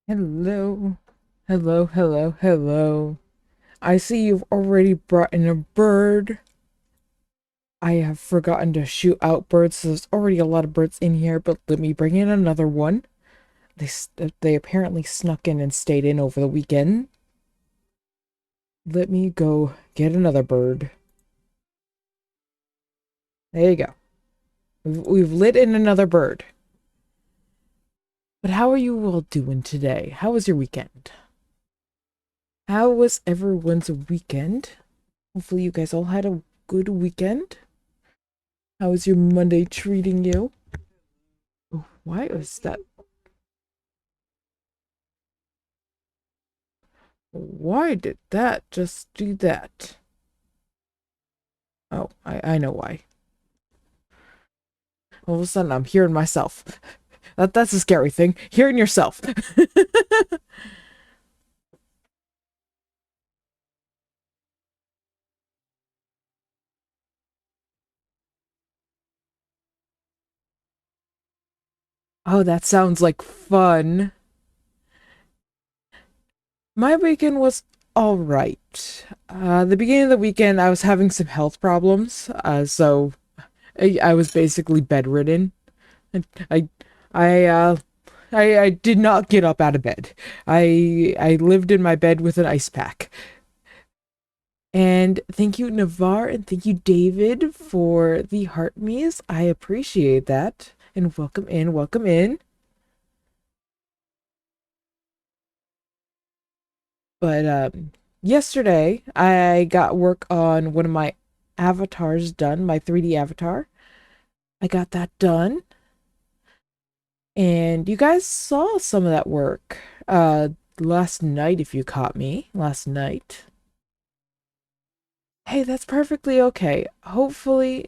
Hello. Hello, hello, hello. I see you've already brought in a bird. I have forgotten to shoot out birds, so there's already a lot of birds in here, but let me bring in another one. They apparently snuck in and stayed in over the weekend. Let me go get another bird. There you go. We've lit in another bird. But how are you all doing today? How was your weekend? How was everyone's weekend? Hopefully you guys all had a good weekend. How is your Monday treating you? Oh, why is that? Why did that just do that? Oh, I know why. All of a sudden, I'm hearing myself. That's a scary thing. Hearing yourself. Oh, that sounds like fun. My weekend was all right. The beginning of the weekend, I was having some health problems, so I was basically bedridden. And I, uh, I did not get up out of bed. I lived in my bed with an ice pack. And thank you, Navarre, and thank you, David, for the heart me's. I appreciate that. And welcome in, welcome in. But yesterday, I got work on one of my avatars done, my 3D avatar. I got that done. And you guys saw some of that work last night if you caught me last night. Hey, that's perfectly okay. Hopefully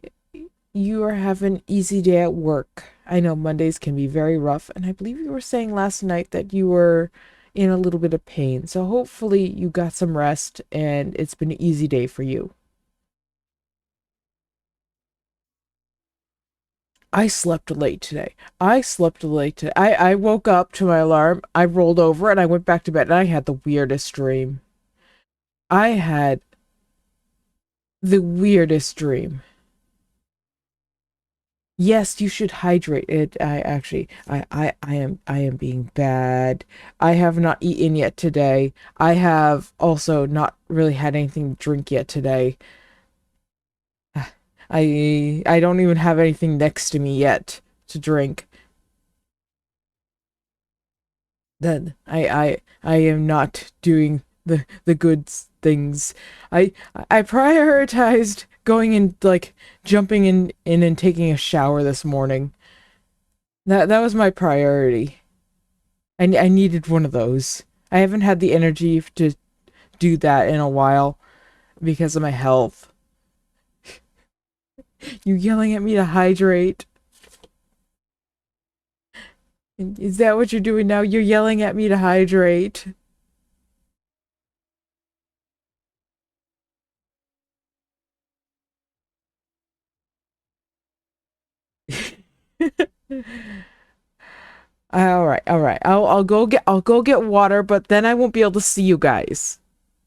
you are having an easy day at work. I know Mondays can be very rough, and I believe you were saying last night that you were in a little bit of pain. So hopefully you got some rest and it's been an easy day for you. I slept late today. I slept late today. I woke up to my alarm, I rolled over, and I went back to bed, and I had the weirdest dream. I had the weirdest dream. Yes, you should hydrate it. I am being bad. I have not eaten yet today. I have also not really had anything to drink yet today. I don't even have anything next to me yet to drink. Then I am not doing the good things. I I prioritized going and like jumping in and taking a shower this morning. That was my priority. I needed one of those. I haven't had the energy to do that in a while because of my health. You yelling at me to hydrate? Is that what you're doing now? You're yelling at me to hydrate. All right, all right. I'll go get water, but then I won't be able to see you guys.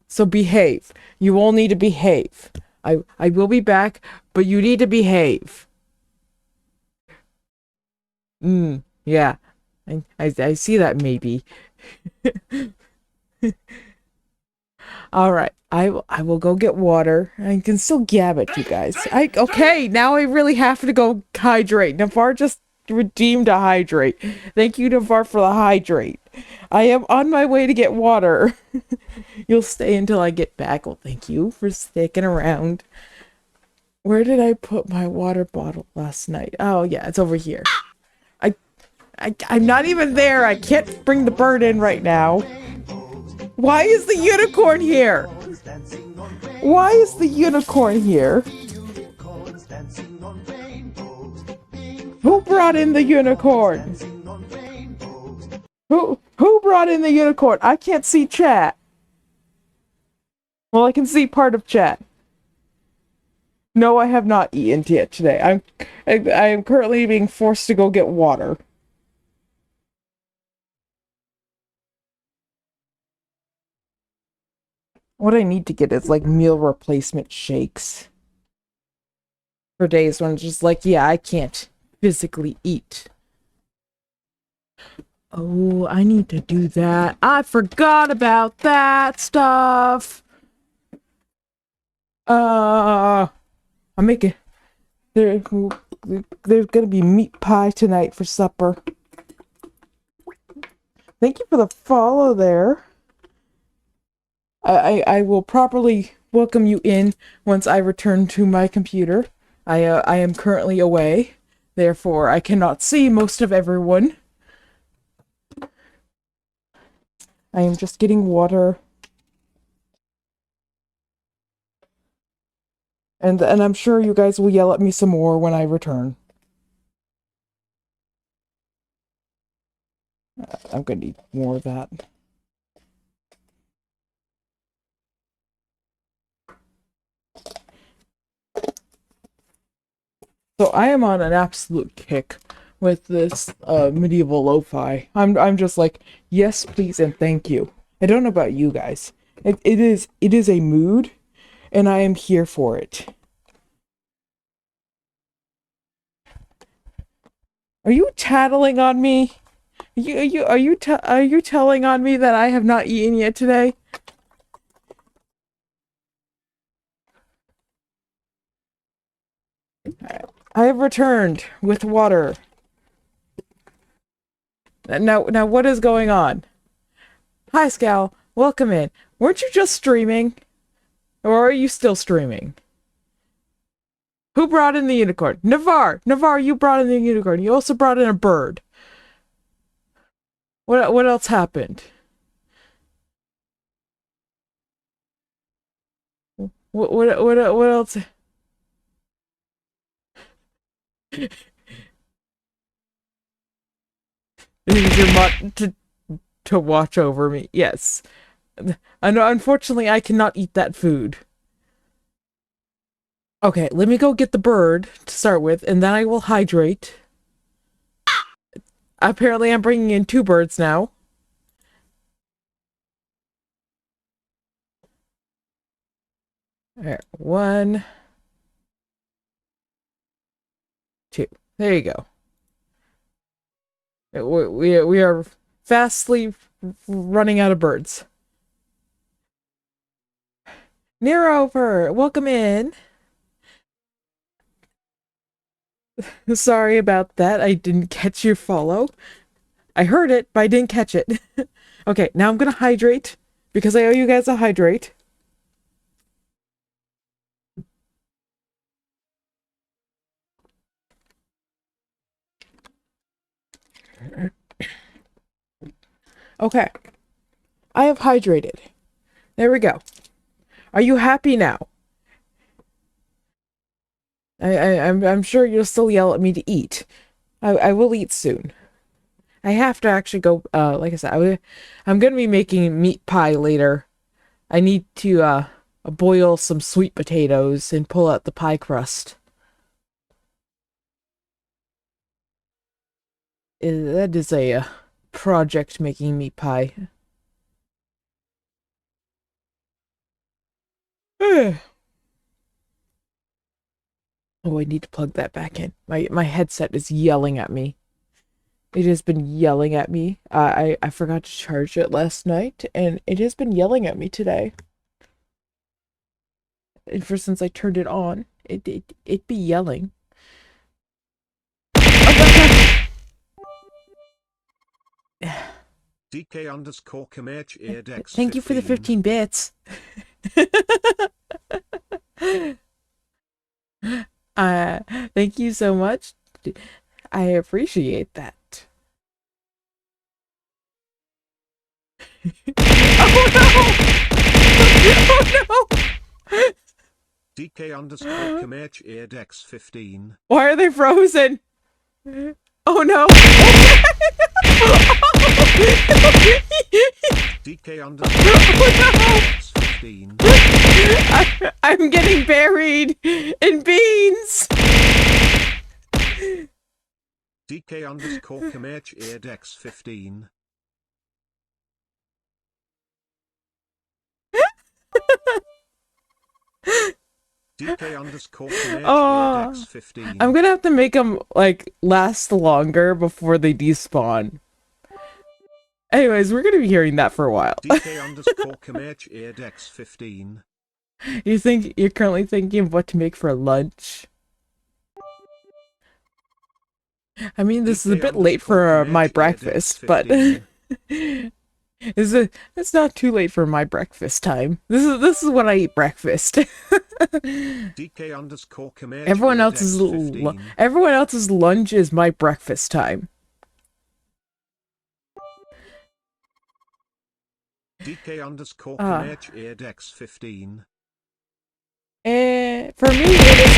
So behave. You all need to behave. I will be back, but you need to behave. Yeah. I see that maybe. All right. I will go get water. I can still gab it, you guys. I okay, now I really have to go hydrate. Navar just redeemed a hydrate. Thank you, Navar, for the hydrate. I am on my way to get water. You'll stay until I get back. Well, thank you for sticking around. Where did I put my water bottle last night? Oh yeah, it's over here. I I'm not even there. I can't bring the bird in right now. Why is the unicorn here? Why is the unicorn here? Who brought in the unicorn? Who brought in the unicorn? I can't see chat. Well, I can see part of chat. No, I have not eaten yet today. I am currently being forced to go get water. What I need to get is like meal replacement shakes for days when it's just like, yeah, I can't physically eat. Oh, I need to do that. I forgot about that stuff. I'm making there. There's gonna be meat pie tonight for supper. Thank you for the follow there. I will properly welcome you in once I return to my computer. I am currently away, therefore I cannot see most of everyone. I am just getting water. And I'm sure you guys will yell at me some more when I return. I'm gonna need more of that. So I am on an absolute kick with this medieval lo-fi. I'm just like, yes, please, and thank you. I don't know about you guys. It is a mood, and I am here for it. Are you tattling on me? Are you telling on me that I have not eaten yet today? I have returned with water. Now what is going on? Hi, Scal. Welcome in. Weren't you just streaming? Or are you still streaming? Who brought in the unicorn? Navarre! Navarre, you brought in the unicorn. You also brought in a bird. What else happened? What else? Is your mutt to watch over me? Yes. I know. Unfortunately, I cannot eat that food. Okay, let me go get the bird to start with, and then I will hydrate. Apparently, I'm bringing in 2 birds now. Alright, 1, 2. There you go. We are fastly running out of birds. Nearover, welcome in. Sorry about that. I didn't catch your follow. I heard it, but I didn't catch it. Okay, now I'm gonna hydrate because I owe you guys a hydrate. Okay, I have hydrated. There we go. Are you happy now? I'm sure you'll still yell at me to eat. I will eat soon. I have to actually go, like I said, I'm gonna be making meat pie later. I need to, boil some sweet potatoes and pull out the pie crust. That is a project making meat pie. Oh, I need to plug that back in. My headset is yelling at me. It has been yelling at me. I forgot to charge it last night, and it has been yelling at me today. And for since I turned it on, it be yelling. Thank you for the 15 bits. Thank you so much. I appreciate that. Oh no! Oh no! DK_Comerch Why are they frozen? Oh no! DK_15. I'm getting buried in beans. DK_Comerch 15. DK underscore Comanche Oh, Airdex 15. I'm gonna have to make them like last longer before they despawn. Anyways, we're gonna be hearing that for a while. DK underscore Comanche Airdex 15. You think you're currently thinking of what to make for lunch? I mean, this is a DK bit late underscore for my Comanche Airdex breakfast, but 15. it's not too late for my breakfast time. This is when I eat breakfast. DK underscore Comanche Airdex 15. Everyone else's lunch is my breakfast time. DK underscore Comanche Airdex 15. And for me it is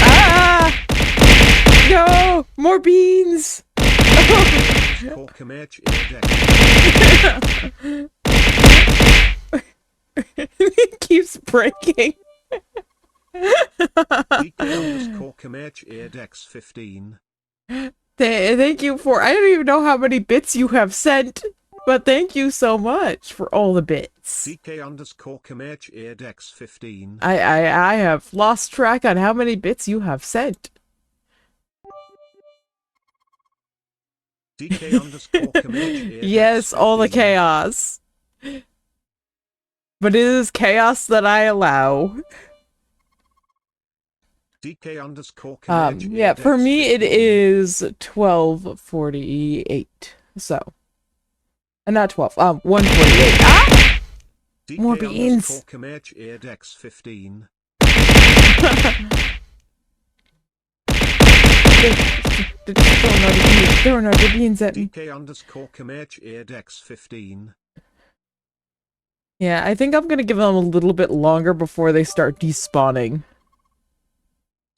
no more beans. Underscore Comanche Airdex. It keeps breaking. DK underscore Comanche Airdex 15. Thank you for, I don't even know how many bits you have sent, but thank you so much for all the bits. DK underscore Comanche Airdex 15. I have lost track on how many bits you have sent. DK underscore Comanche Airdex Yes, 15. all the chaos. But it is chaos that I allow. DK underscore Comanche Yeah, Airdex for me 15. it is 12:48. So, not 12. 1:48. Ah! DK More beans. underscore Comanche Airdex 15. Throwing another beans at me. DK underscore Comanche Airdex 15. Yeah, I think I'm gonna give them a little bit longer before they start despawning.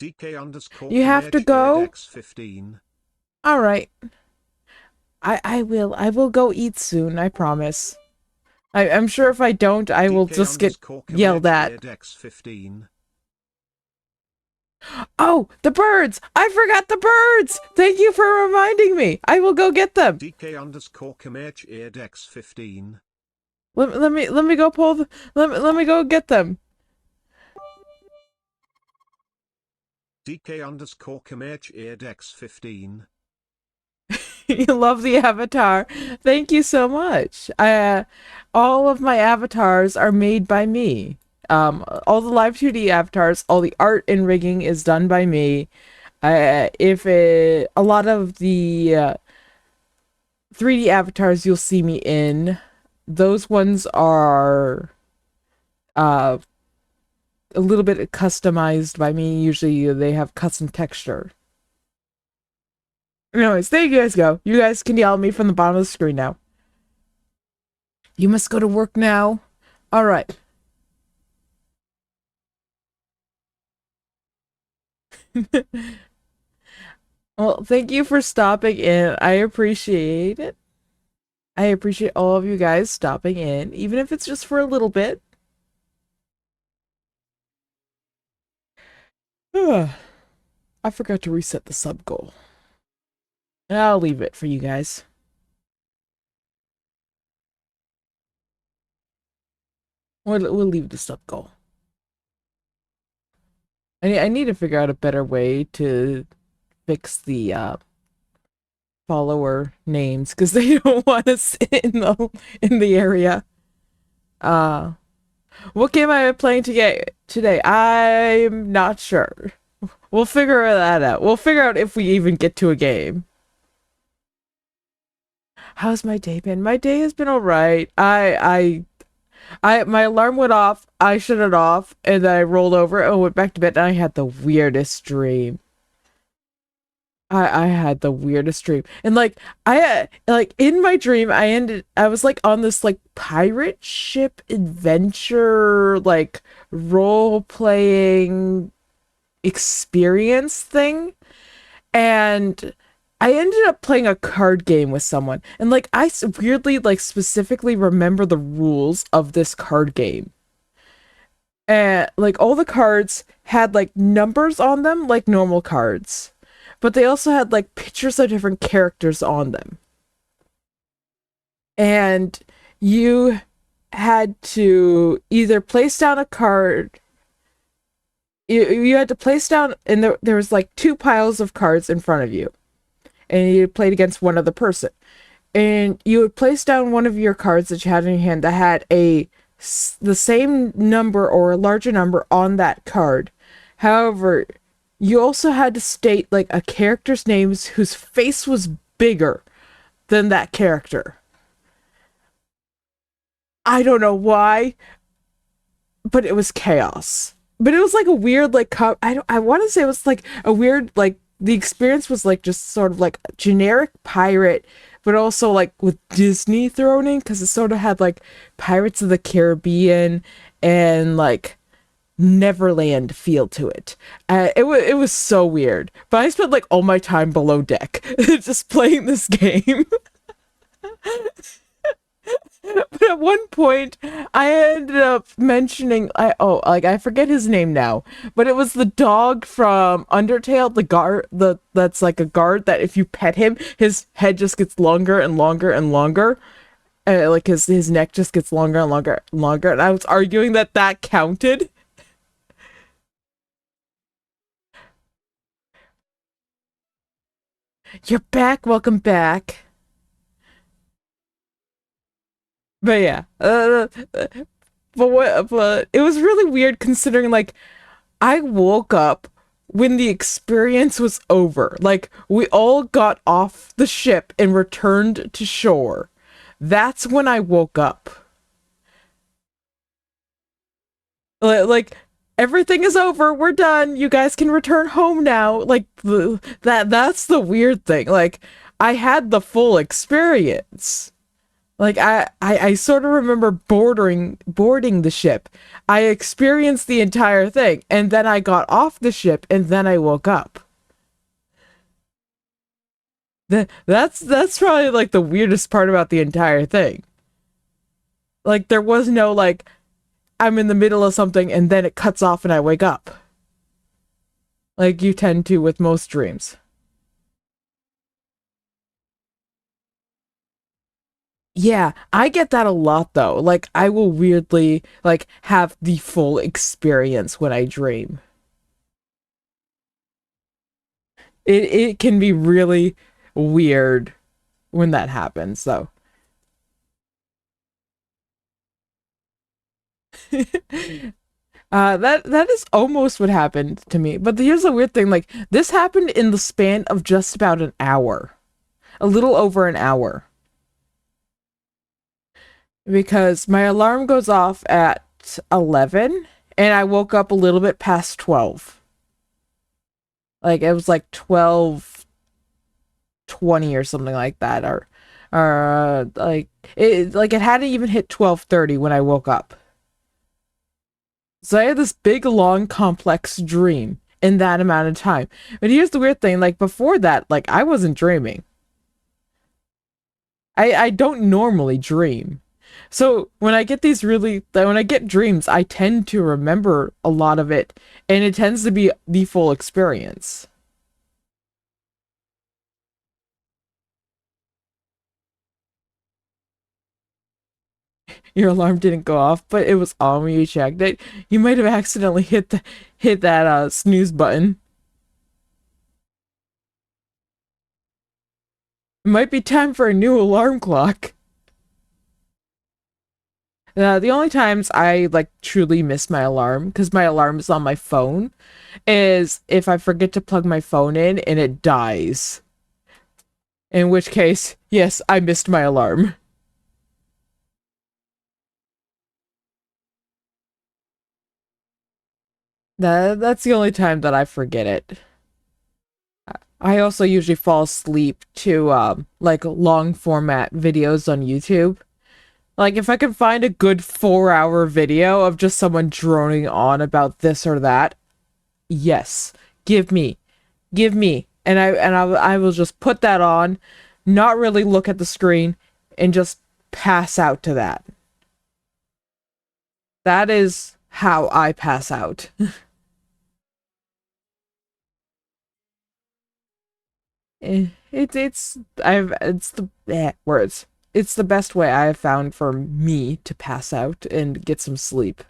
DK underscore You have to Comanche go? Airdex 15. Alright. I will go eat soon, I promise. I'm sure if I don't, I will DK just get underscore yelled Comanche at. Airdex 15. Oh, the birds! I forgot the birds! Thank you for reminding me. I will go get them. DK underscore Comanche Airdex 15. Let me go pull the, let me go get them. DK underscore Comanche Airdex 15. You love the avatar. Thank you so much. All of my avatars are made by me. All the live 2D avatars, all the art and rigging is done by me. A lot of the 3D avatars you'll see me in, those ones are a little bit customized by me. Usually they have custom texture. Anyways, there you guys go. You guys can yell at me from the bottom of the screen now. You must go to work now. All right. Well, thank you for stopping in. I appreciate it. I appreciate all of you guys stopping in, even if it's just for a little bit. I forgot to reset the sub goal. I'll leave it for you guys. We'll leave the sub goal. I need to figure out a better way to fix the follower names because they don't want to sit in the area. What game am I playing today? I'm not sure. We'll figure that out. We'll figure out if we even get to a game. How's my day been? My day has been alright. My alarm went off, I shut it off, and then I rolled over and went back to bed, and I had the weirdest dream. I had the weirdest dream. And like in my dream I was like on this like pirate ship adventure like role playing experience thing, and I ended up playing a card game with someone, and like weirdly like specifically remember the rules of this card game. And like all the cards had like numbers on them like normal cards, but they also had like pictures of different characters on them. And you had to either place down a card You had to place down, and there was like two piles of cards in front of you, and you played against one other person. And you would place down one of your cards that you had in your hand that had the same number or a larger number on that card. However, you also had to state like a character's name whose face was bigger than that character. I don't know why, but it was chaos. But it was like a weird like I want to say it was like a weird like the experience was like just sort of like a generic pirate, but also like with Disney thrown in because it sort of had like Pirates of the Caribbean and like Neverland feel to it. It was so weird. But I spent like all my time below deck just playing this game. But at one point, I ended up mentioning I forget his name now, but it was the dog from Undertale, the guard the that's like a guard that if you pet him, his head just gets longer and longer and longer. Like his neck just gets longer and longer and longer. And I was arguing that that counted. You're back, welcome back. But yeah, but it was really weird considering like I woke up when the experience was over. Like, we all got off the ship and returned to shore. That's when I woke up. Like everything is over. We're done. You guys can return home now. Like, that's the weird thing. Like, I had the full experience. Like I sort of remember boarding the ship. I experienced the entire thing, and then I got off the ship, and then I woke up. That's probably like the weirdest part about the entire thing. Like there was no like I'm in the middle of something and then it cuts off and I wake up. Like you tend to with most dreams. Yeah, I get that a lot though. Like I will weirdly like have the full experience when I dream. It can be really weird when that happens though. That is almost what happened to me. But here's the weird thing, like this happened in the span of just about an hour. A little over an hour. Because my alarm goes off at 11 and I woke up a little bit past 12. Like it was like 12:20 or something like that or like it hadn't even hit 12:30 when I woke up. So I had this big long complex dream in that amount of time. But here's the weird thing, like before that, like I wasn't dreaming. I don't normally dream. So when I get dreams, I tend to remember a lot of it and it tends to be the full experience. Your alarm didn't go off, but it was on when you checked it. You might have accidentally hit that snooze button. It might be time for a new alarm clock. The only times I like truly miss my alarm because my alarm is on my phone is if I forget to plug my phone in and it dies. In which case, yes, I missed my alarm. That's the only time that I forget it. I also usually fall asleep to like long format videos on YouTube. Like if I can find a good 4 hour video of just someone droning on about this or that, yes, give me, give me, and I will just put that on, not really look at the screen, and just pass out to that. That is how I pass out. It's the words. It's the best way I have found for me to pass out and get some sleep.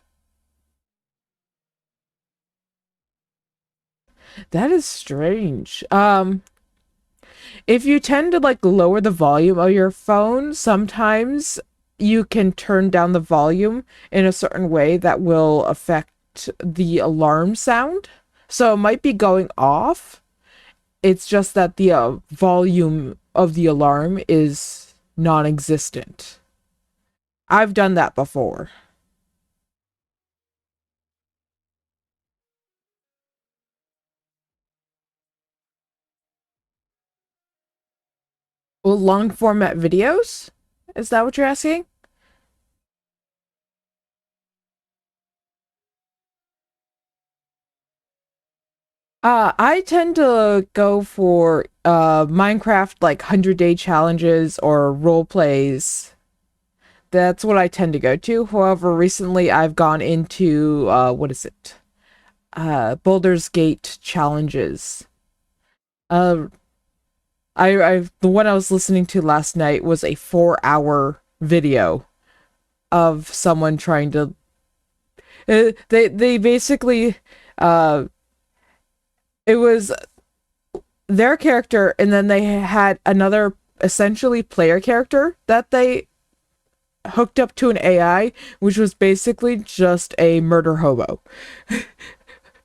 That is strange. If you tend to like lower the volume of your phone, sometimes you can turn down the volume in a certain way that will affect the alarm sound. So it might be going off. It's just that the volume of the alarm is non-existent. I've done that before. Well, long format videos? Is that what you're asking? I tend to go for Minecraft like 100-day challenges or role plays. That's what I tend to go to. However, recently I've gone into what is it? Boulder's Gate challenges. Uh I the one I was listening to last night was a 4-hour video of someone trying to they basically uh it was their character, and then they had another essentially player character that they hooked up to an AI, which was basically just a murder hobo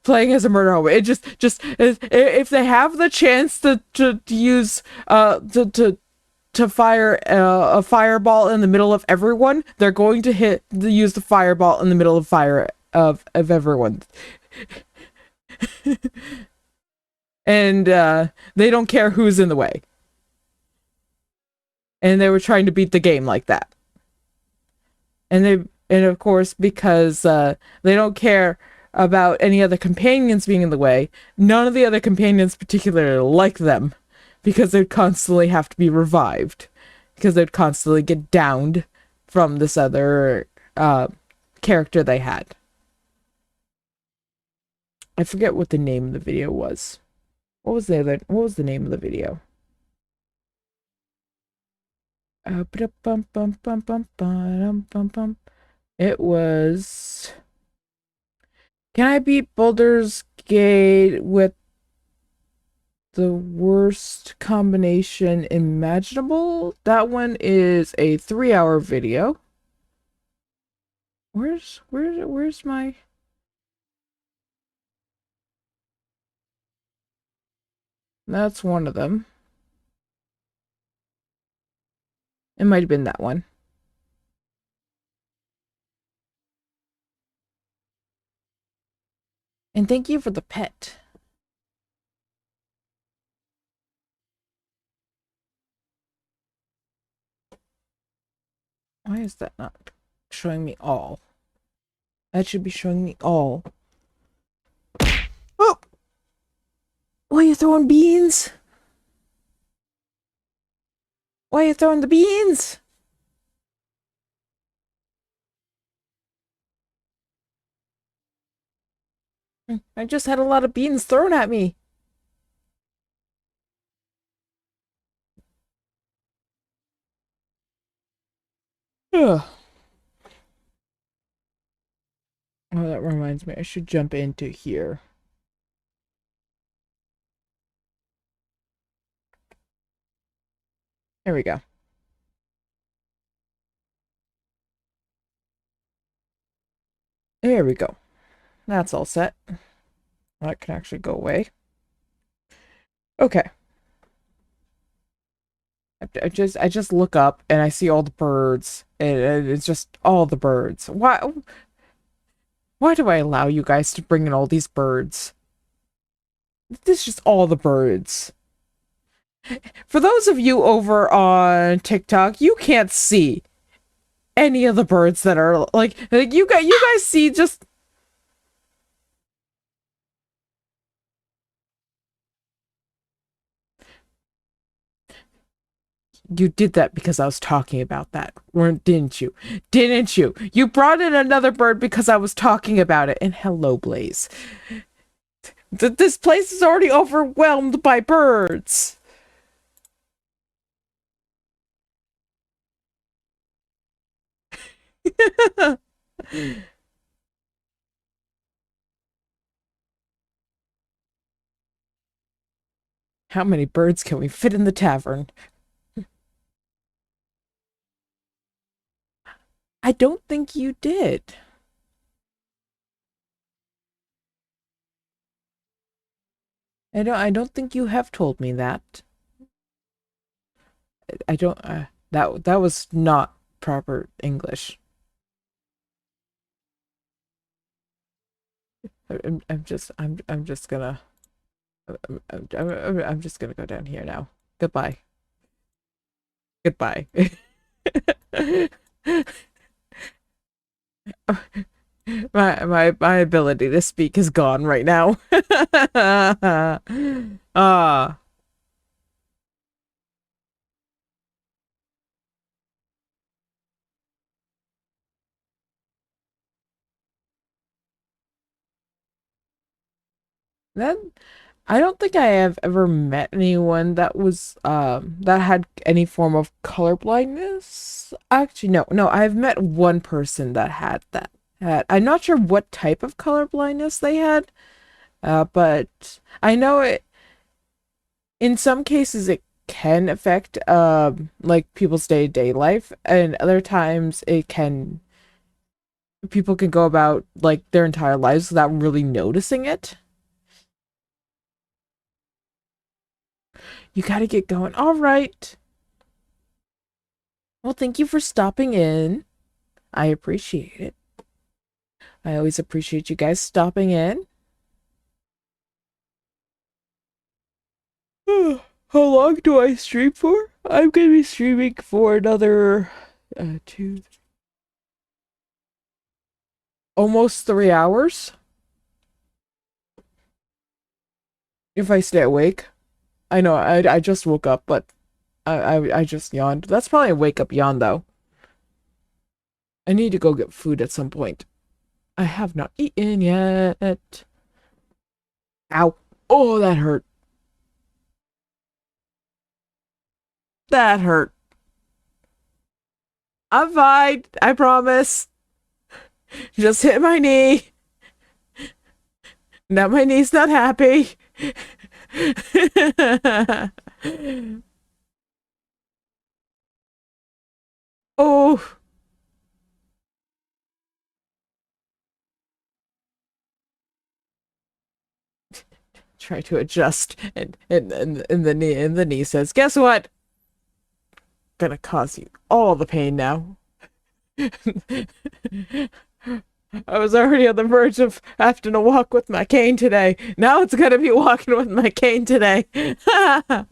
playing as a murder hobo. It just if they have the chance to use to fire a fireball in the middle of everyone, they're going to use the fireball in the middle of fire of everyone, and they don't care who's in the way. And they were trying to beat the game like that. And of course, because they don't care about any other companions being in the way, none of the other companions particularly like them, because they'd constantly have to be revived, because they'd constantly get downed from this other character they had. I forget what the name of the video was. What was the name of the video? It was, can I beat Boulder's Gate with the worst combination imaginable? That one is a 3-hour video. Where's my, that's one of them. It might have been that one. And thank you for the pet. Why is that not showing me all? That should be showing me all. Oh! Why are you throwing beans? Why are you throwing the beans? I just had a lot of beans thrown at me. Ugh. Oh, that reminds me. I should jump into here. There we go. There we go. That's all set. That can actually go away. Okay. I just look up and I see all the birds. And it's just all the birds. Why do I allow you guys to bring in all these birds? This is just all the birds. For those of you over on TikTok, you can't see any of the birds that are like you guys see just, you did that because I was talking about that, weren't didn't you? Didn't you? You brought in another bird because I was talking about it. And hello, Blaze. This place is already overwhelmed by birds. How many birds can we fit in the tavern? I don't think you did. I don't think you have told me that. I don't that was not proper English. I'm just gonna I'm just gonna go down here now. Goodbye. Goodbye. My ability to speak is gone right now. Ah, that I don't think I have ever met anyone that was that had any form of color blindness. Actually, no, I've met one person that had that. I'm not sure what type of color blindness they had, but I know it in some cases it can affect like people's day-to-day life, and other times it can people can go about like their entire lives without really noticing it. You gotta get going. All right. Well, thank you for stopping in. I appreciate it. I always appreciate you guys stopping in. How long do I stream for? I'm gonna be streaming for another two, almost 3 hours if I stay awake. I know I just woke up, but I just yawned. That's probably a wake up yawn though. I need to go get food at some point. I have not eaten yet. Ow. Oh, that hurt. That hurt. I'm fine. I promise. Just hit my knee. Now my knee's not happy. Oh, try to adjust, and the knee says, "Guess what? Gonna cause you all the pain now." I was already on the verge of having to walk with my cane today. Now it's gonna be walking with my cane today. I'm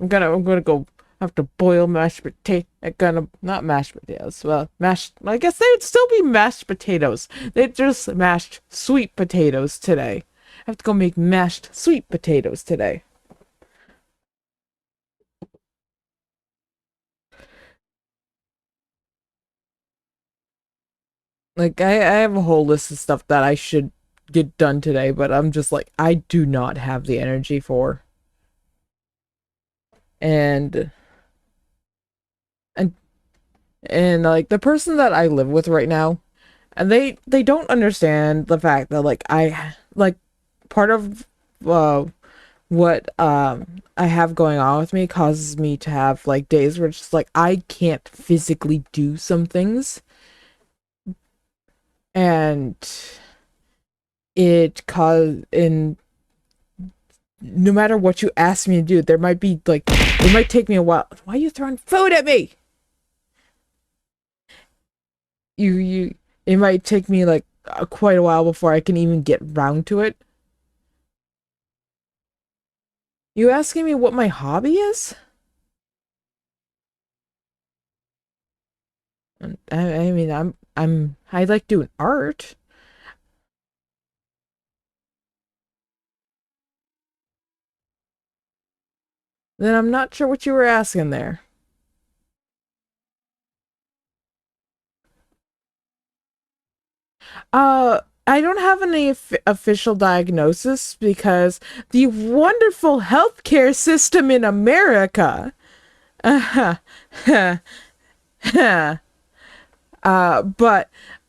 gonna go have to boil mashed potato. Gonna not mashed potatoes. Well, mashed. I guess they'd still be mashed potatoes. They just mashed sweet potatoes today. I have to go make mashed sweet potatoes today. Like I have a whole list of stuff that I should get done today, but I'm just like I do not have the energy for. And and and like the person that I live with right now, and they don't understand the fact that like I like part of what I have going on with me causes me to have like days where it's just like I can't physically do some things, and and no matter what you ask me to do, there might be like it might take me a while. Why are you throwing food at me? You it might take me like quite a while before I can even get round to it. You asking me what my hobby is? I mean, I like doing art. Then I'm not sure what you were asking there. I don't have any official diagnosis because the wonderful healthcare system in America. But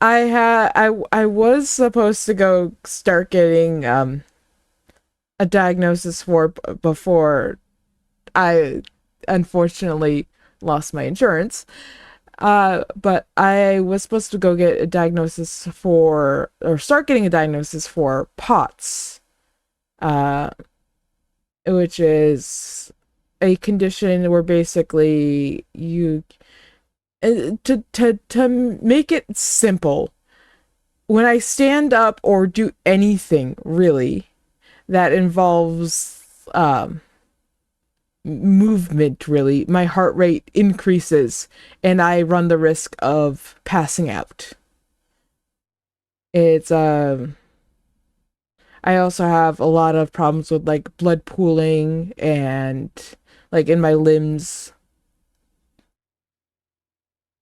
I was supposed to go start getting a diagnosis for before I unfortunately lost my insurance. But I was supposed to go get a diagnosis for, or start getting a diagnosis for POTS, uh, which is a condition where basically you, to make it simple, when I stand up or do anything really that involves movement, really, my heart rate increases and I run the risk of passing out. It's I also have a lot of problems with like blood pooling and like in my limbs.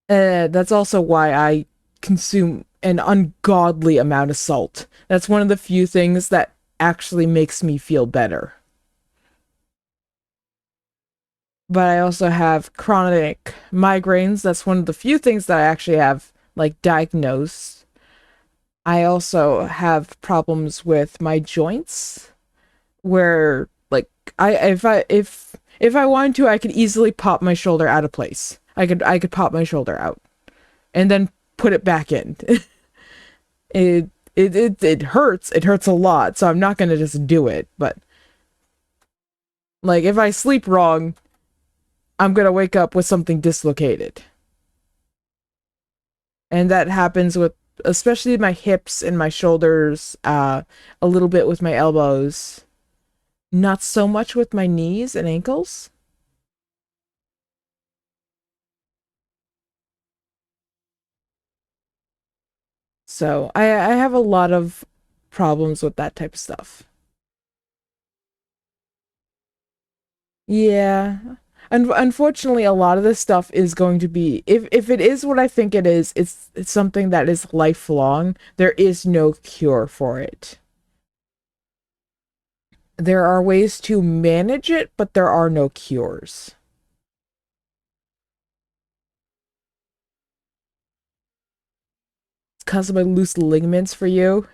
That's also why I consume an ungodly amount of salt. That's one of the few things that actually makes me feel better. But I also have chronic migraines. That's one of the few things that I actually have like diagnosed. I also have problems with my joints where like if I wanted to, I could easily pop my shoulder out of place. I could pop my shoulder out and then put it back in. It hurts. It hurts a lot, so I'm not gonna just do it. But like if I sleep wrong, I'm gonna wake up with something dislocated. And that happens with especially my hips and my shoulders, a little bit with my elbows, not so much with my knees and ankles. So I have a lot of problems with that type of stuff. Yeah. And unfortunately, a lot of this stuff is going to be, if it is what I think it is, it's something that is lifelong. There is no cure for it. There are ways to manage it, but there are no cures. It's because of my loose ligaments for you.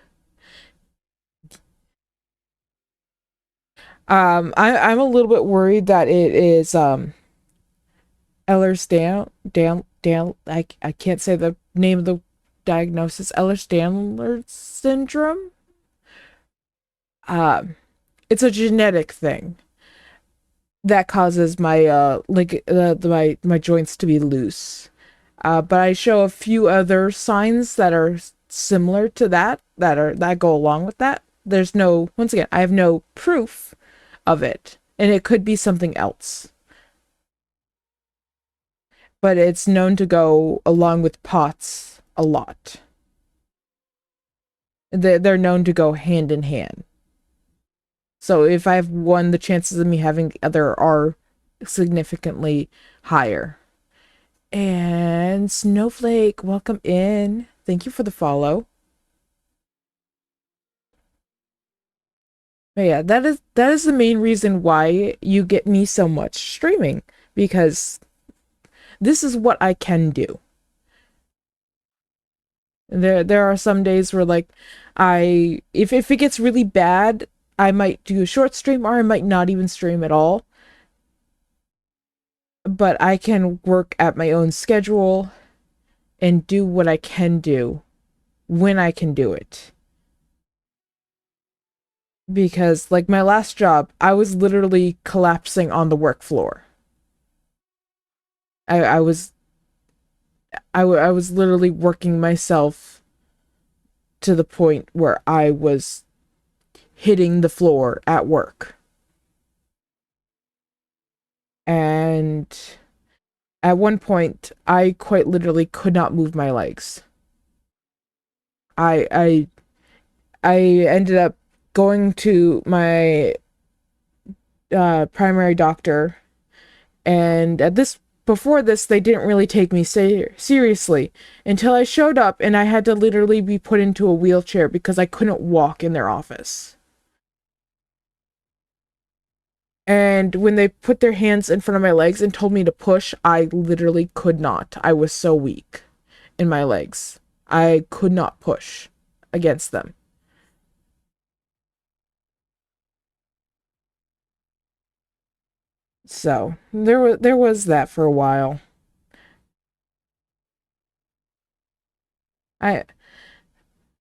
I'm a little bit worried that it is I can't say the name of the diagnosis. Ehlers-Danlos syndrome. Um, it's a genetic thing that causes my my joints to be loose. But I show a few other signs that are similar to that go along with that. There's no, once again, I have no proof of it, and it could be something else. But it's known to go along with POTS a lot. They're known to go hand in hand. So if I have one, the chances of me having the other are significantly higher. And Snowflake, welcome in. Thank you for the follow. But yeah, that is the main reason why you get me so much streaming, because this is what I can do. There are some days where like if it gets really bad, I might do a short stream or I might not even stream at all. But I can work at my own schedule and do what I can do when I can do it. Because like my last job, I was literally collapsing on the work floor. I was I was literally working myself to the point where I was hitting the floor at work. And at one point, I quite literally could not move my legs. I I I ended up going to my primary doctor, and at this before this they didn't really take me seriously until I showed up and I had to literally be put into a wheelchair because I couldn't walk in their office. And when they put their hands in front of my legs and told me to push, I literally could not. I was so weak in my legs. I could not push against them. So there was that for a while. I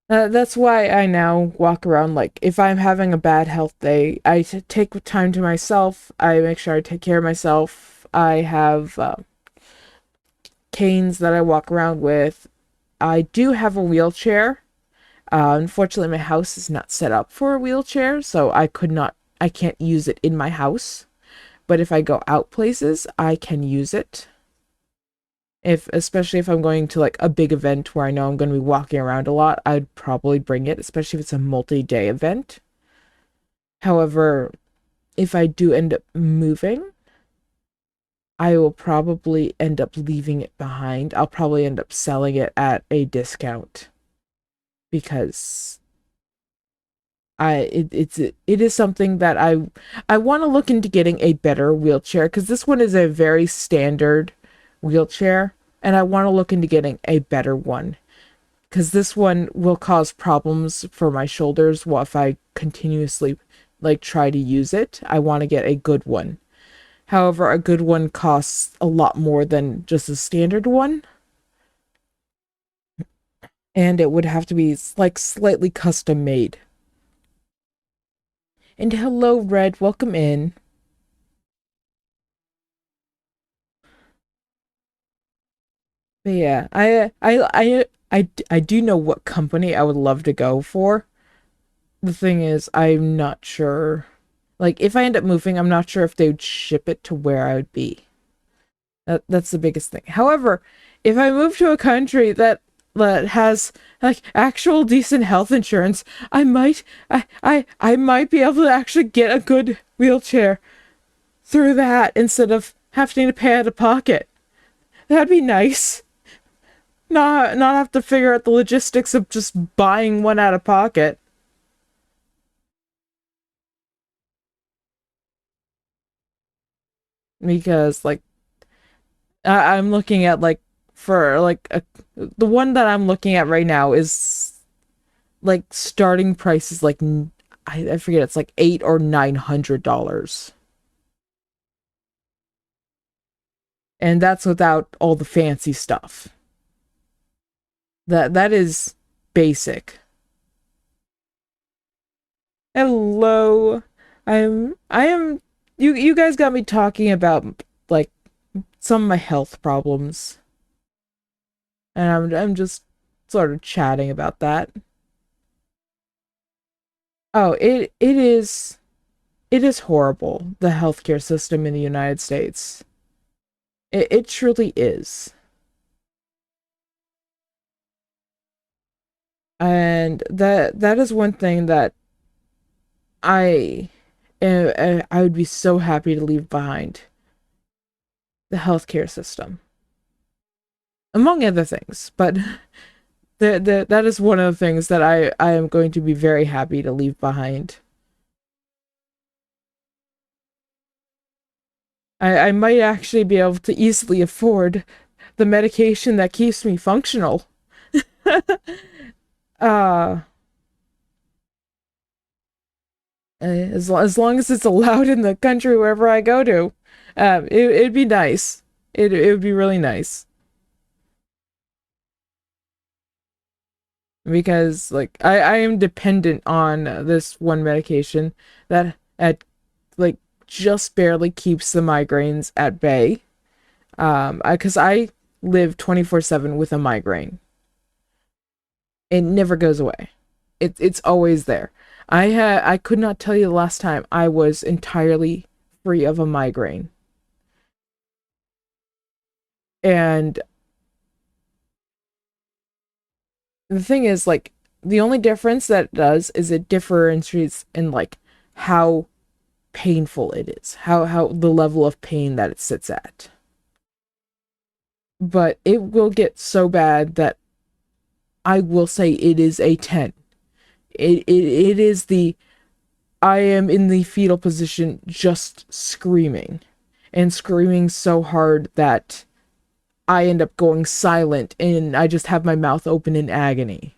That's why I now walk around like if I'm having a bad health day, take time to myself. I make sure I take care of myself. I have canes that I walk around with. I do have a wheelchair. Unfortunately, my house is not set up for a wheelchair, so I can't use it in my house. But if I go out places, I can use it. Especially if I'm going to like a big event where I know I'm going to be walking around a lot, I'd probably bring it, especially if it's a multi-day event. However, if I do end up moving, I will probably end up leaving it behind. I'll probably end up selling it at a discount because it is something that I want to look into getting a better wheelchair because this one is a very standard wheelchair and I want to look into getting a better one because this one will cause problems for my shoulders if I continuously like try to use it. I want to get a good one. However, a good one costs a lot more than just a standard one, and it would have to be like slightly custom made. And hello, Red, welcome in. But yeah, I do know what company I would love to go for. The thing is, I'm not sure. Like, if I end up moving, I'm not sure if they would ship it to where I would be. That's the biggest thing. However, if I move to a country that has like actual decent health insurance, I might be able to actually get a good wheelchair through that instead of having to pay out of pocket. That'd be nice. Not have to figure out the logistics of just buying one out of pocket. Because like I'm looking at like for like the one that I'm looking at right now is like starting price is like I forget, it's like $800 or $900, and that's without all the fancy stuff. That is basic. Hello, I am you guys got me talking about like some of my health problems, and I'm just sort of chatting about that. Oh, it is horrible, the healthcare system in the United States. It truly is. And that is one thing that I I would be so happy to leave behind, the healthcare system, among other things. But that is one of the things that I am going to be very happy to leave behind. I might actually be able to easily afford the medication that keeps me functional. uh as long as it's allowed in the country wherever I go to, it'd be nice. It would be really nice because like I am dependent on this one medication that at like just barely keeps the migraines at bay. Because I live 24/7 with a migraine. It never goes away. It's always there. I could not tell you the last time I was entirely free of a migraine. And the thing is, like, the only difference that it does is it differentiates in like how painful it is, how the level of pain that it sits at. But it will get so bad that I will say it is a 10. It is the I am in the fetal position just screaming and screaming so hard that I end up going silent and I just have my mouth open in agony.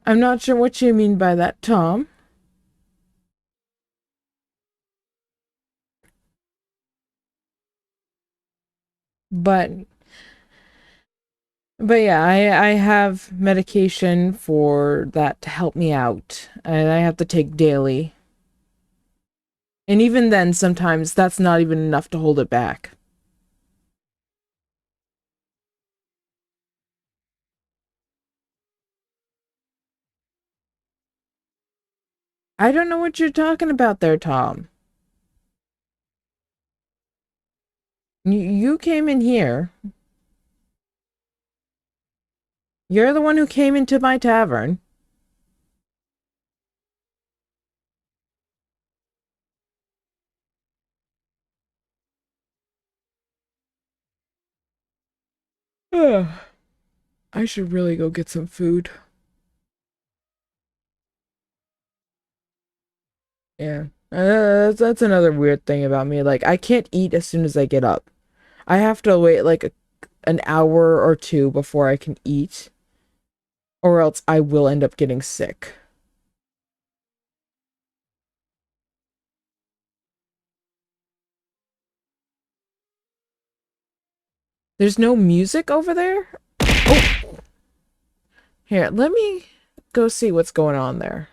I'm not sure what you mean by that, Tom. But yeah, I have medication for that to help me out, and I have to take daily. And even then, sometimes that's not even enough to hold it back. I don't know what you're talking about there, Tom. You came in here. You're the one who came into my tavern. Ugh. I should really go get some food. Yeah. That's another weird thing about me. Like, I can't eat as soon as I get up. I have to wait like an hour or two before I can eat, or else I will end up getting sick. There's no music over there? Oh, here, let me go see what's going on there.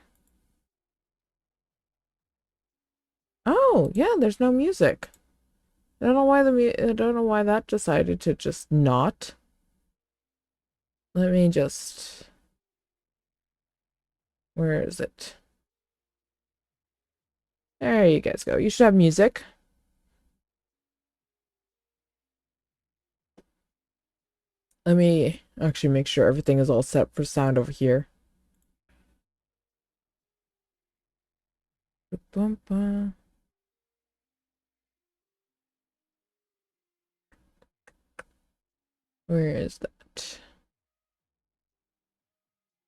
Oh, yeah, there's no music. I don't know why that decided to just not. Let me just where is it? There you guys go. You should have music. Let me actually make sure everything is all set for sound over here. Where is that?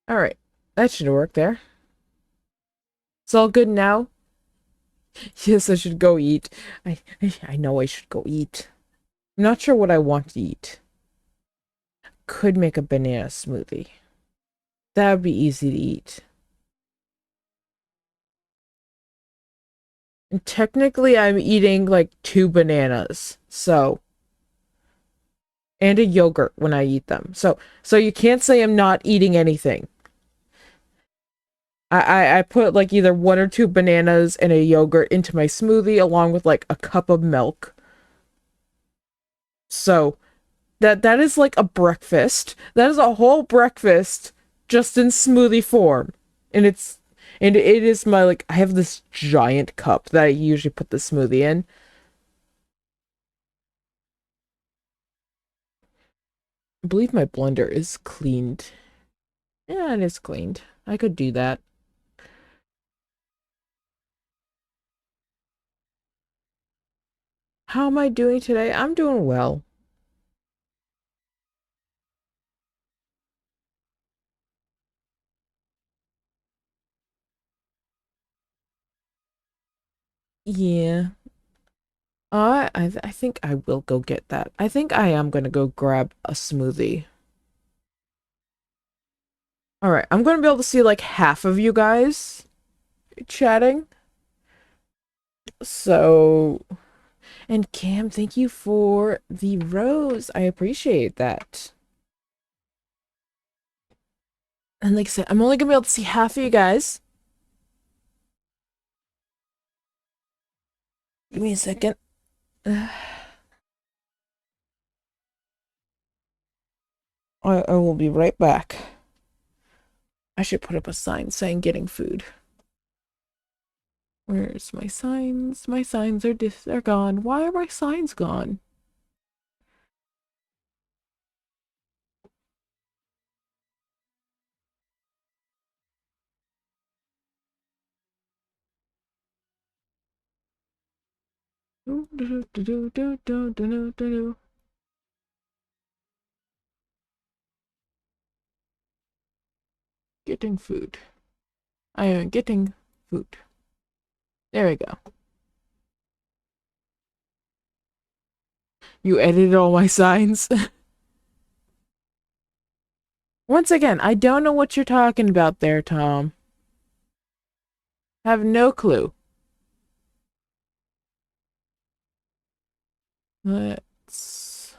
All right, that should work there. It's all good now. Yes, I should go eat. I know I should go eat. I'm not sure what I want to eat. Could make a banana smoothie. That would be easy to eat. And technically, I'm eating like 2 bananas, so and a yogurt when I eat them. So you can't say I'm not eating anything. I put like either 1 or 2 bananas and a yogurt into my smoothie along with like a cup of milk. So that is like a breakfast. That is a whole breakfast just in smoothie form. And it is my like I have this giant cup that I usually put the smoothie in. I believe my blender is cleaned. Yeah, it is cleaned. I could do that. How am I doing today? I'm doing well. Yeah. I think I will go get that. I think I am gonna go grab a smoothie. All right, I'm gonna be able to see like half of you guys chatting. So, and Cam, thank you for the rose. I appreciate that. And like I said, I'm only gonna be able to see half of you guys. Give me a second. I will be right back. I should put up a sign saying getting food. Where's my signs? My signs are they're gone. Why are my signs gone? Getting food. I am getting food. There we go. You edited all my signs. Once again, I don't know what you're talking about there, Tom. Have no clue. Let's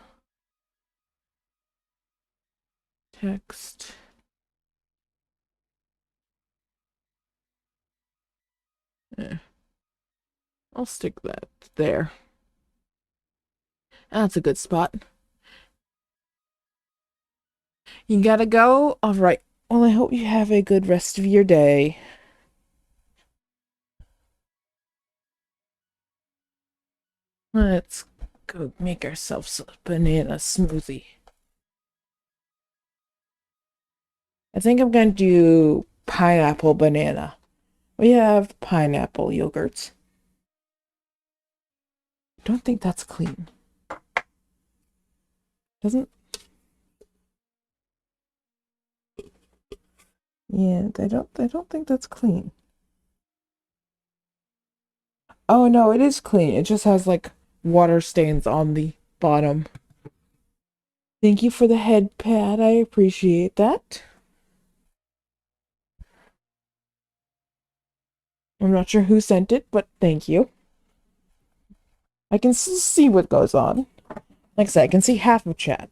text. Eh, I'll stick that there. That's a good spot. You gotta go? All right. Well, I hope you have a good rest of your day. Let's go make ourselves a banana smoothie. I think I'm going to do pineapple banana. We have pineapple yogurts. Don't think that's clean. Doesn't. Yeah, I don't think that's clean. Oh no, it is clean. It just has like water stains on the bottom. Thank you for the head pad. I appreciate that. I'm not sure who sent it, but thank you. I can still see what goes on. Like I said, I can see half of chat.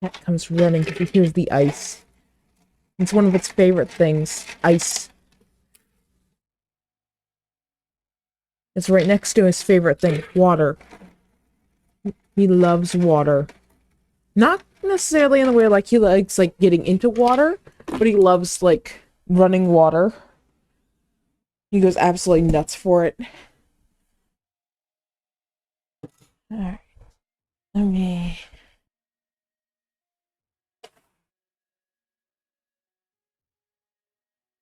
Cat comes running because he hears the ice. It's one of its favorite things. Ice. It's right next to his favorite thing, water. He loves water. Not necessarily in the way like he likes like getting into water, but he loves like running water. He goes absolutely nuts for it. Alright. Let me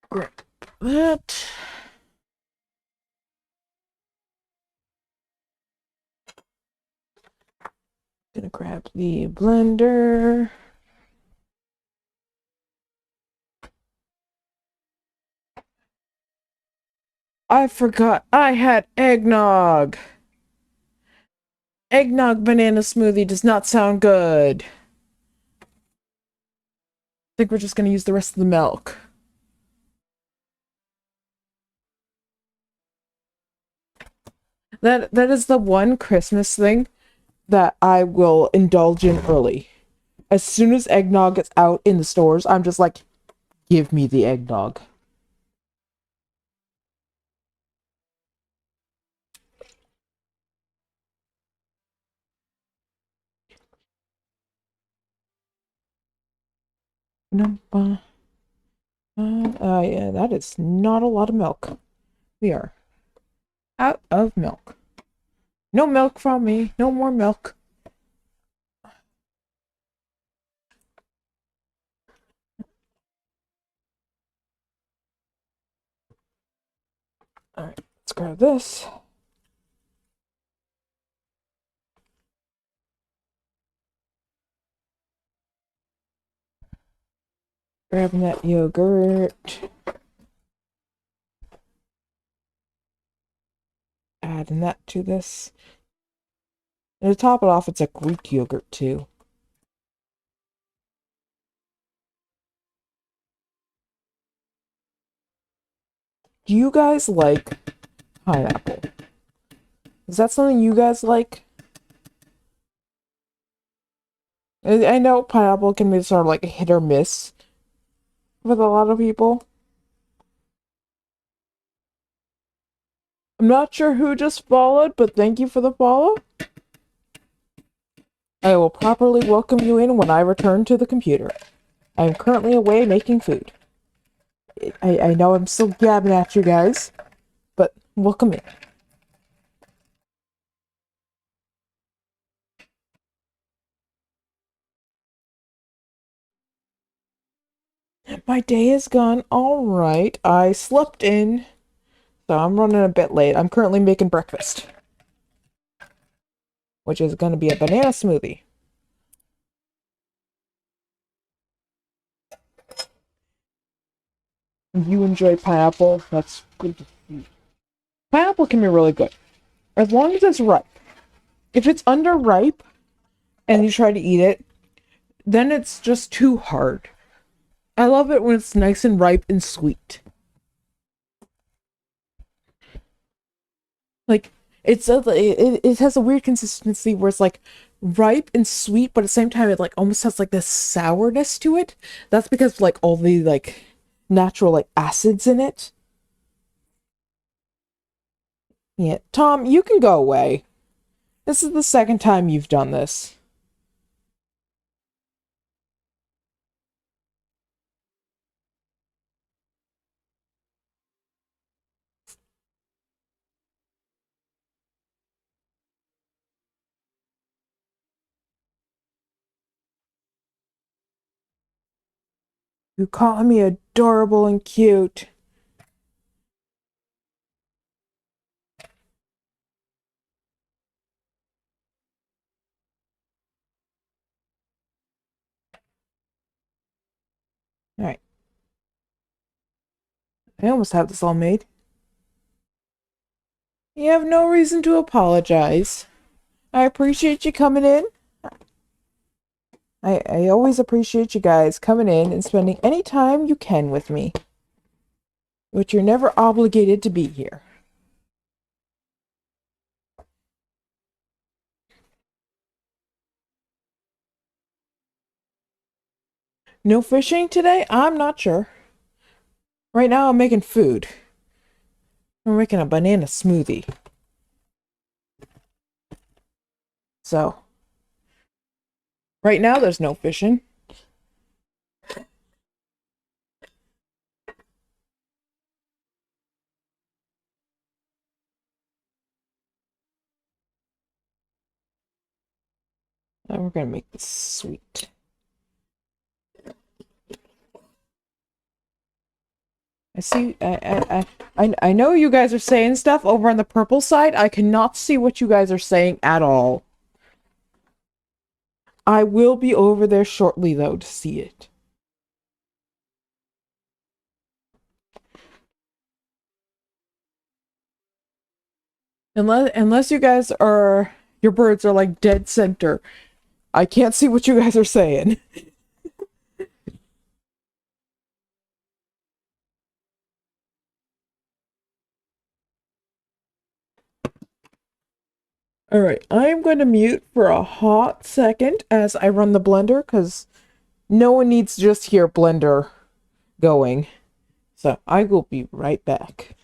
grab that. Gonna grab the blender. I forgot I had eggnog. Eggnog banana smoothie does not sound good. I think we're just gonna use the rest of the milk. That is the one Christmas thing that I will indulge in early. As soon as eggnog gets out in the stores, I'm just like, give me the eggnog. No, yeah, that is not a lot of milk. We are out of milk. No milk from me. No more milk. All right, let's grab this. Grabbing that yogurt. Adding that to this. And to top it off, it's a Greek yogurt too. Do you guys like pineapple? Is that something you guys like? I know pineapple can be sort of like a hit or miss with a lot of people. I'm not sure who just followed, but thank you for the follow. I will properly welcome you in when I return to the computer. I am currently away making food. I know I'm still gabbing at you guys, but welcome in. My day is gone all right. I slept in, so I'm running a bit late. I'm currently making breakfast, which is going to be a banana smoothie. If you enjoy pineapple, that's good to see. Pineapple can be really good as long as it's ripe. If it's underripe and you try to eat it, then it's just too hard. I love it when it's nice and ripe and sweet. Like it has a weird consistency where it's like ripe and sweet, but at the same time it like almost has like this sourness to it. That's because like all the like natural like acids in it. Yeah, Tom, you can go away. This is the second time you've done this. You call me adorable and cute. All right, I almost have this all made. You have no reason to apologize. I appreciate you coming in. I always appreciate you guys coming in and spending any time you can with me. But you're never obligated to be here. No fishing today? I'm not sure. Right now I'm making food. I'm making a banana smoothie. So, right now there's no fishing. And we're gonna make this sweet. I see. I know you guys are saying stuff over on the purple side. I cannot see what you guys are saying at all. I will be over there shortly though to see it. Unless you guys are your birds are like dead center. I can't see what you guys are saying. Alright, I'm going to mute for a hot second as I run the blender because no one needs to just hear blender going. So I will be right back.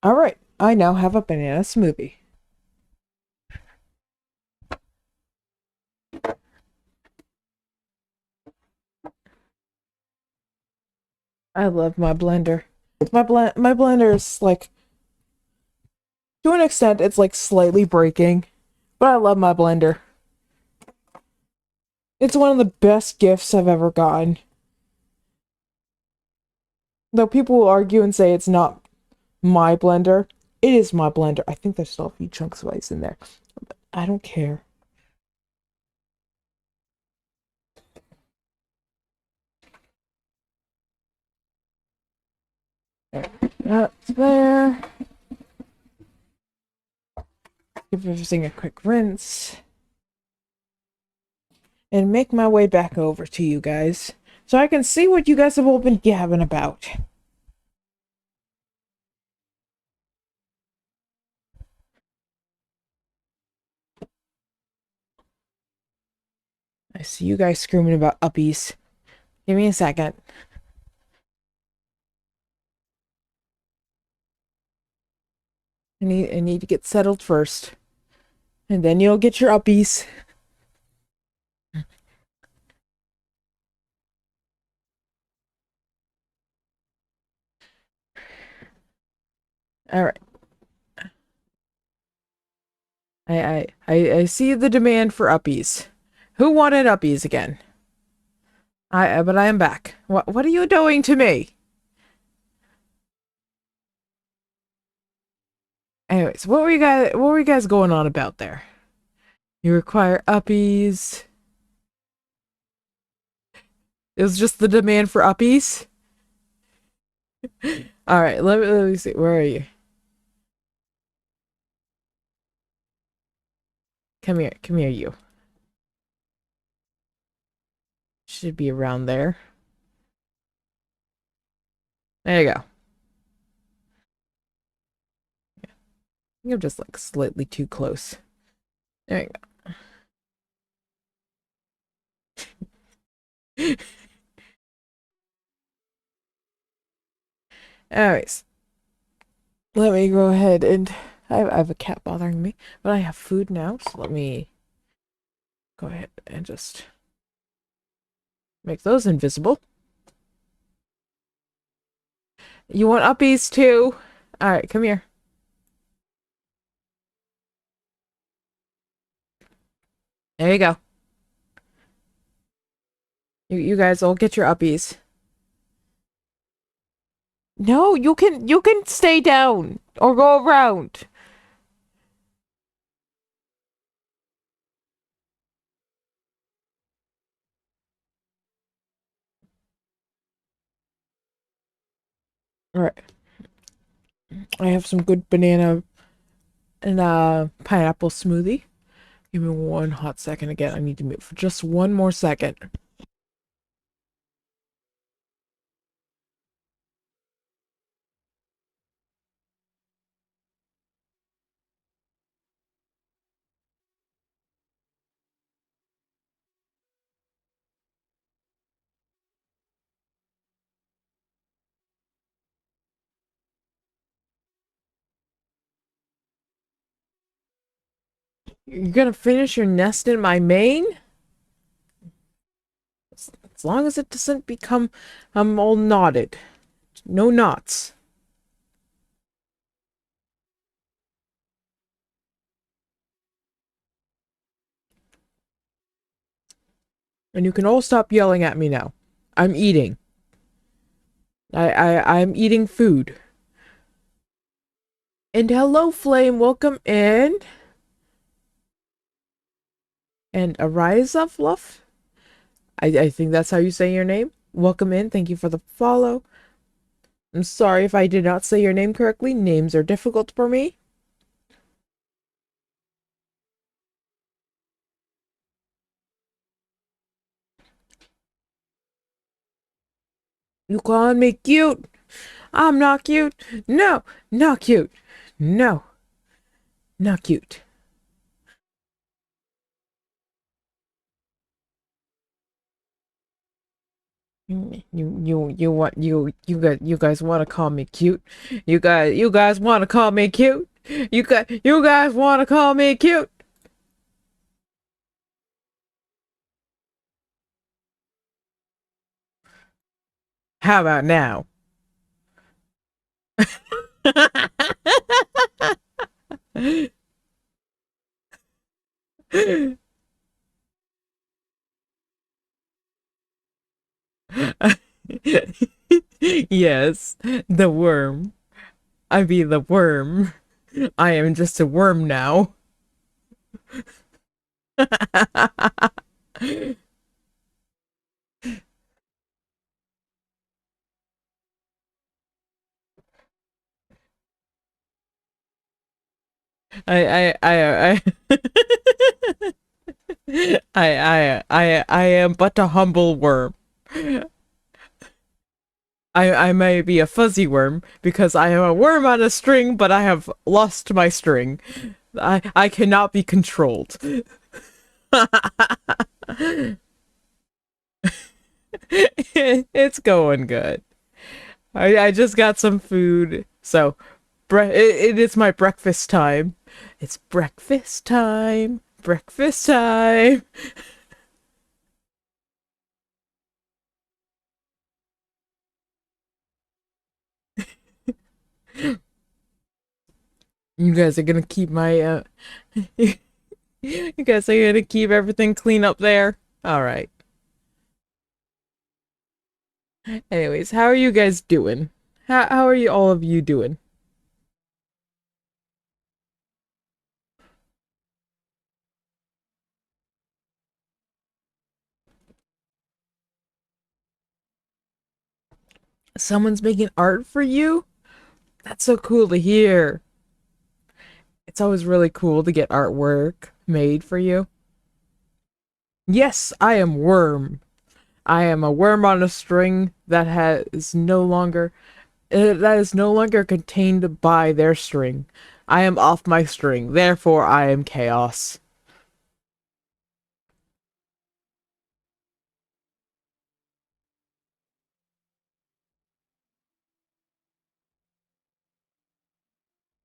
Alright, I now have a banana smoothie. I love my blender. My blender is like, to an extent, it's like slightly breaking, but I love my blender. It's one of the best gifts I've ever gotten. Though people will argue and say it's not my blender, it is my blender. I think there's still a few chunks of ice in there. But I don't care. That's there. Give everything a quick rinse. And make my way back over to you guys. So I can see what you guys have all been gabbing about. I see you guys screaming about uppies. Give me a second. I need to get settled first. And then you'll get your uppies. Alright. I see the demand for uppies. Who wanted uppies again? But I am back. What are you doing to me? Anyways, what were you guys going on about there? You require uppies. It was just the demand for uppies. All right, let me see. Where are you? Come here, you. Should be around there. There you go. I think I'm just like slightly too close. There you go. Anyways, let me go ahead and I have a cat bothering me, but I have food now, so let me go ahead and just make those invisible. You want uppies too? All right, come here. There you go. You guys all get your uppies. No, you can stay down or go around. All right. I have some good banana and pineapple smoothie. Give me one hot second again. I need to move for just one more second. You're gonna finish your nest in my mane? As long as it doesn't become all knotted. No knots. And you can all stop yelling at me now. I'm eating. I'm eating food. And hello, Flame. Welcome in. And Ariza Fluff. I think that's how you say your name. Welcome in. Thank you for the follow. I'm sorry if I did not say your name correctly. Names are difficult for me. You calling me cute? I'm not cute. No, not cute. No, not cute. You guys want to call me cute? You guys want to call me cute? You guys want to call me cute? How about now? Yes, the worm. I be the worm. I am just a worm now. I I am but a humble worm. I may be a fuzzy worm because I am a worm on a string, but I have lost my string. I cannot be controlled. It's going good. I just got some food, so it is my breakfast time. It's breakfast time. Breakfast time. You guys are gonna keep my you guys are gonna keep everything clean up there. All right. Anyways, how are you guys doing? How are you all of you doing? Someone's making art for you? That's so cool to hear. It's always really cool to get artwork made for you. Yes, I am Worm. I am a worm on a string that has no longer that is no longer contained by their string. I am off my string, therefore I am chaos.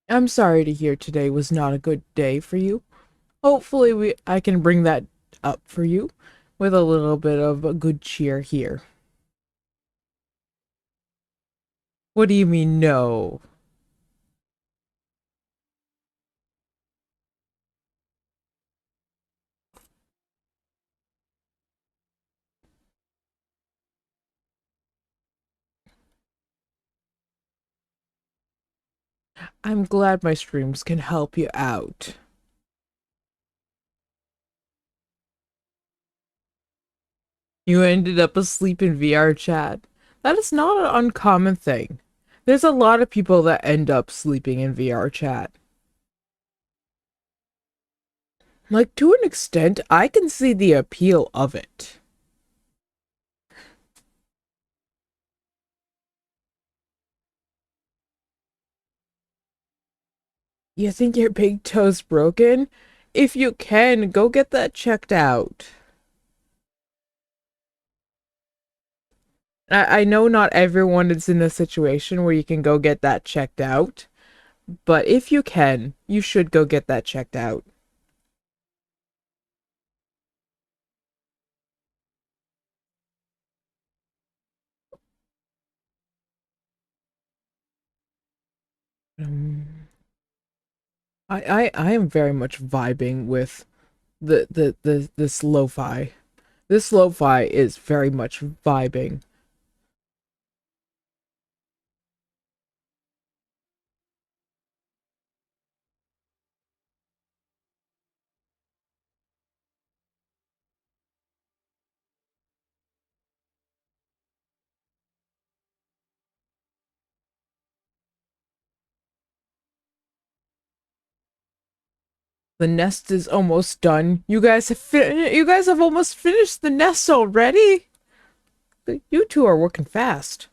I'm sorry to hear today was not a good day for you. Hopefully I can bring that up for you with a little bit of a good cheer here. What do you mean no? I'm glad my streams can help you out. You ended up asleep in VR chat. That is not an uncommon thing. There's a lot of people that end up sleeping in VR chat. Like, to an extent, I can see the appeal of it. You think your big toe's broken? If you can, go get that checked out. I know not everyone is in a situation where you can go get that checked out, but if you can, you should go get that checked out. Um, I am very much vibing with this lo-fi. This lo-fi is very much vibing. The nest is almost done. You guys have almost finished the nest already. You two are working fast.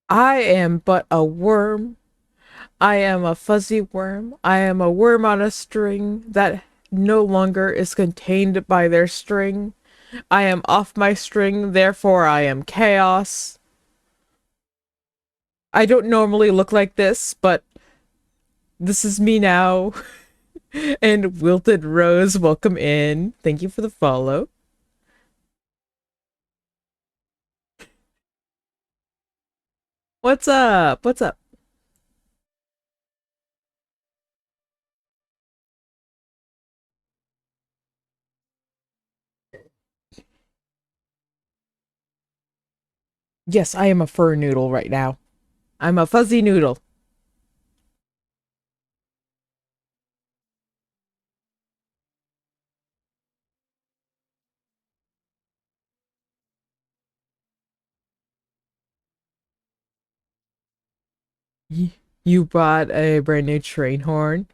I am but a worm. I am a fuzzy worm. I am a worm on a string that no longer is contained by their string. I am off my string, therefore I am chaos. I don't normally look like this, but this is me now. And Wilted Rose, welcome in. Thank you for the follow. What's up? What's up? Yes, I am a fur noodle right now. I'm a fuzzy noodle. You bought a brand new train horn.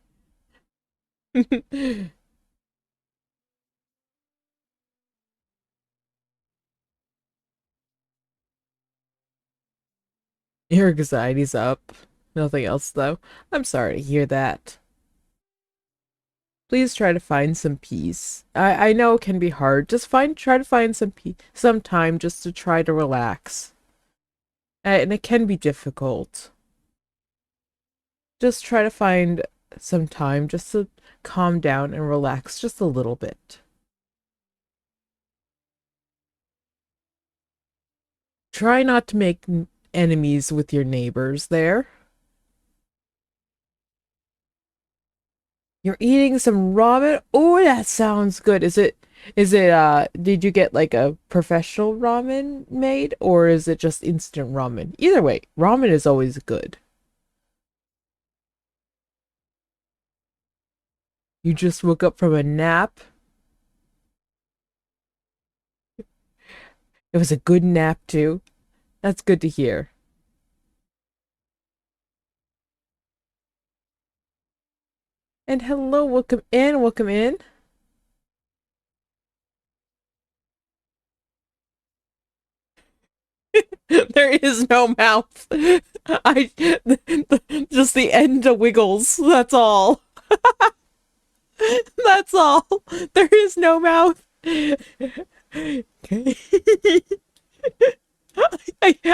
Your anxiety's up. Nothing else, though. I'm sorry to hear that. Please try to find some peace. I know it can be hard. Just try to find some peace, some time just to try to relax. And it can be difficult. Just try to find some time just to calm down and relax just a little bit. Try not to make enemies with your neighbors there. You're eating some ramen? Oh, that sounds good. Did you get like a professional ramen made or is it just instant ramen? Either way, ramen is always good. You just woke up from a nap. It was a good nap too. That's good to hear. And hello, welcome in, welcome in. There is no mouth. I just the end of wiggles. That's all. That's all. There is no mouth. Okay.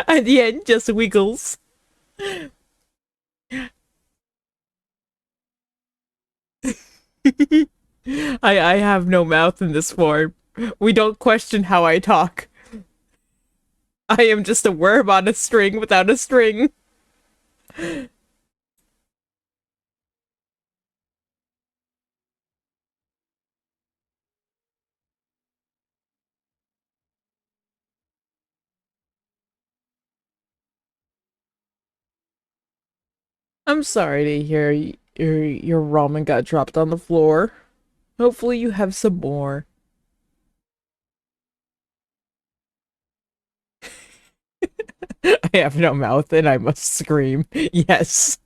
At the end, just wiggles. I have no mouth in this form. We don't question how I talk. I am just a worm on a string without a string. I'm sorry to hear your ramen got dropped on the floor. Hopefully you have some more. I have no mouth and I must scream. Yes.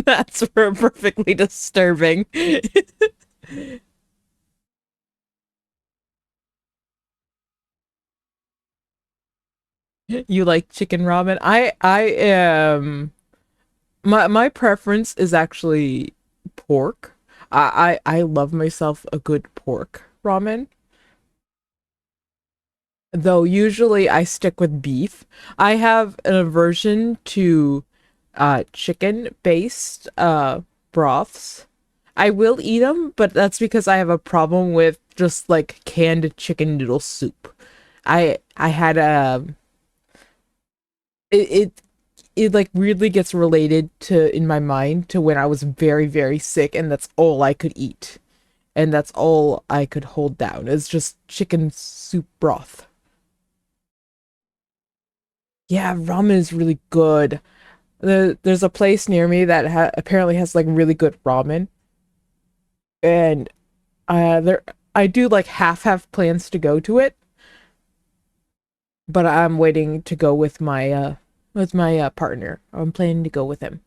That's perfectly disturbing. You like chicken ramen? I am my preference is actually pork. I love myself a good pork ramen. Though usually I stick with beef. I have an aversion to chicken based broths. I will eat them, but that's because I have a problem with just like canned chicken noodle soup. I had a it, it it like weirdly gets related to in my mind to when I was very very sick and that's all I could eat and that's all I could hold down. It's just chicken soup broth. Yeah, ramen is really good. There's a place near me that apparently has like really good ramen, and there I do like half have plans to go to it, but I'm waiting to go with my partner. I'm planning to go with him.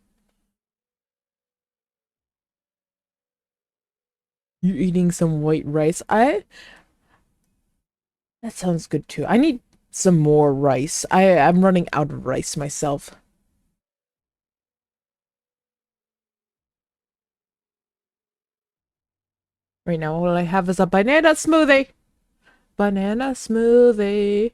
You eating some white rice? I That sounds good too. I need some more rice. I'm running out of rice myself. Right now, all I have is a banana smoothie. Banana smoothie.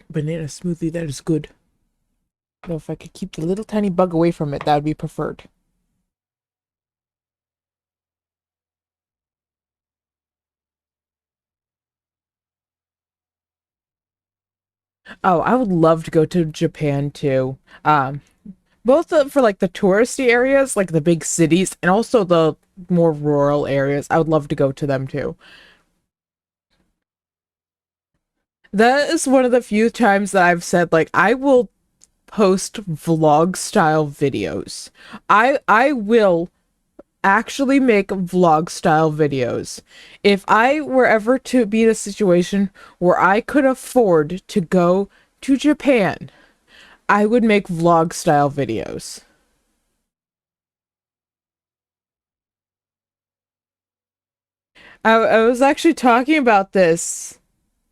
Banana smoothie, that is good. Though if I could keep the little tiny bug away from it, that would be preferred. Oh, I would love to go to Japan too. Both for like the touristy areas, like the big cities, and also the more rural areas. I would love to go to them too. That is one of the few times that I've said like I will post vlog style videos. I will actually make vlog style videos. If I were ever to be in a situation where I could afford to go to Japan, I would make vlog style videos. I was actually talking about this.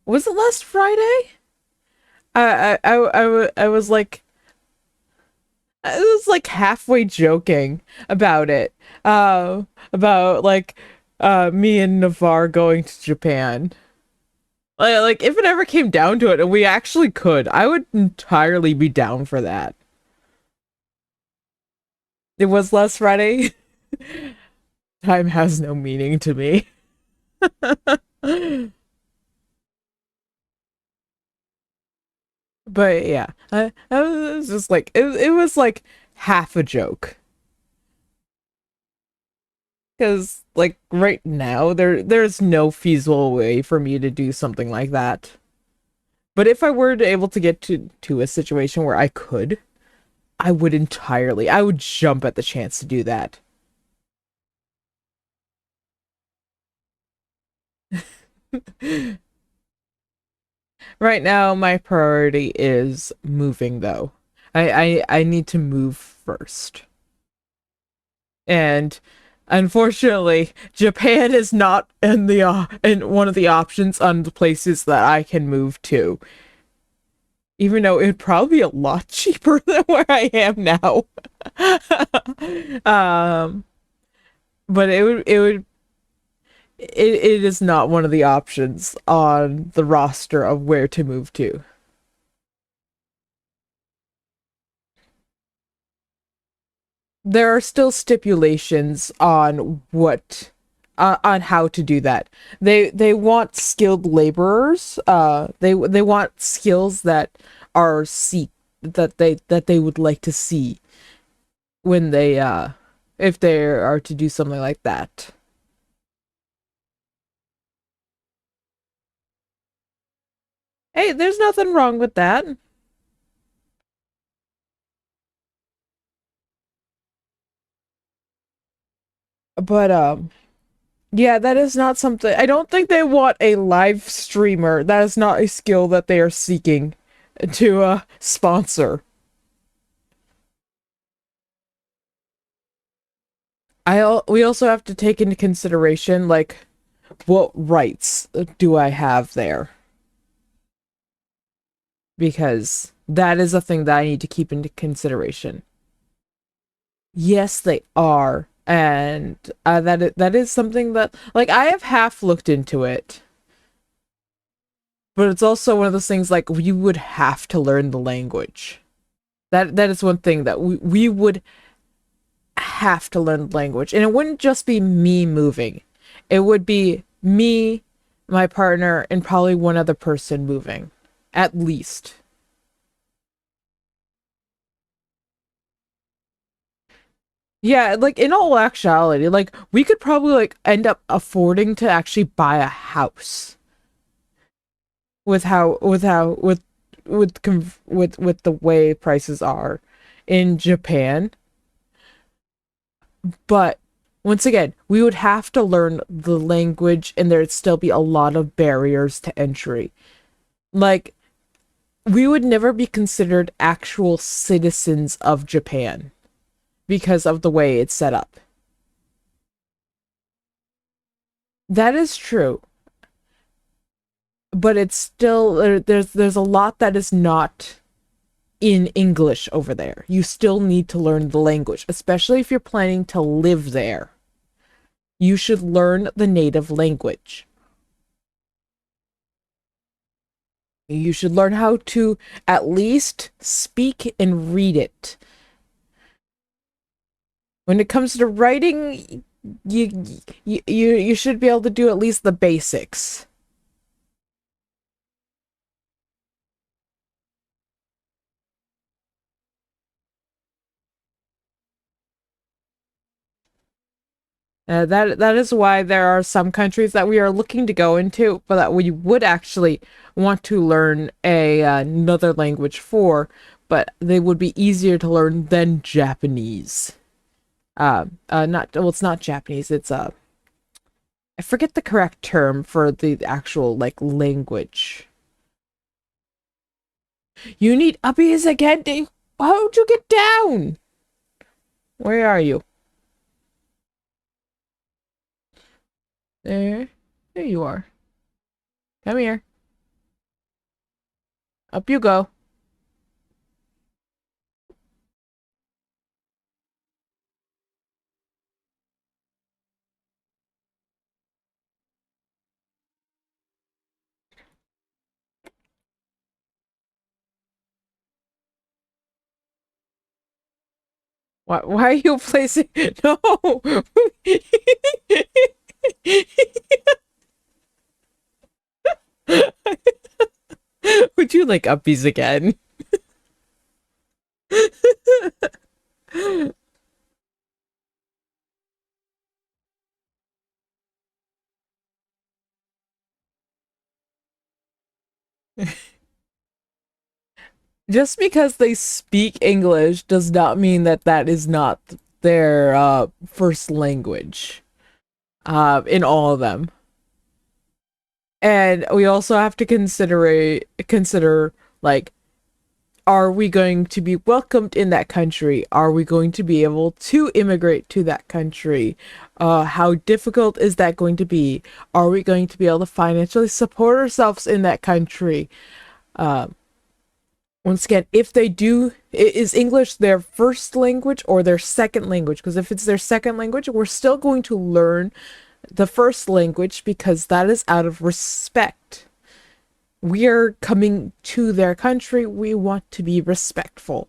Was it last Friday? I was like I was like halfway joking about it. About like me and Navarre going to Japan. Like if it ever came down to it and we actually could, I would entirely be down for that. It was last Friday. Time has no meaning to me. But yeah, I was just like it was like half a joke because like right now there's no feasible way for me to do something like that. But if I were to able to get to a situation where I could, I would jump at the chance to do that. Right now, my priority is moving though. I need to move first. And unfortunately, Japan is not in the in one of the options on the places that I can move to. Even though it'd probably be a lot cheaper than where I am now. um, but it is not one of the options on the roster of where to move to. There are still stipulations on what on how to do that. They want skilled laborers. They want skills that are seek that they would like to see when they if they are to do something like that. Hey, there's nothing wrong with that. But yeah, that is not something. I don't think they want a live streamer. That is not a skill that they are seeking to sponsor. We also have to take into consideration like what rights do I have there? Because that is a thing that I need to keep into consideration. Yes, they are. And that is something that like I have half looked into it. But it's also one of those things like you would have to learn the language. That is one thing that we would have to learn the language. And it wouldn't just be me moving. It would be me, my partner, and probably one other person moving. At least. Yeah, like in all actuality, like we could probably like end up affording to actually buy a house with the way prices are in Japan. But once again, we would have to learn the language and there'd still be a lot of barriers to entry. Like, we would never be considered actual citizens of Japan because of the way it's set up. That is true, but it's still there's a lot that is not in English over there. You still need to learn the language, especially if you're planning to live there. You should learn the native language. You should learn how to at least speak and read it. When it comes to writing, you should be able to do at least the basics. That is why there are some countries that we are looking to go into, but that we would actually want to learn another language for, but they would be easier to learn than Japanese. Not well, it's not Japanese. It's I forget the correct term for the actual like language. You need uppies again? How'd you get down? Where are you? There, there you are. Come here. Up you go. Why are you placing? No. Would you like uppies again? Just because they speak English does not mean that that is not their first language in all of them. And we also have to consider like, are we going to be welcomed in that country? Are we going to be able to immigrate to that country? How difficult is that going to be? Are we going to be able to financially support ourselves in that country? Once again, if they do, is English their first language or their second language? Because if it's their second language, we're still going to learn the first language because that is out of respect. We are coming to their country. We want to be respectful.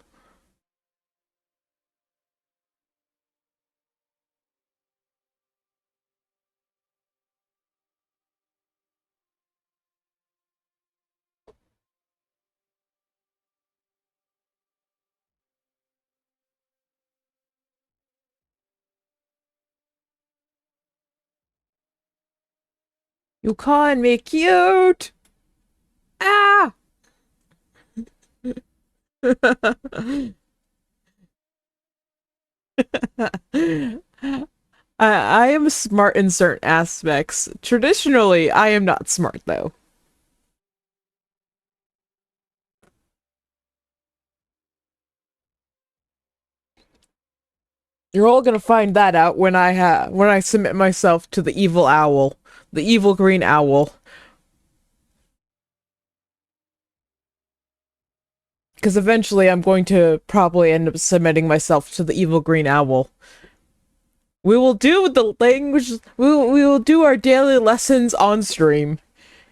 You calling me cute? Ah! I am smart in certain aspects. Traditionally, I am not smart though. You're all gonna find that out when I submit myself to the evil owl, the evil green owl. Because eventually, I'm going to probably end up submitting myself to the evil green owl. We will do the language. We will do our daily lessons on stream,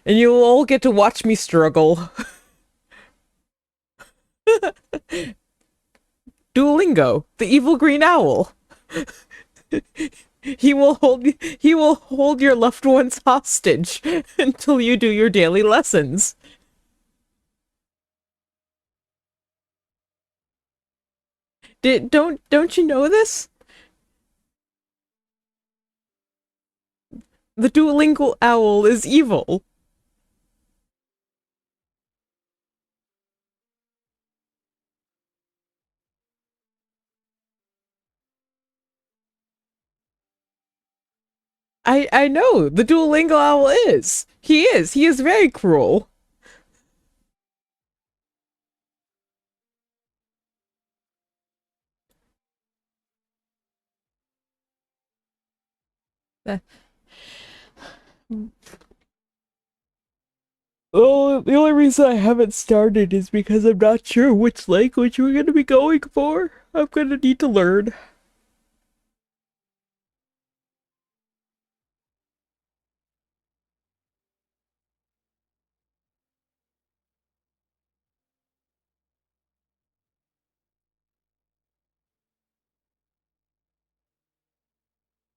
and you will all get to watch me struggle. Duolingo, the evil green owl. He will hold your loved ones hostage until you do your daily lessons. Don't you know this? The Duolingo owl is evil. I know the Duolingo owl is. He is. He is very cruel. Uh, Oh, the only reason I haven't started is because I'm not sure which language we're gonna be going for. I'm gonna need to learn.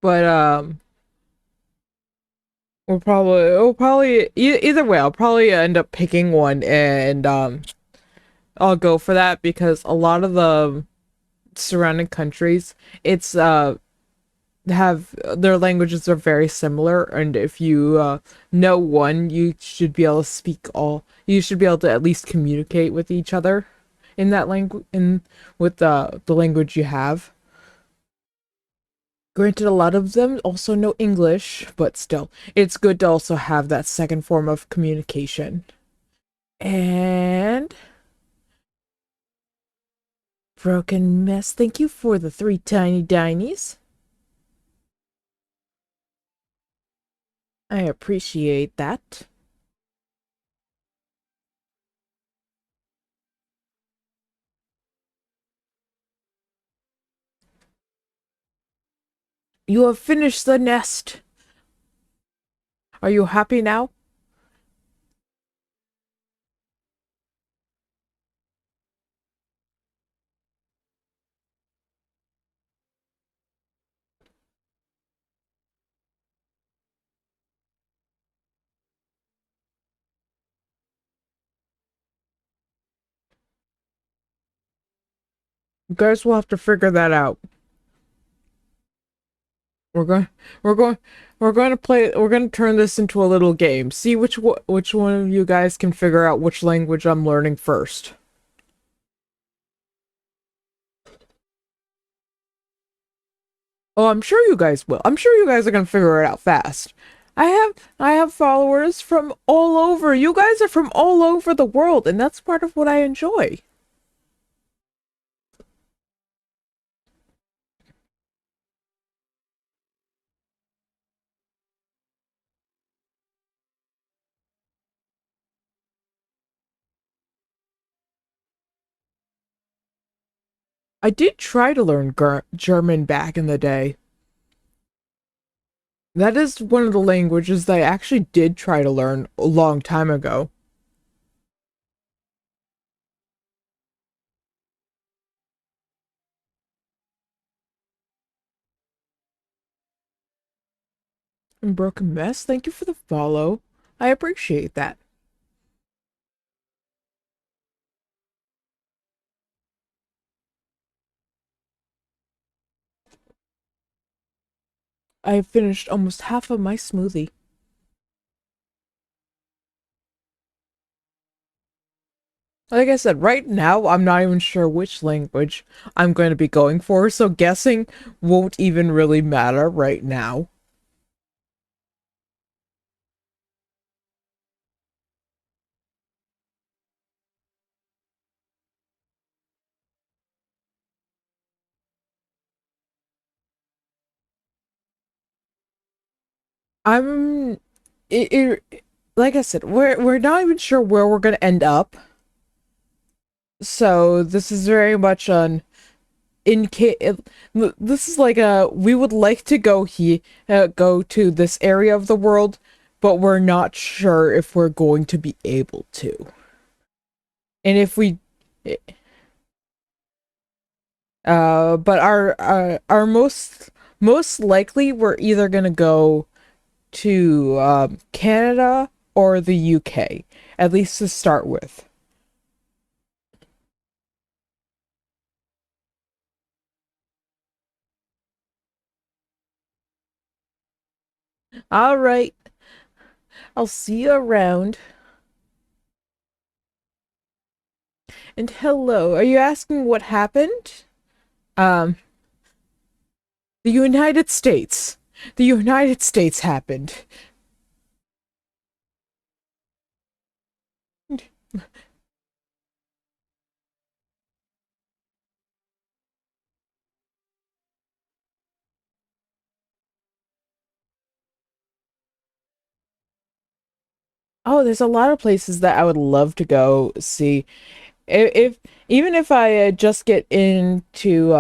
But either way, I'll probably end up picking one and I'll go for that because a lot of the surrounding countries, it's have their languages are very similar, and if you know one, you should be able to speak all. You should be able to at least communicate with each other in that language, in with the language you have. Granted, a lot of them also know English, but still, it's good to also have that second form of communication. And Broken Mess, thank you for the 3 tiny dinies. I appreciate that. You have finished the nest. Are you happy now? You guys will have to figure that out. We're going we're going we're going to play we're going to turn this into a little game. See which one of you guys can figure out which language I'm learning first. Oh, I'm sure you guys will. I'm sure you guys are going to figure it out fast. I have followers from all over. You guys are from all over the world, and that's part of what I enjoy. I did try to learn German back in the day. That is one of the languages that I actually did try to learn a long time ago. And Broken Mess, thank you for the follow. I appreciate that. I have finished almost half of my smoothie. Like I said, right now I'm not even sure which language I'm going to be going for, so guessing won't even really matter right now. I'm like I said, we're not even sure where we're gonna end up. So this is very much an in case this is like a we would like to go to this area of the world, but we're not sure if we're going to be able to. And if we but our most likely we're either gonna go to Canada or the UK, at least to start with. All right, I'll see you around. And hello, are you asking what happened? Um, the United States. The United States happened. Oh, there's a lot of places that I would love to go see. If even if I just get into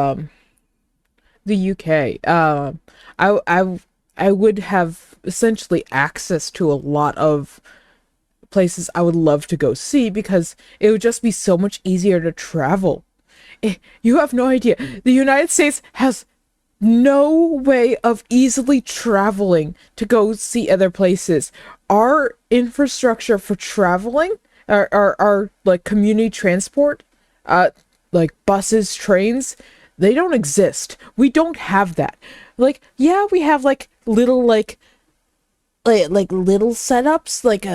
the UK, I would have essentially access to a lot of places I would love to go see because it would just be so much easier to travel. You have no idea. The United States has no way of easily traveling to go see other places. Our infrastructure for traveling, our like community transport, uh, like buses, trains, they don't exist. We don't have that. Like, yeah, we have like little like little setups like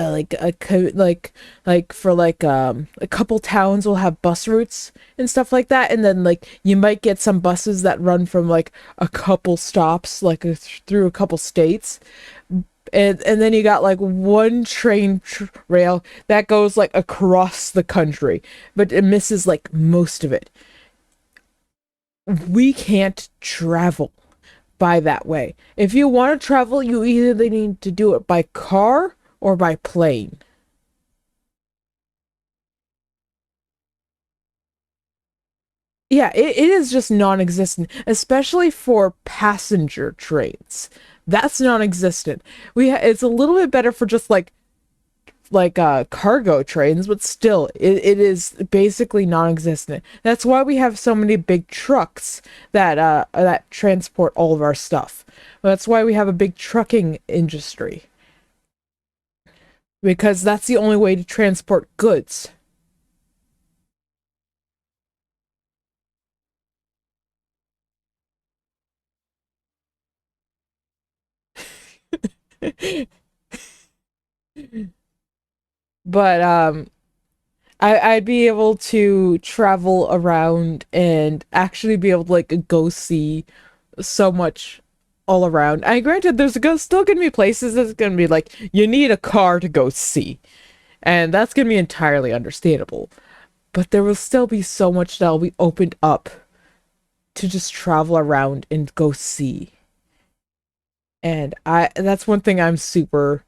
for like a couple towns will have bus routes and stuff like that, and then like you might get some buses that run from like a couple stops like through a couple states, and then you got like one rail that goes like across the country, but it misses like most of it. We can't travel by that way. If you want to travel, you either need to do it by car or by plane. Yeah, it is just non-existent, especially for passenger trains. That's non-existent. It's a little bit better for just cargo trains, but still it is basically non-existent. That's why we have so many big trucks that transport all of our stuff. That's why we have a big trucking industry, because that's the only way to transport goods. But I'd be able to travel around and actually be able to like go see so much all around. I granted still gonna be places that's gonna be like you need a car to go see, and that's gonna be entirely understandable. But there will still be so much that'll be opened up to just travel around and go see. And I that's one thing I'm super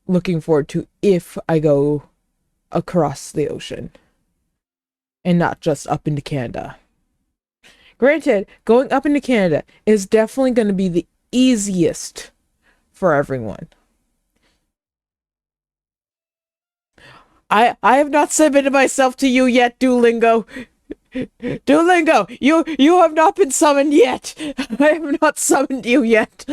looking forward to if I go across the ocean and not just up into Canada. Granted, going up into Canada is definitely going to be the easiest for everyone. I have not submitted myself to you yet, Duolingo. Duolingo, you have not been summoned yet. I have not summoned you yet.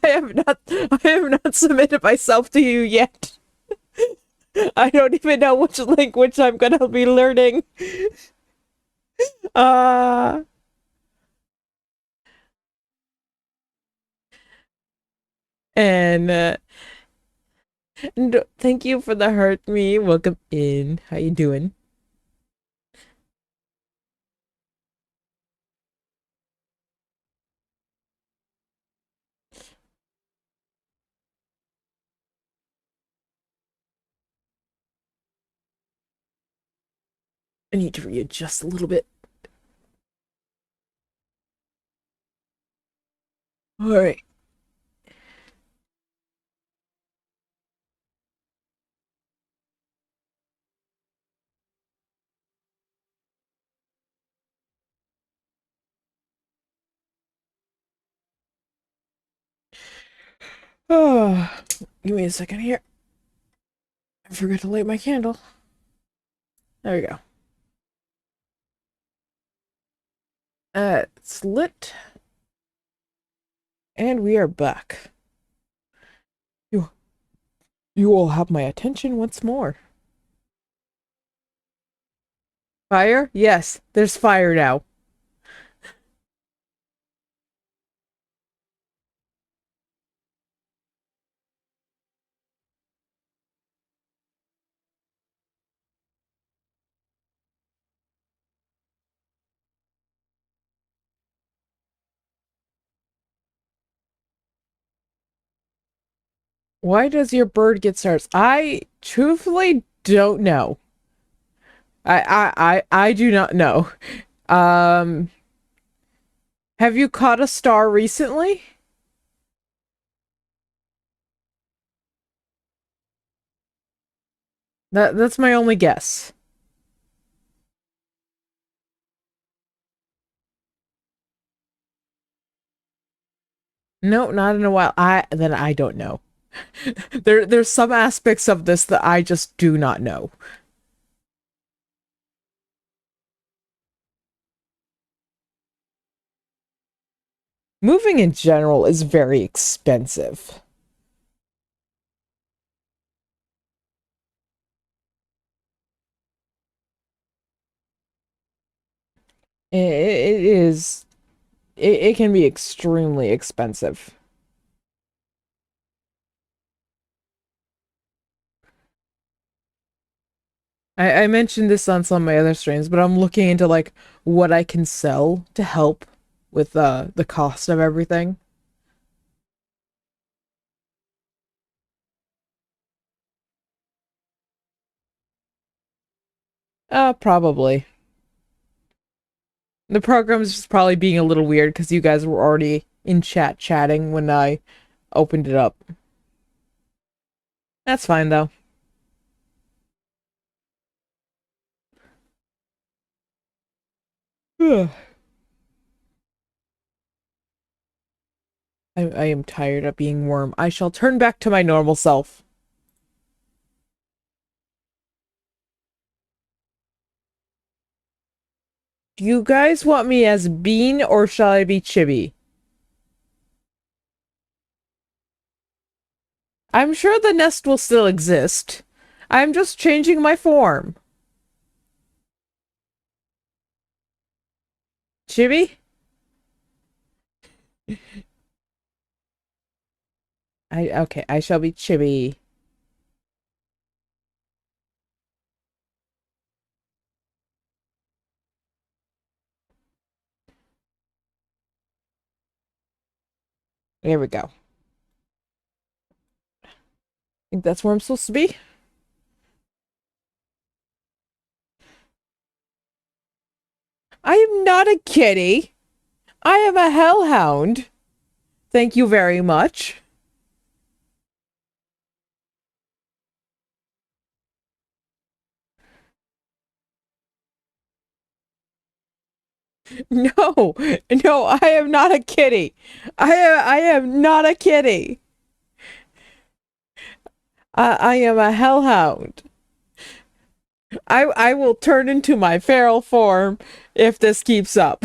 I have not submitted myself to you yet. I don't even know which language I'm gonna be learning. Uh and thank you for the hurt me. Welcome in. How you doing? I need to readjust a little bit. All right. Oh, give me a second here. I forgot to light my candle. There we go. It's lit, and we are back. You, you all have my attention once more. Fire? Yes, there's fire now. Why does your bird get stars? I truthfully don't know. I do not know. Um, have you caught a star recently? That's my only guess. No, not in a while. I don't know. There's some aspects of this that I just do not know. Moving in general is very expensive. It is it can be extremely expensive. I mentioned this on some of my other streams, but I'm looking into like what I can sell to help with the cost of everything. Probably. The program's just probably being a little weird because you guys were already in chatting when I opened it up. That's fine though. I I am tired of being worm. I shall turn back to my normal self. Do you guys want me as Bean or shall I be Chibi? I'm sure the nest will still exist. I'm just changing my form. Chibi? Okay, I shall be Chibi. There we go. Think that's where I'm supposed to be? I am not a kitty. I am a hellhound. Thank you very much. No, no, I am not a kitty. I am not a kitty. I am a hellhound. I will turn into my feral form if this keeps up.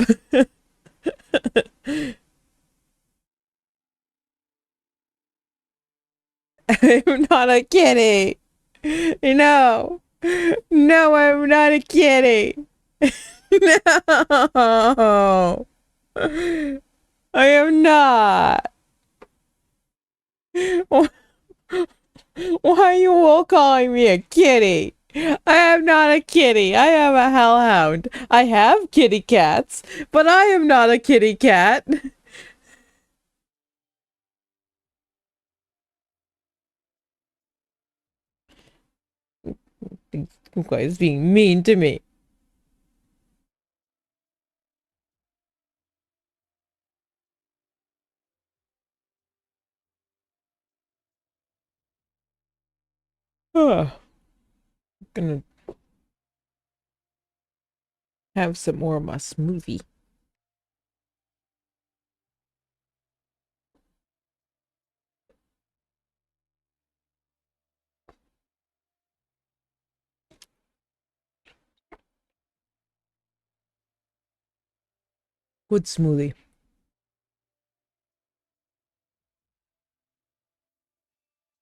I'm not a kitty. No. No, I'm not a kitty. No. I am not. Why are you all calling me a kitty? I am not a kitty. I am a hellhound. I have kitty cats, but I am not a kitty cat. You guys being mean to me. Ugh. Gonna have some more of my smoothie. Good smoothie.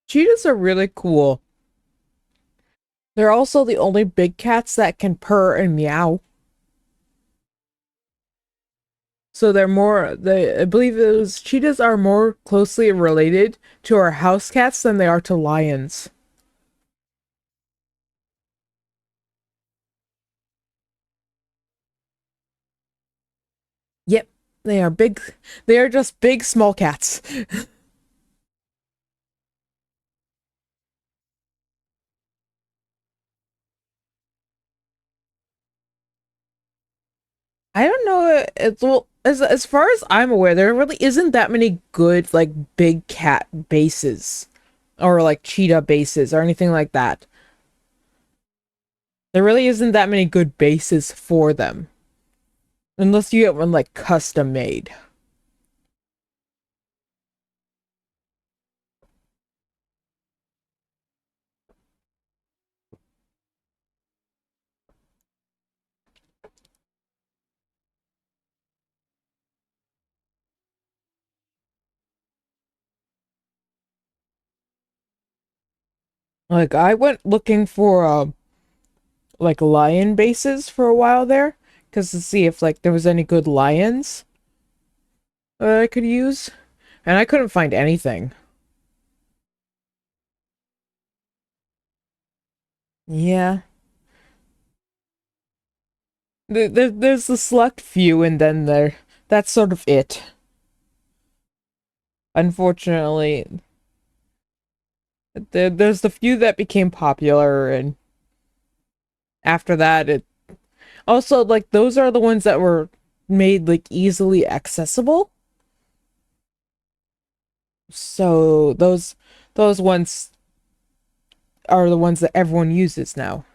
Cheetahs are really cool. They're also the only big cats that can purr and meow. So they're more, I believe those cheetahs are more closely related to our house cats than they are to lions. Yep, they are big, they are just big small cats. I don't know, it's, well, as far as I'm aware, there really isn't that many good, like, big cat bases. Or, like, cheetah bases or anything like that. There really isn't that many good bases for them. Unless you get one, like, custom made. Like, I went looking for, like lion bases for a while there, because to see if like there was any good lions that I could use, and I couldn't find anything. Yeah, there's the select few, and then that's sort of it. Unfortunately, there's the few that became popular, and after that, it also like those are the ones that were made like easily accessible. So those ones are the ones that everyone uses now.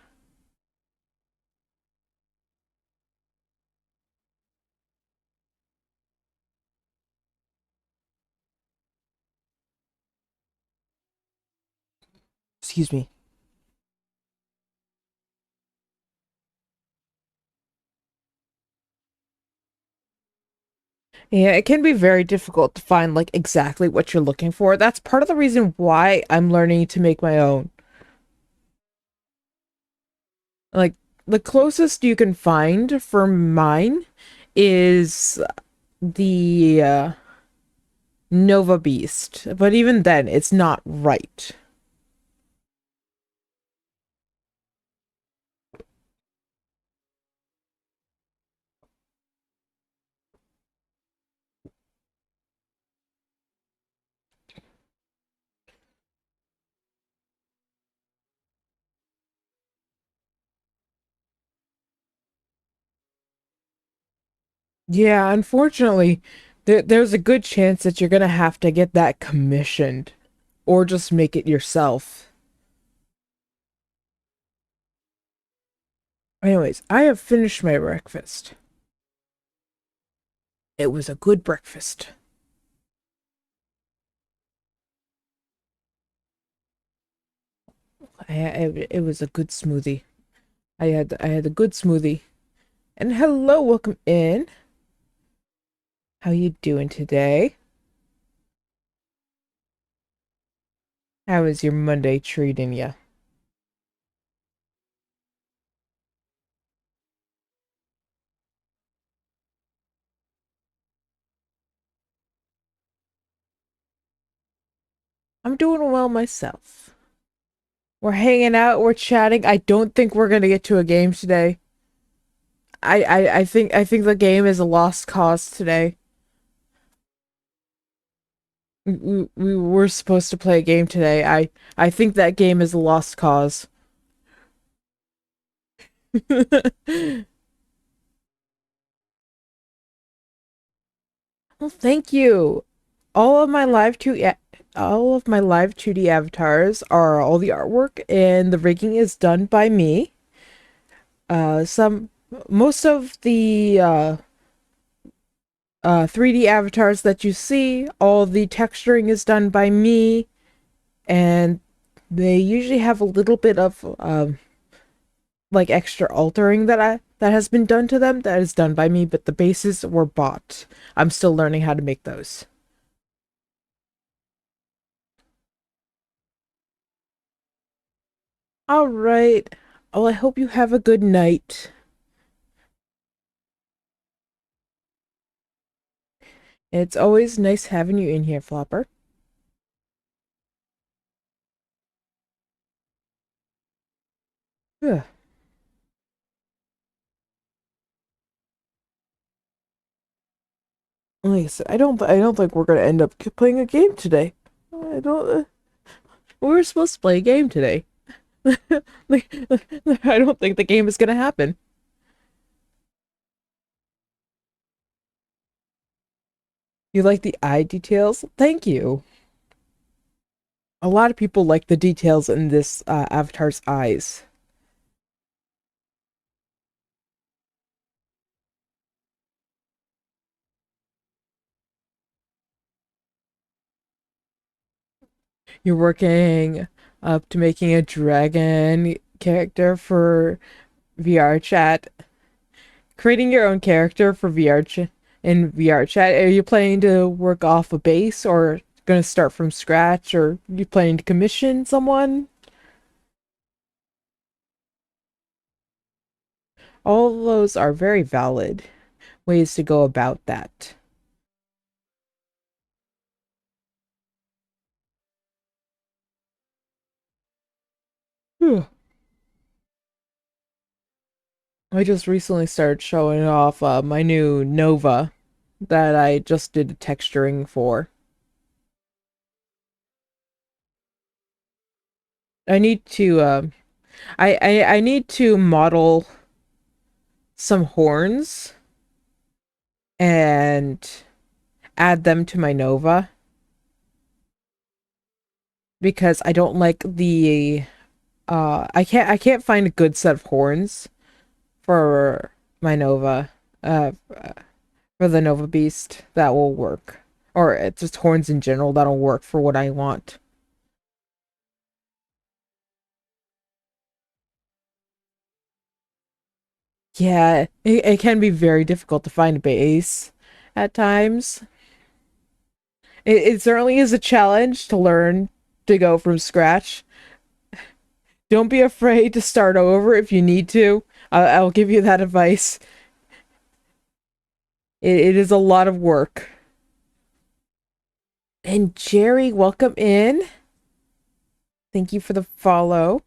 Excuse me. Yeah, it can be very difficult to find like exactly what you're looking for. That's part of the reason why I'm learning to make my own. Like the closest you can find for mine is the Nova Beast. But even then, it's not right. Yeah, unfortunately, there's a good chance that you're gonna have to get that commissioned or just make it yourself. Anyways, I have finished my breakfast. It was a good breakfast. It was a good smoothie. I had a good smoothie. And hello, welcome in. How you doing today? How is your Monday treating you? I'm doing well myself. We're hanging out, we're chatting. I don't think we're gonna get to a game today. I think the game is a lost cause today. We were supposed to play a game today. I think that game is a lost cause. Well, thank you. All of my live 2 all of my live 2D avatars are all the artwork and the rigging is done by me. Some most of the 3D avatars that you see, all the texturing is done by me, and they usually have a little bit of like extra altering that has been done to them that is done by me, but the bases were bought. I'm still learning how to make those. All right. Well, I hope you have a good night. It's always nice having you in here, Flopper. Ugh. Like I said, I don't think we're gonna end up playing a game today. I don't. We were supposed to play a game today. Like, I don't think the game is gonna happen. You like the eye details? Thank you. A lot of people like the details in this avatar's eyes. You're working up to making a dragon character for VR chat. Creating your own character for in VR chat. Are you planning to work off a base or gonna start from scratch or you planning to commission someone? All of those are very valid ways to go about that. Phew. I just recently started showing off my new Nova that I just did texturing for. I need to I need to model some horns and add them to my Nova because I don't like the I can't find a good set of horns for my Nova for the Nova Beast that will work. Or just horns in general that'll work for what I want. Yeah, it can be very difficult to find a base at times. It certainly is a challenge to learn to go from scratch. Don't be afraid to start over if you need to. I'll give you that advice. It is a lot of work. And Jerry, welcome in. Thank you for the follow.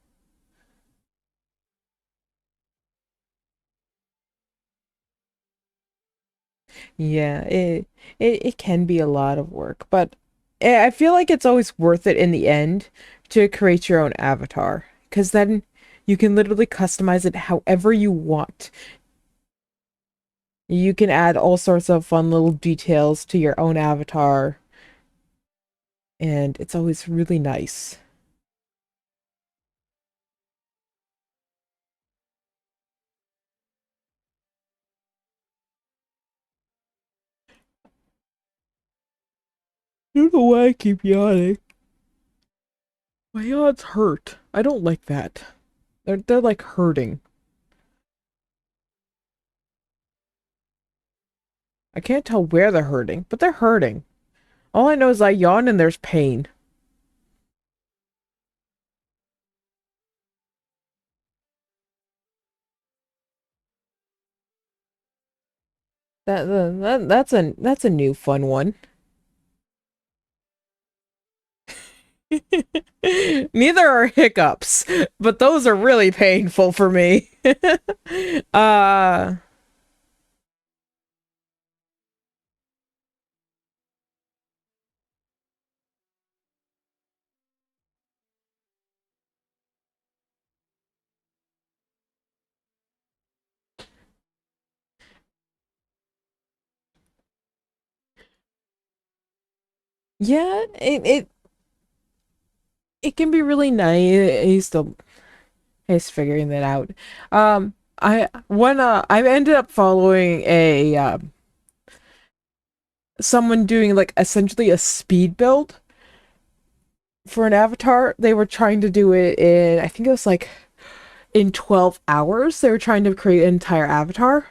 Yeah, it can be a lot of work, but I feel like it's always worth it in the end to create your own avatar, because then you can literally customize it however you want. You can add all sorts of fun little details to your own avatar, and it's always really nice. I don't know why I keep yawning. My yawns hurt. I don't like that. They're like hurting. I can't tell where they're hurting, but they're hurting. All I know is I yawn and there's pain. That's a new fun one. Neither are hiccups, but those are really painful for me. uh yeah, it can be really nice. He's figuring that out. I ended up following a someone doing like essentially a speed build for an avatar. They were trying to do it in, I think it was like in 12 hours. They were trying to create an entire avatar.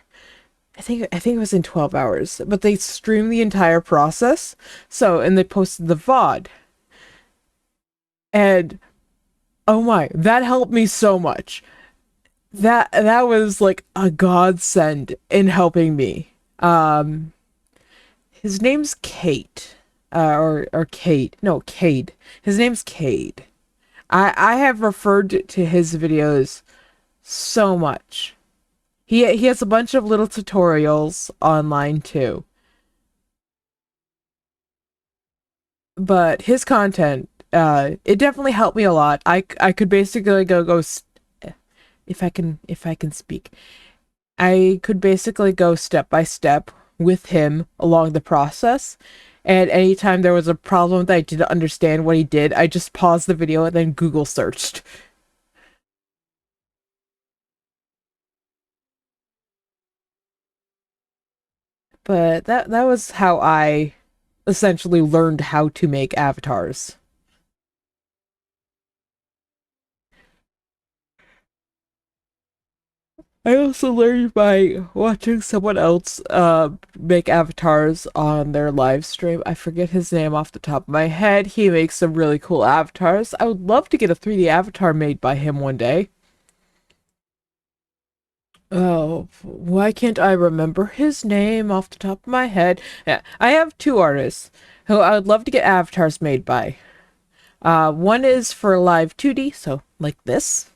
I think it was in 12 hours, but they streamed the entire process. So, and they posted the VOD. And oh my, that helped me so much. That was like a godsend in helping me. His name's Kate. Or Kate. No, Cade. His name's Cade. I have referred to his videos so much. He has a bunch of little tutorials online too. But his content, it definitely helped me a lot. I could basically if I can speak, I could basically go step by step with him along the process. And anytime there was a problem that I didn't understand what he did, I just paused the video and then Google searched. But that was how I essentially learned how to make avatars. I also learned by watching someone else make avatars on their live stream. I forget his name off the top of my head. He makes some really cool avatars. I would love to get a 3D avatar made by him one day. Oh, why can't I remember his name off the top of my head? Yeah, I have two artists who I would love to get avatars made by. One is for live 2D, so like this,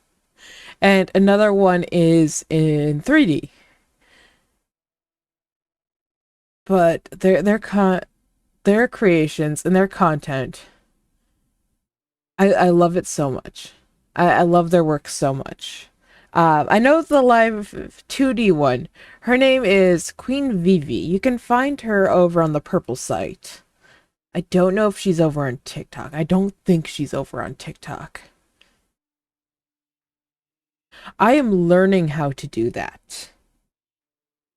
and another one is in 3D. But their creations and their content, I love it so much. I love their work so much. I know the live 2D one. Her name is Queen Vivi. You can find her over on the Purple site. I don't know if she's over on TikTok. I don't think she's over on TikTok. I am learning how to do that.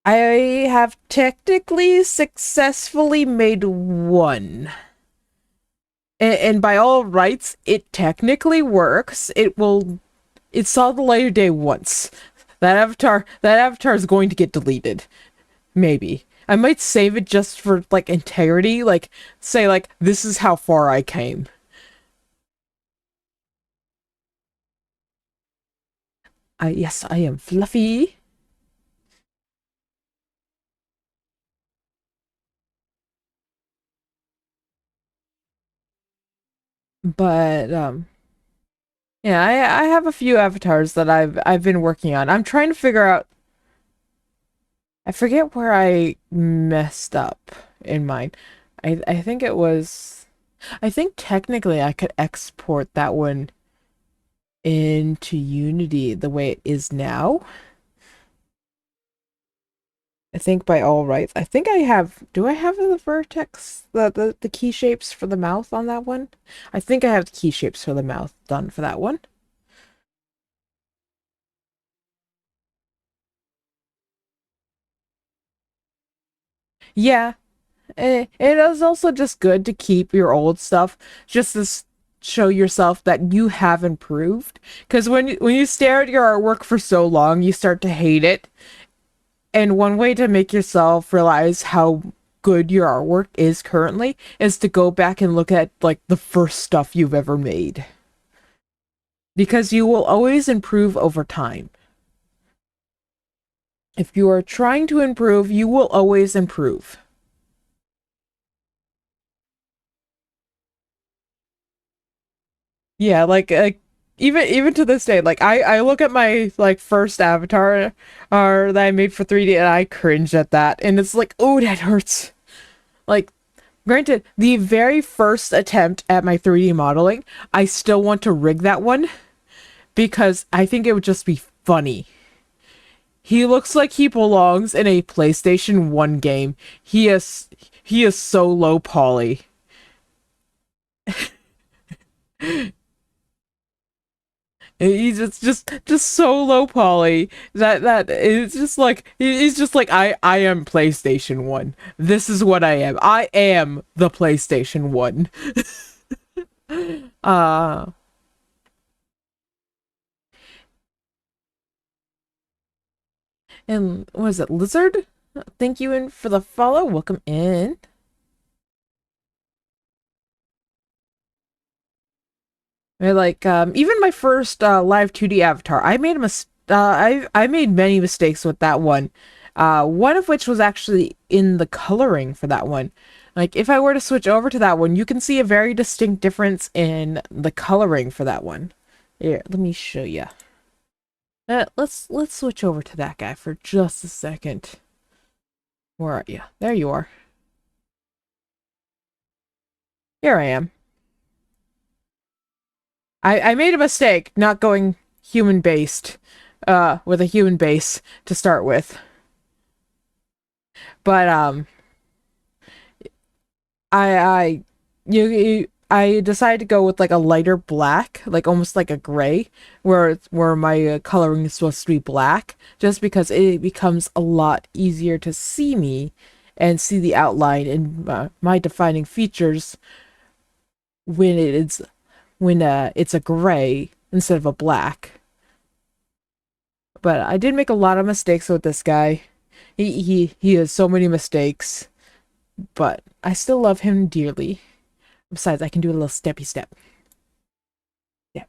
I have technically successfully made one. And by all rights, it technically works. It saw the light of day once. That avatar is going to get deleted. Maybe. I might save it just for like integrity, like say like this is how far I came. Yes, I am fluffy. But yeah, I have a few avatars that I've been working on. I'm trying to figure out. I forget where I messed up in mine. I think it was. I think technically I could export that one into Unity the way it is now. I think by all rights. I think I have. Do I have the vertex, the key shapes for the mouth on that one? I think I have the key shapes for the mouth done for that one. Yeah, it is also just good to keep your old stuff just to show yourself that you have improved. Because when you stare at your artwork for so long, you start to hate it. And one way to make yourself realize how good your artwork is currently is to go back and look at like the first stuff you've ever made. Because you will always improve over time. If you are trying to improve, you will always improve. Yeah, even to this day, like I look at my like first avatar that I made for 3D and I cringe at that. And it's like, oh, that hurts. Like, granted, the very first attempt at my 3D modeling, I still want to rig that one because I think it would just be funny. He looks like he belongs in a PlayStation 1 game. He is so low poly. He's just so low poly that it's just like he's just like I am PlayStation 1. This is what I am. I am the PlayStation 1. Uh and what is it, Lizard? Thank you in for the follow. Welcome in. Like even my first live 2D avatar, I made a I made many mistakes with that one. One of which was actually in the coloring for that one. Like if I were to switch over to that one, you can see a very distinct difference in the coloring for that one. Here, let me show you. Let's switch over to that guy for just a second. Where are you? There you are. Here I am. I made a mistake not going human based, with a human base to start with. But I I decided to go with like a lighter black, like almost like a gray, where my coloring is supposed to be black, just because it becomes a lot easier to see me and see the outline and my defining features when it's a gray instead of a black. But I did make a lot of mistakes with this guy. He has so many mistakes, but I still love him dearly. Besides, I can do a little steppy step. Yeah.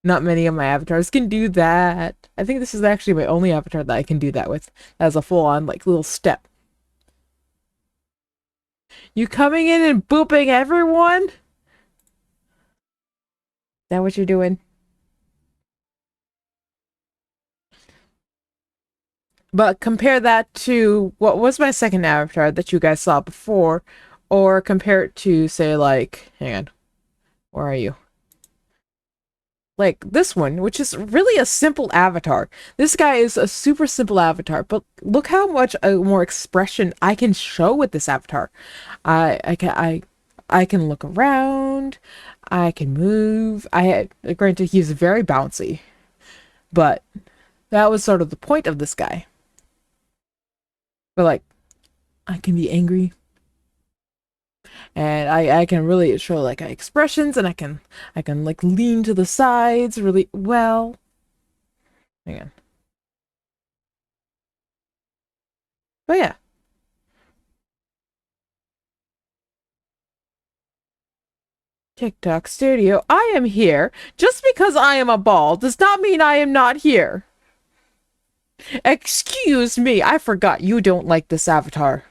Not many of my avatars can do that. I think this is actually my only avatar that I can do that with. That has a full-on, like, little step. You coming in and booping everyone? Is that what you're doing? But compare that to what was my second avatar that you guys saw before, or compare it to, say, like, hang on, where are you? Like this one, which is really a simple avatar. This guy is a super simple avatar, but look how much more expression I can show with this avatar. I can look around, I can move. Granted he's very bouncy, but that was sort of the point of this guy. But like, I can be angry, and I can really show like expressions, and I can like lean to the sides really well. Hang on. But yeah. TikTok Studio, I am here. Just because I am a ball does not mean I am not here. Excuse me, I forgot you don't like this avatar.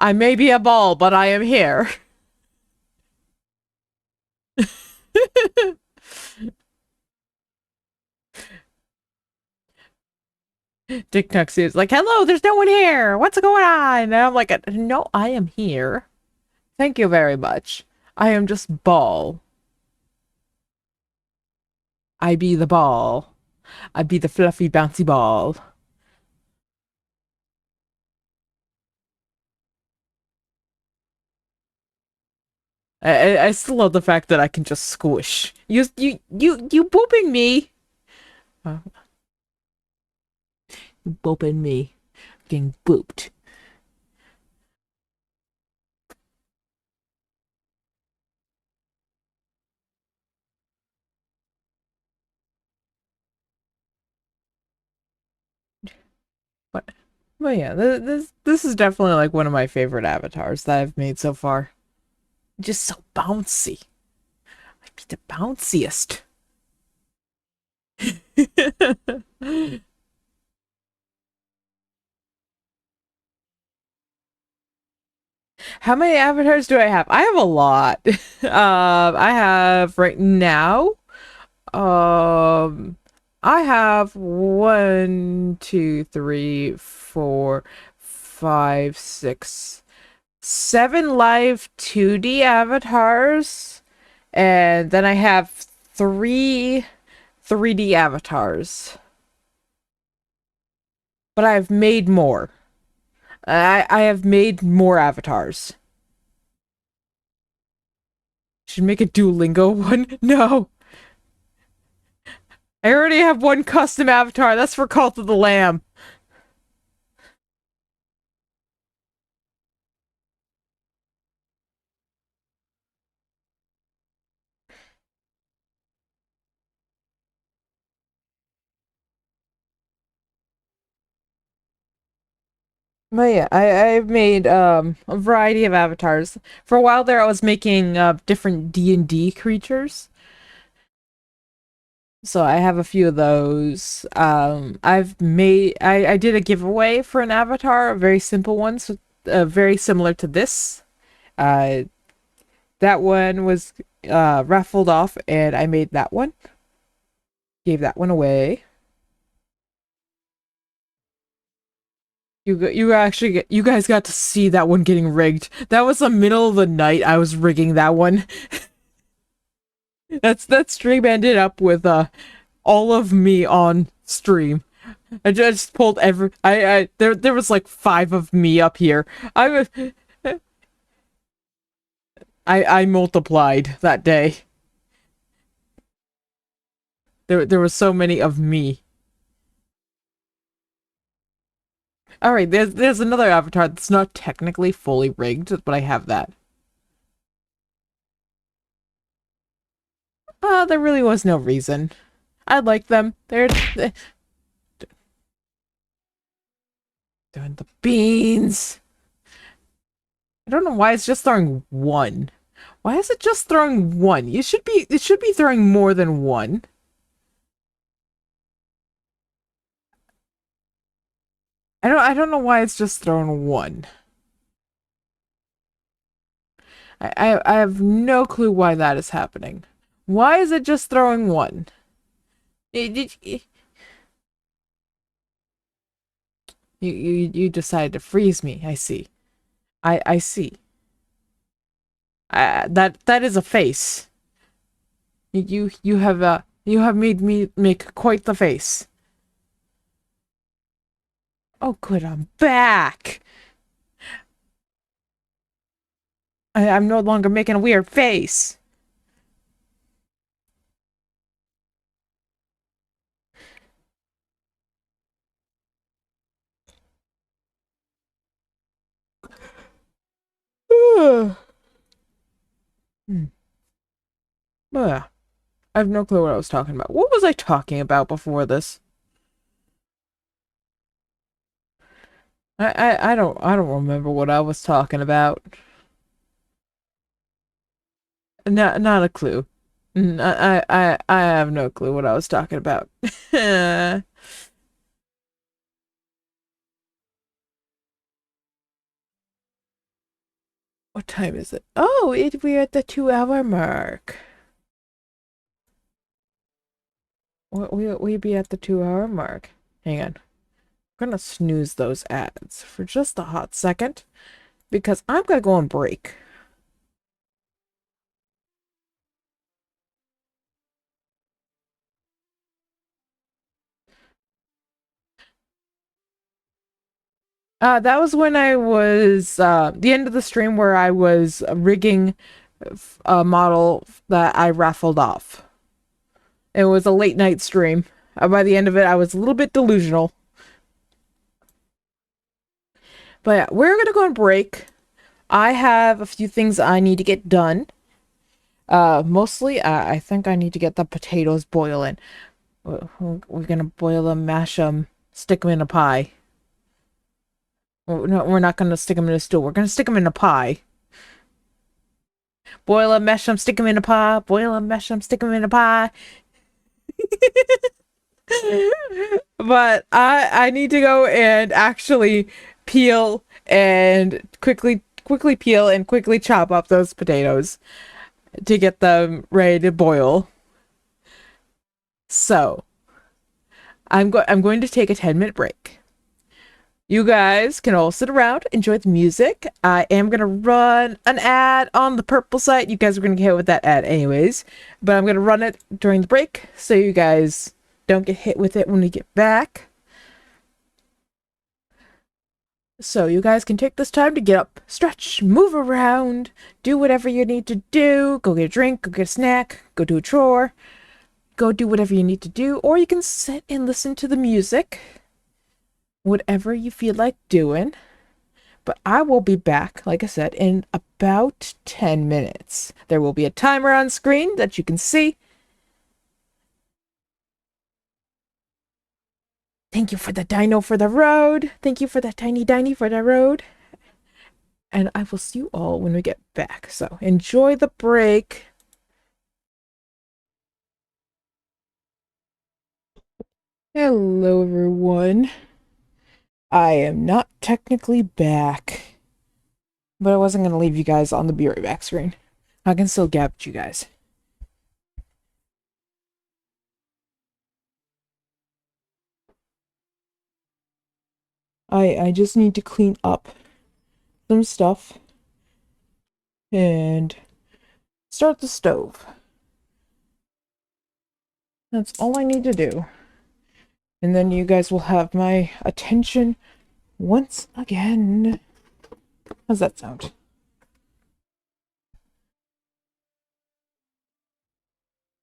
I may be a ball, but I am here. Dick Tuxie is like, hello, there's no one here. What's going on? And I'm like, no, I am here. Thank you very much. I am just ball. I be the ball. I be the fluffy, bouncy ball. I still love the fact that I can just squish. You booping me. Uh, you booping me. Getting booped. But, but yeah, this is definitely like one of my favorite avatars that I've made so far. Just so bouncy. I'd be the bounciest. How many avatars do I have? I have a lot. I have right now. Um, I have one, two, three, four, five, six, seven live 2D avatars, and then I have three 3D avatars. But I've made more. I have made more avatars. Should make a Duolingo one? No. I already have one custom avatar. That's for Cult of the Lamb. But yeah, I've made a variety of avatars. For a while there I was making different D&D creatures. So I have a few of those. I did a giveaway for an avatar, a very simple one, so very similar to this. Uh that one was raffled off and I made that one. Gave that one away. You guys got to see that one getting rigged. That was the middle of the night. I was rigging that one. That stream ended up with all of me on stream. I just pulled there was like five of me up here. I multiplied that day. There was so many of me. All right, there's another avatar that's not technically fully rigged, but I have that. There really was no reason. I like them. They're doing the beans. I don't know why it's just throwing one. Why is it just throwing one? It should be throwing more than one. I don't know why it's just throwing one. I have no clue why that is happening. Why is it just throwing one? You decided to freeze me. I see. I see. That is a face. You have made me make quite the face. Oh good, I'm back. I'm no longer making a weird face. Hmm. Ugh. I have no clue what I was talking about. What was I talking about before this? I don't remember what I was talking about. Not a clue. I have no clue what I was talking about. What time is it? Oh, we're at the 2 hour mark. We be at the 2 hour mark. Hang on. I'm gonna snooze those ads for just a hot second because I'm gonna go on break. That was when I was the end of the stream where I was rigging a model that I raffled off. It was a late night stream. By the end of it, I was a little bit delusional. But yeah, we're gonna go on break. I have a few things I need to get done. Mostly, I think I need to get the potatoes boiling. We're gonna boil them, mash them, stick them in a pie. No, we're not gonna stick them in a stew. We're gonna stick them in a pie. Boil them, mash them, stick them in a pie. Boil them, mash them, stick them in a pie. But I need to go and actually peel and quickly peel and quickly chop up those potatoes to get them ready to boil. So I'm going to take a 10-minute break. You guys can all sit around, enjoy the music. I am gonna run an ad on the purple site. You guys are gonna get hit with that ad anyways, but I'm gonna run it during the break so you guys don't get hit with it when we get back. So you guys can take this time to get up, stretch, move around, do whatever you need to do. Go get a drink, go get a snack, go do a chore, go do whatever you need to do, or you can sit and listen to the music. Whatever you feel like doing. But I will be back, like I said, in about 10 minutes. There will be a timer on screen that you can see. Thank you for the dino for the road. Thank you for the tiny diny for the road. And I will see you all when we get back. So enjoy the break. Hello, everyone. I am not technically back, but I wasn't going to leave you guys on the be right back screen. I can still gab at you guys. I just need to clean up some stuff and start the stove. That's all I need to do. And then you guys will have my attention once again. How's that sound?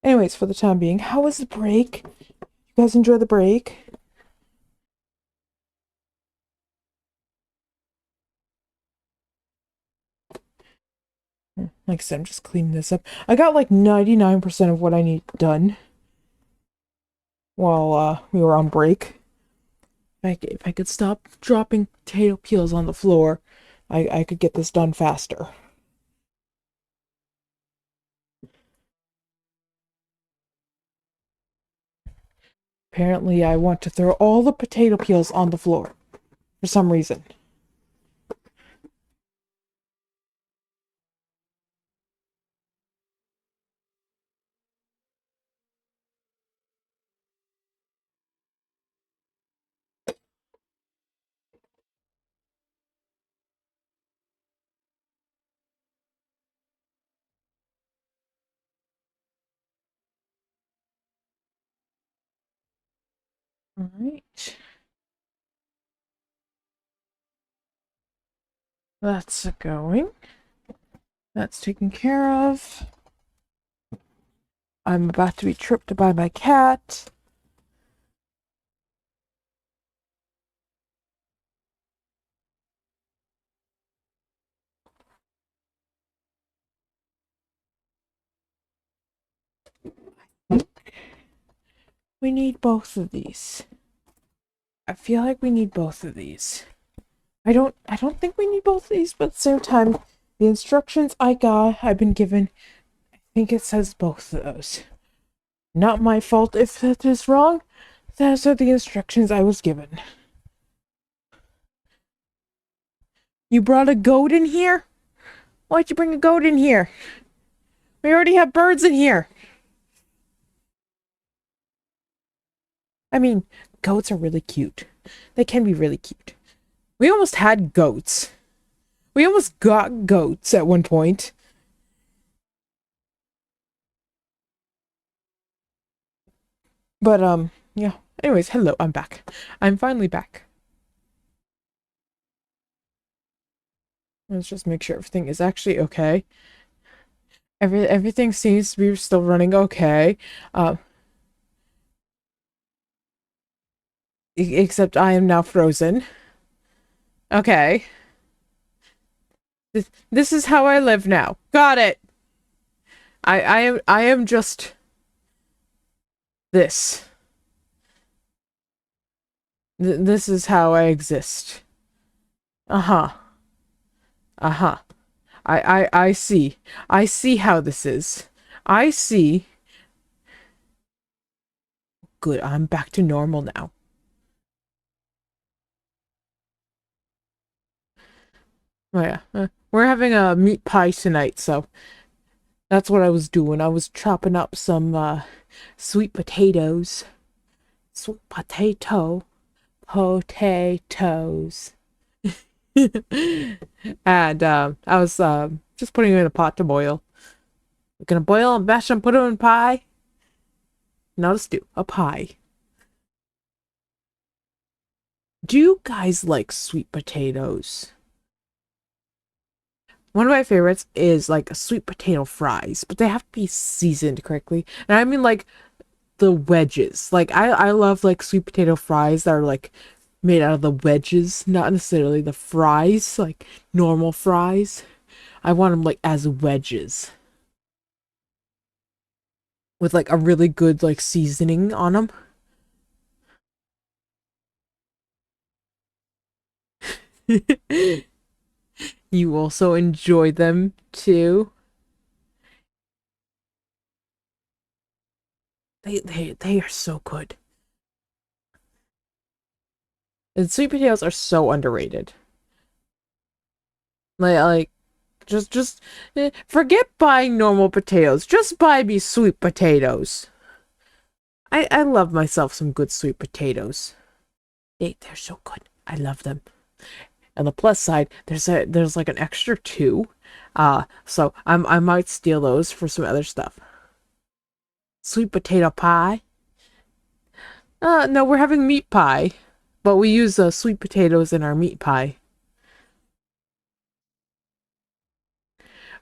Anyways, for the time being, how was the break? You guys enjoy the break? Like I said, I'm just cleaning this up. I got like 99% of what I need done while we were on break. If I could stop dropping potato peels on the floor, I could get this done faster. Apparently, I want to throw all the potato peels on the floor for some reason. All right. That's going. That's taken care of. I'm about to be tripped by my cat. We need both of these. I feel like we need both of these. I don't think we need both of these, but at the same time, the instructions I've been given, I think it says both of those. Not my fault if that is wrong. Those are the instructions I was given. You brought a goat in here? Why'd you bring a goat in here? We already have birds in here. I mean, goats are really cute. They can be really cute. We almost had goats. We almost got goats at one point. But, yeah. Anyways, hello, I'm back. I'm finally back. Let's just make sure everything is actually okay. Everything seems to be still running okay. Uh, except I am now frozen. Okay. This is how I live now. Got it. I am just this. This is how I exist. Uh-huh. Uh-huh. I see. I see how this is. I see. Good, I'm back to normal now. Oh yeah. We're having a meat pie tonight, so that's what I was doing. I was chopping up some sweet potatoes. Sweet potatoes. And I was just putting it in a pot to boil. We're gonna boil and mash and put them in pie. Not a stew, a pie. Do you guys like sweet potatoes? One of my favorites is like sweet potato fries, but they have to be seasoned correctly. And I mean like the wedges. Like I love like sweet potato fries that are like made out of the wedges, not necessarily the fries, like normal fries. I want them like as wedges with like a really good like seasoning on them. You also enjoy them too. They are so good. And sweet potatoes are so underrated. Like forget buying normal potatoes. Just buy me sweet potatoes. I love myself some good sweet potatoes. They're so good. I love them. On the plus side, there's like an extra two. So I might steal those for some other stuff. Sweet potato pie. No, we're having meat pie, but we use sweet potatoes in our meat pie.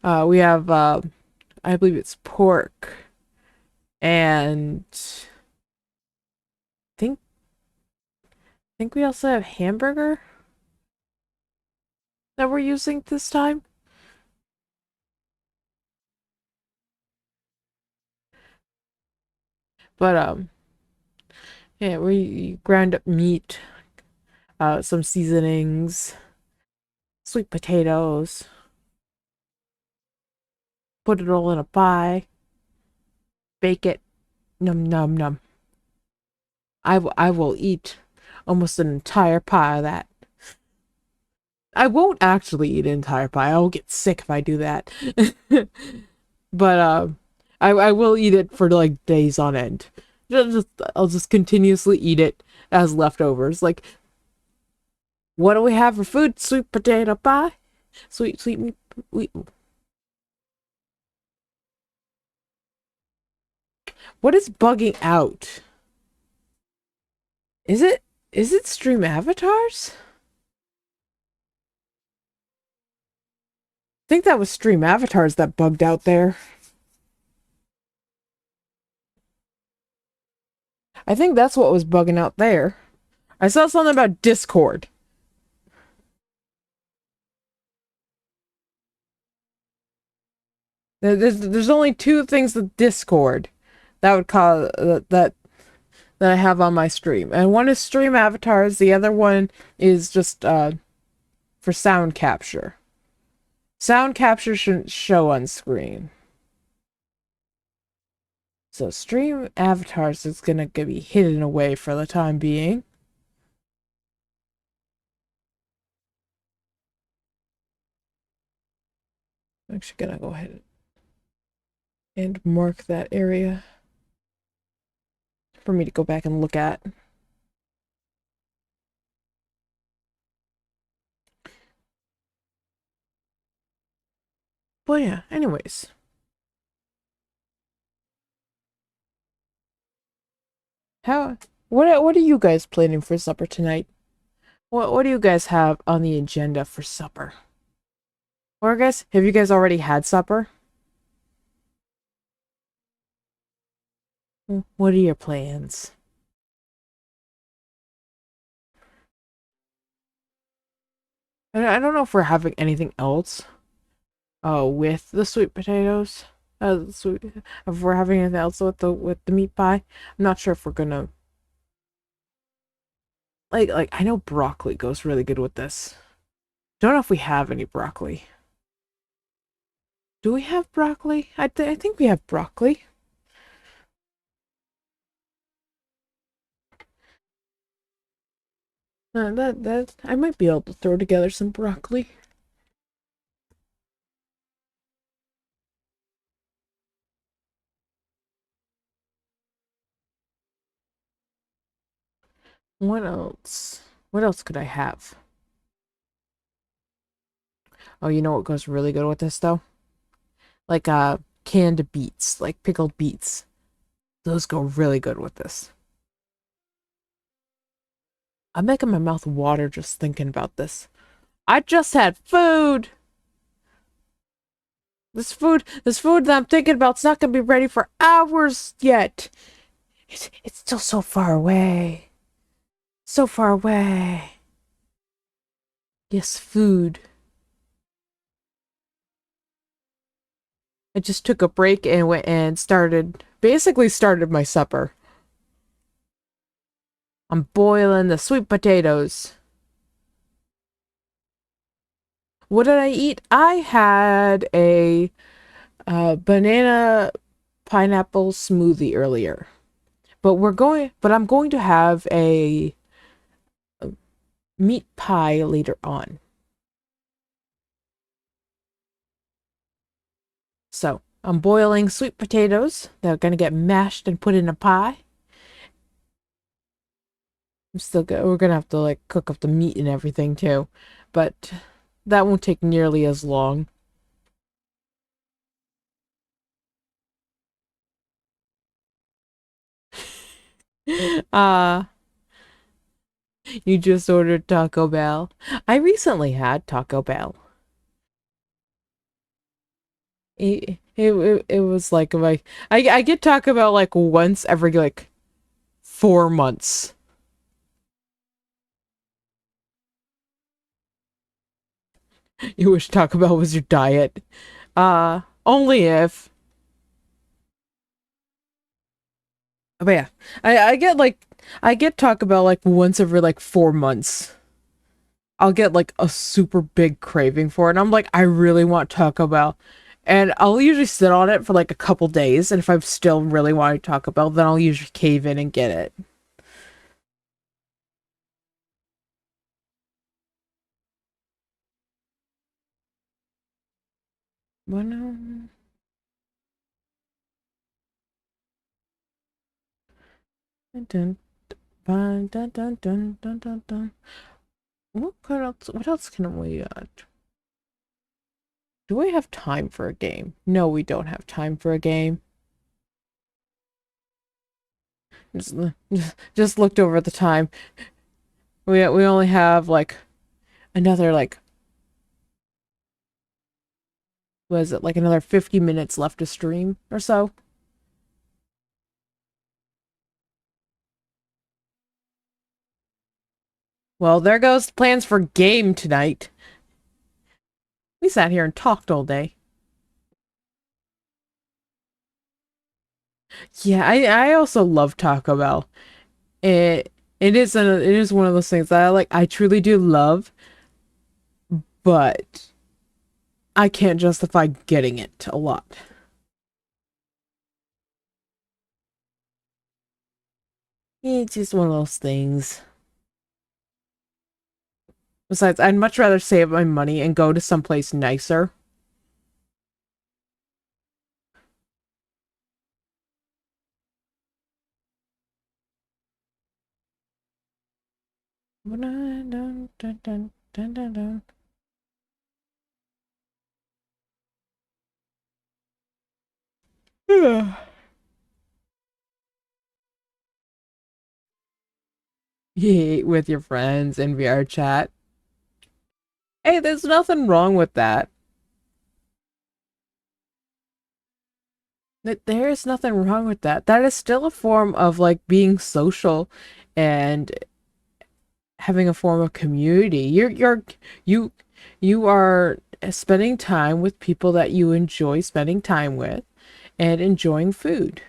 We have I believe it's pork and think think we also have hamburger that we're using this time. But yeah, we ground up meat, some seasonings, sweet potatoes, put it all in a pie, bake it. Num num num. I will eat almost an entire pie of that. I won't actually eat an entire pie. I'll get sick if I do that. But I will eat it for like days on end. I'll just continuously eat it as leftovers. Like, what do we have for food? Sweet potato pie, sweet meat. What is bugging out? Is it stream avatars? I think that was stream avatars that bugged out there. I think that's what was bugging out there. I saw something about Discord. There's only two things with Discord that would cause that I have on my stream, and one is stream avatars. The other one is just for sound capture. Sound capture shouldn't show on screen. So stream avatars is gonna be hidden away for the time being. actually gonna go ahead and mark that area for me to go back and look at. But yeah, anyways. How what are you guys planning for supper tonight? What do you guys have on the agenda for supper? Or guys, have you guys already had supper? What are your plans? I don't know if we're having anything else with the sweet potatoes. Sweet, if we're having anything else with the meat pie. I'm not sure if we're gonna like I know broccoli goes really good with this. Don't know if we have any broccoli. Do we have broccoli? I think we have broccoli. That I might be able to throw together some broccoli. What else? What else could I have? Oh, you know what goes really good with this though? Like canned beets, like pickled beets. Those go really good with this. I'm making my mouth water just thinking about this. I just had food. This food that I'm thinking about's not gonna be ready for hours yet. It's still so far away. So far away. Yes, food. I just took a break and went and basically started my supper. I'm boiling the sweet potatoes. What did I eat? I had a banana pineapple smoothie earlier. But I'm going to have a meat pie later on. So, I'm boiling sweet potatoes. They're gonna get mashed and put in a pie. We're gonna have to like cook up the meat and everything too. But that won't take nearly as long. Uh, you just ordered Taco Bell. I recently had Taco Bell. It was like I get Taco Bell like once every like 4 months. You wish Taco Bell was your diet. Only if. But yeah, I get Taco Bell like once every like 4 months. I'll get like a super big craving for it. And I'm like, I really want Taco Bell. And I'll usually sit on it for like a couple days. And if I'm still really wanting Taco Bell, then I'll usually cave in and get it. Bueno. Dun, dun, dun, dun, dun, dun, dun, dun, dun. What else can we do we have time for a game? No, we don't have time for a game. Just, just looked over at the time. We only have like another like was it like another 50 minutes left to stream or so. Well, there goes plans for game tonight. We sat here and talked all day. Yeah, I also love Taco Bell. It is one of those things that I truly do love, but I can't justify getting it a lot. It's just one of those things. Besides, I'd much rather save my money and go to someplace nicer. Dun, dun, dun, dun, dun, dun, dun. You eat with your friends in VR chat. Hey, there's nothing wrong with that. There's nothing wrong with that. That is still a form of like being social and having a form of community. You you are spending time with people that you enjoy spending time with and enjoying food.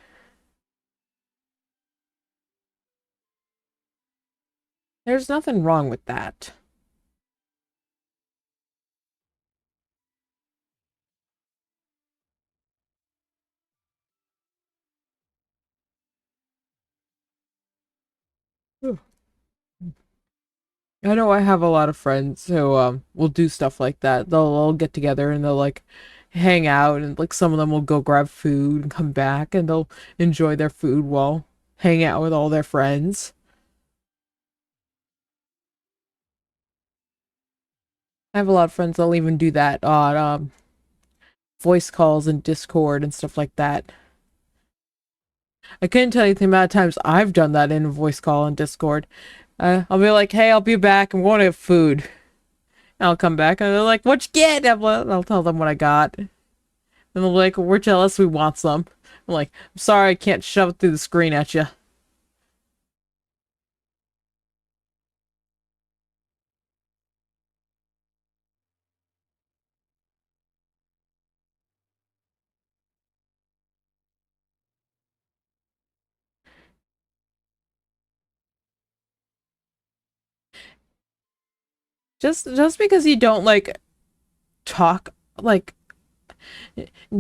There's nothing wrong with that. I know I have a lot of friends who will do stuff like that. They'll all get together and they'll like hang out and like some of them will go grab food and come back and they'll enjoy their food while hanging out with all their friends. I have a lot of friends that'll even do that on voice calls and Discord and stuff like that. I couldn't tell you the amount of times I've done that in a voice call and Discord. I'll be like, "Hey, I'll be back. I'm going to have food." And I'll come back and they're like, "What you get?" I'll tell them what I got. And they're like, "We're jealous. We want some." I'm like, "I'm sorry, I can't shove it through the screen at you." Just because you don't like talk like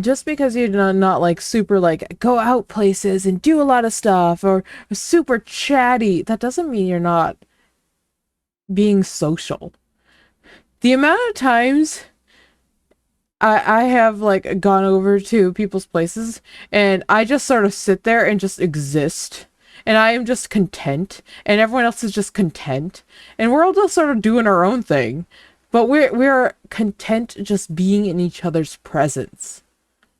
just because you're not like super like go out places and do a lot of stuff or super chatty, that doesn't mean you're not being social. The amount of times I have like gone over to people's places and I just sort of sit there and just exist. And I am just content, and everyone else is just content, and we're all just sort of doing our own thing, but we're content just being in each other's presence.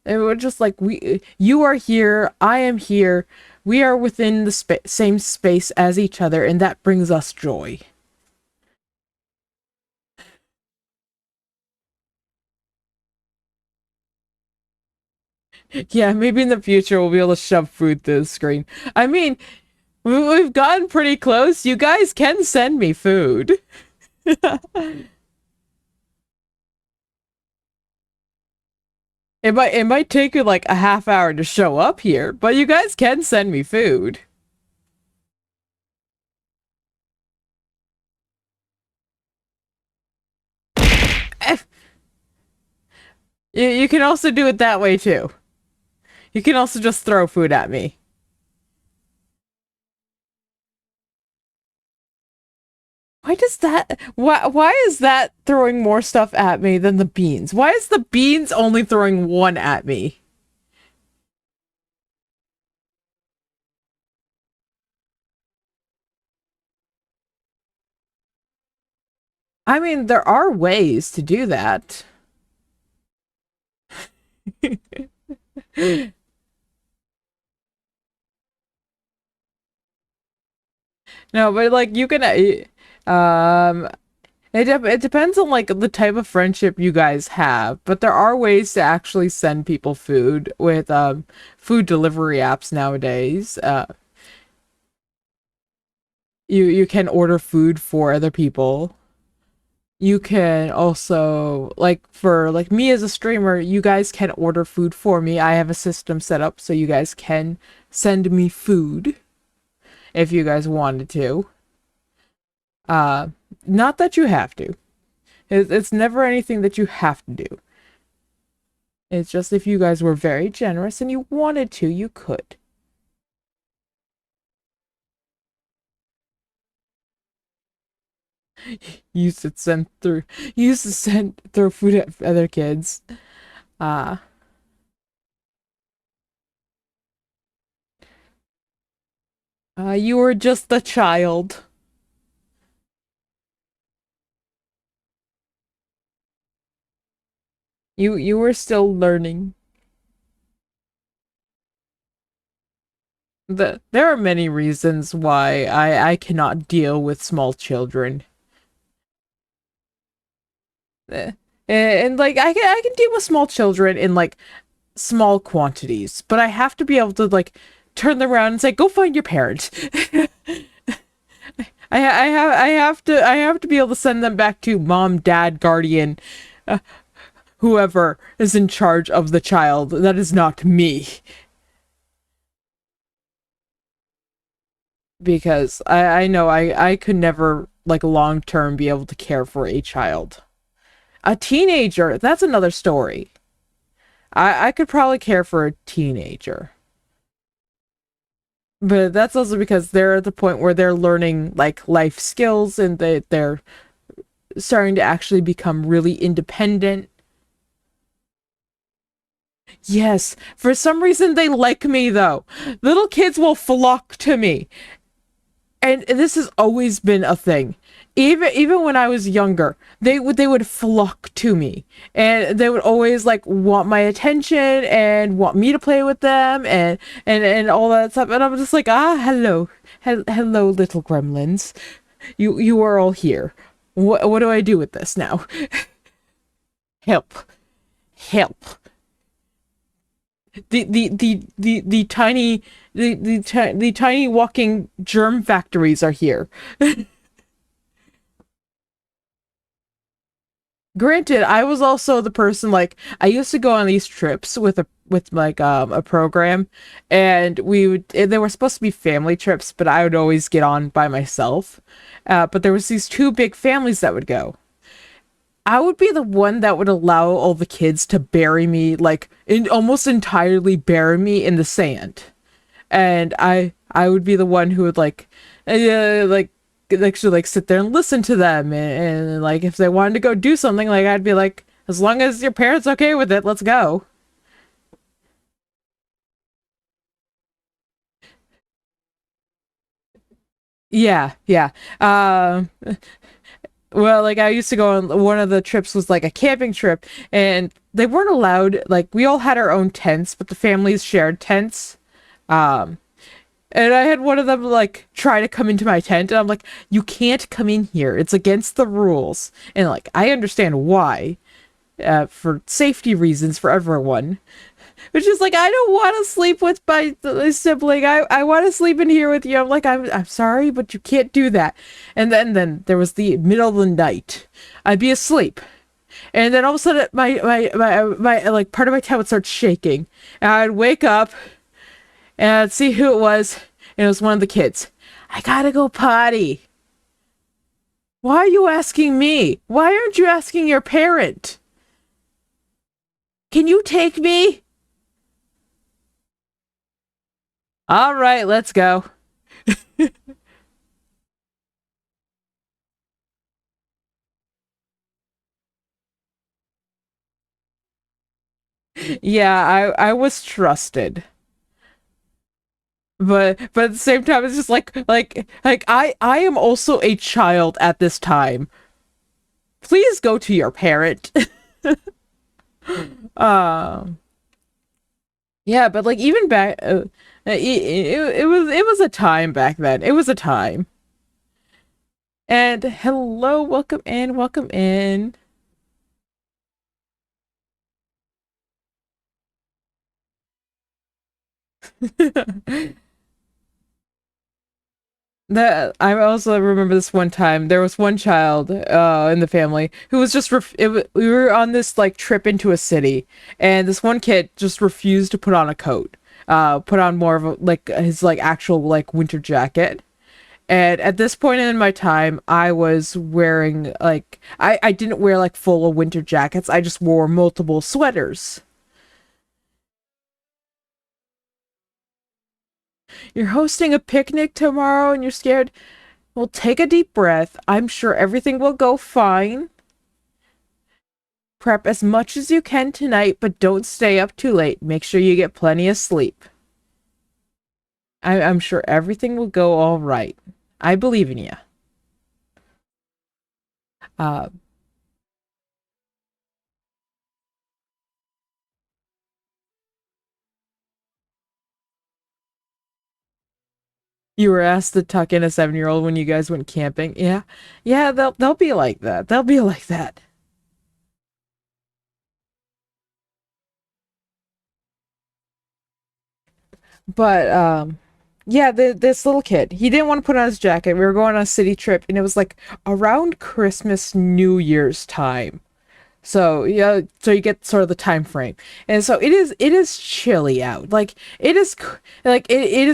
And we're just like you are here, I am here, we are within the same space as each other, and that brings us joy. Yeah, maybe in the future we'll be able to shove food through the screen. I mean, we've gotten pretty close. You guys can send me food. It might take you like a half hour to show up here, but you guys can send me food. Eh, you can also do it that way too. You can also just throw food at me. Why is that throwing more stuff at me than the beans? Why is the beans only throwing one at me? I mean, there are ways to do that. No, but like you can it depends on like the type of friendship you guys have, but there are ways to actually send people food with food delivery apps nowadays. You can order food for other people. You can also like for like me as a streamer, you guys can order food for me. I have a system set up so you guys can send me food if you guys wanted to. Uh Not that you have to. It's never anything that you have to do. It's just if you guys were very generous and you wanted to, you could. You used to send through you used to send throw food at other kids. Uh you were just a child. You were still learning. There are many reasons why I cannot deal with small children. Eh, and like I can deal with small children in like small quantities, but I have to be able to like turn them around and say, "Go find your parent." I have to be able to send them back to mom, dad, guardian, whoever is in charge of the child. That is not me, because I know I could never like long term be able to care for a child. A teenager, that's another story. I could probably care for a teenager. But that's also because they're at the point where they're learning like life skills and they're starting to actually become really independent. Yes, for some reason they like me though. Little kids will flock to me. And this has always been a thing. Even when I was younger, they would flock to me, and they would always like want my attention and want me to play with them and all that stuff. And I'm just like, hello, hello, little gremlins, you are all here. What do I do with this now? Help, help. The tiny the tiny walking germ factories are here. Granted, I was also the person like I used to go on these trips with like a program, and they were supposed to be family trips, but I would always get on by myself. But there was these two big families that would go. I would be the one that would allow all the kids to bury me, like almost entirely bury me in the sand, and I would be the one who would like actually like sit there and listen to them, and like if they wanted to go do something, like I'd be like, as long as your parents okay with it, let's go. Yeah, yeah. Well, like I used to go on one of the trips was like a camping trip, and they weren't allowed, like we all had our own tents, but the families shared tents. Um, And I had one of them like try to come into my tent, and I'm like, you can't come in here. It's against the rules. And like, I understand why, for safety reasons for everyone. But she's like, I don't want to sleep with my sibling. I want to sleep in here with you. I'm like, I'm sorry, but you can't do that. And then there was the middle of the night. I'd be asleep. And then all of a sudden, my like part of my tent would start shaking. And I'd wake up and see who it was. And it was one of the kids. I gotta go potty. Why are you asking me? Why aren't you asking your parent? Can you take me? All right, let's go. Yeah, I was trusted. But at the same time it's just like I am also a child at this time. Please go to your parent. um yeah, but like even back it was a time back then. It was a time. And hello, welcome in, welcome in. That I also remember this one time. There was one child in the family who was just we were on this like trip into a city, and this one kid just refused to put on a coat. Put on more of a like his like actual like winter jacket. And at this point in my time, I was wearing like I didn't wear like full winter jackets. I just wore multiple sweaters. You're hosting a picnic tomorrow and you're scared. Well, take a deep breath. I'm sure everything will go fine. Prep as much as you can tonight, but don't stay up too late. Make sure you get plenty of sleep. I'm sure everything will go all right. I believe in you. Uh, You were asked to tuck in a 7-year-old when you guys went camping. Yeah. Yeah, they'll be like that. They'll be like that. But yeah, this little kid, he didn't want to put on his jacket. We were going on a city trip and it was like around Christmas, New Year's time. So yeah, so you get sort of the time frame, and so it is chilly out. Like it is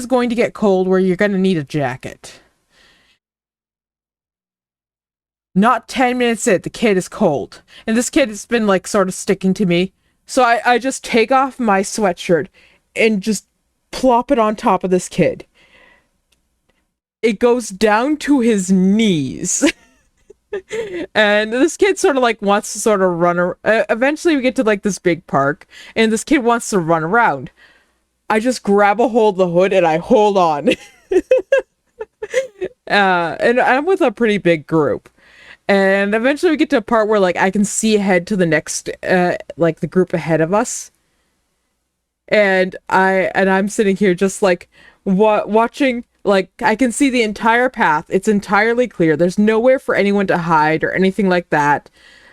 going to get cold where you're going to need a jacket. Not 10 minutes in, the kid is cold, and this kid has been like sort of sticking to me. So I just take off my sweatshirt and just plop it on top of this kid. It goes down to his knees. And this kid sort of like wants to sort of eventually we get to like this big park and this kid wants to run around. I just grab a hold of the hood and I hold on. And I'm with a pretty big group, and eventually we get to a part where like I can see ahead to the next like the group ahead of us, and I'm sitting here just like watching. Like I can see the entire path. It's entirely clear. There's nowhere for anyone to hide or anything like that.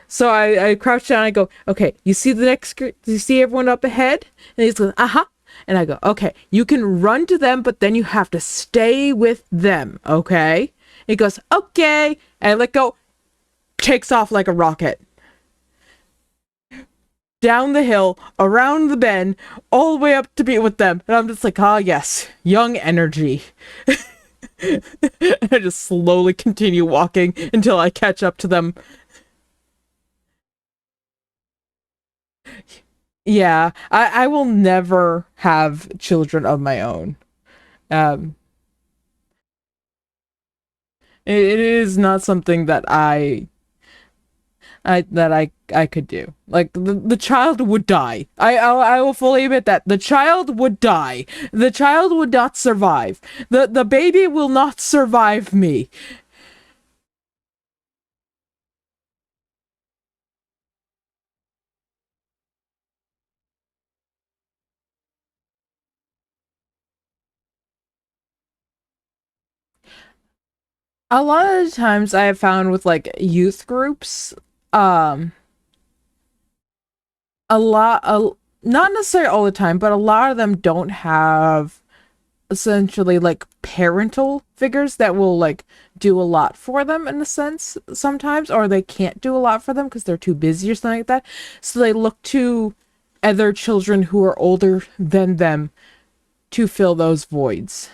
So I crouch down. I go, okay. You see the next? Do you see everyone up ahead? And he's going, uh-huh. And I go, okay. You can run to them, but then you have to stay with them. Okay. He goes, okay. And I let go. Takes off like a rocket. Down the hill, around the bend, all the way up to be with them. And I'm just like, ah, yes, young energy. I just slowly continue walking until I catch up to them. Yeah, I will never have children of my own. Um, it is not something that I could do. Like the child would die. I will fully admit that the child would die. The child would not survive. The baby will not survive me. A lot of the times I have found with like youth groups, um, not necessarily all the time, but a lot of them don't have essentially like parental figures that will like do a lot for them in a sense sometimes, or they can't do a lot for them because they're too busy or something like that. So they look to other children who are older than them to fill those voids.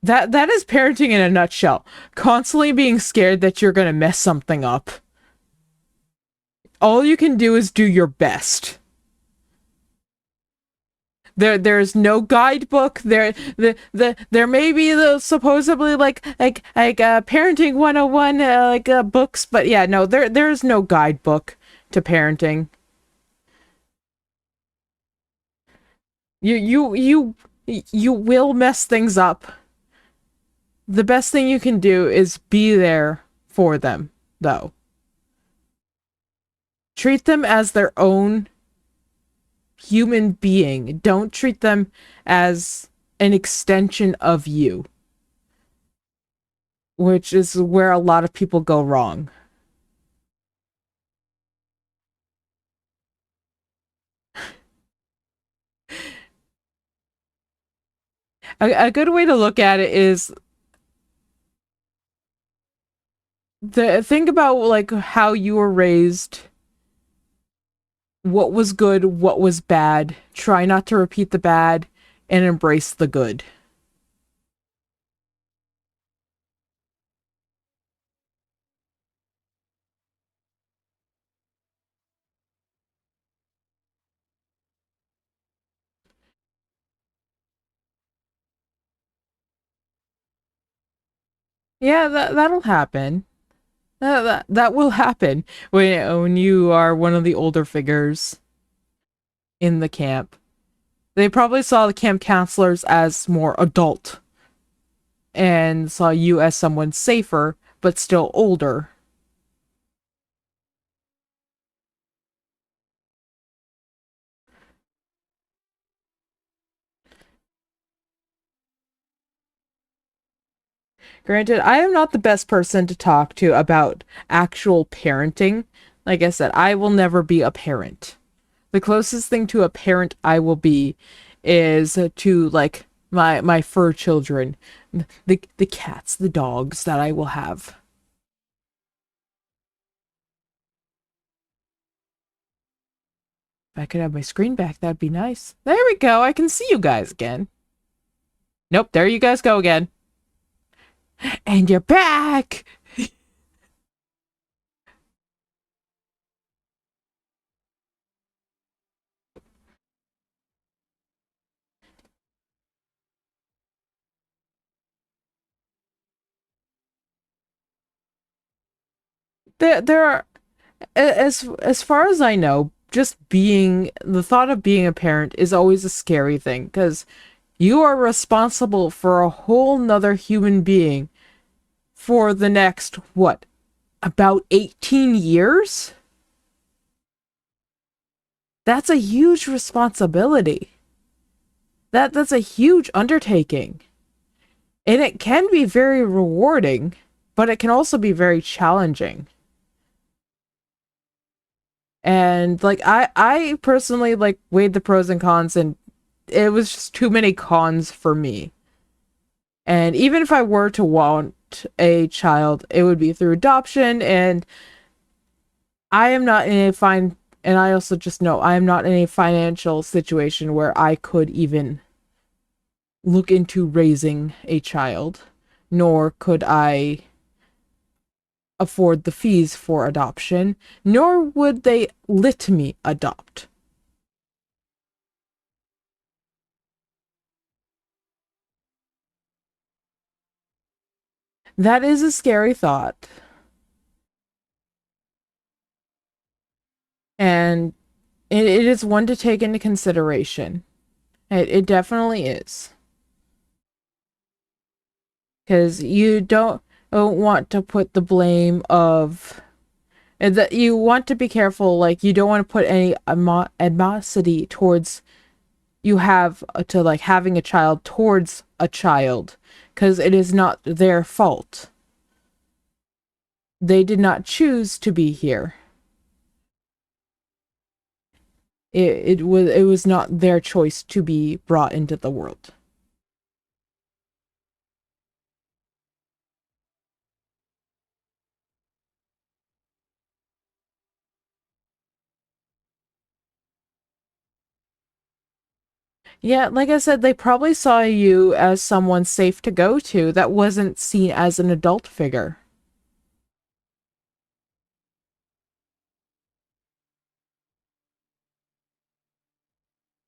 That is parenting in a nutshell. Constantly being scared that you're gonna mess something up. All you can do is do your best. There's no guidebook. There may be those supposedly parenting 101 books, but yeah, no, there's no guidebook to parenting. You will mess things up. The best thing you can do is be there for them, though. Treat them as their own human being. Don't treat them as an extension of you, which is where a lot of people go wrong. A good way to look at it is the think about like how you were raised, what was good, what was bad. Try not to repeat the bad and embrace the good. Yeah, that'll happen. That will happen when you are one of the older figures in the camp. They probably saw the camp counselors as more adult and saw you as someone safer but still older. Granted, I am not the best person to talk to about actual parenting. Like I said, I will never be a parent. The closest thing to a parent I will be is to like my fur children, the cats, the dogs that I will have. If I could have my screen back, that'd be nice. There we go. I can see you guys again. Nope, there you guys go again. And you're back. There are, as far as I know, just being the thought of being a parent is always a scary thing because you are responsible for a whole nother human being for the next what, about 18 years? That's a huge responsibility. That's a huge undertaking. And it can be very rewarding, but it can also be very challenging. And like I personally like weighed the pros and cons, and it was just too many cons for me. And even if I were to want a child, it would be through adoption, and I am not in a fine and I also just know I am not in a financial situation where I could even look into raising a child, nor could I afford the fees for adoption, nor would they let me adopt. That is a scary thought. And it is one to take into consideration. It definitely is. Because you don't want to put the blame of and that you want to be careful, like you don't want to put any animosity towards you have to like having a child towards a child because it is not their fault. They did not choose to be here. It was not their choice to be brought into the world. Yeah, like I said, they probably saw you as someone safe to go to that wasn't seen as an adult figure.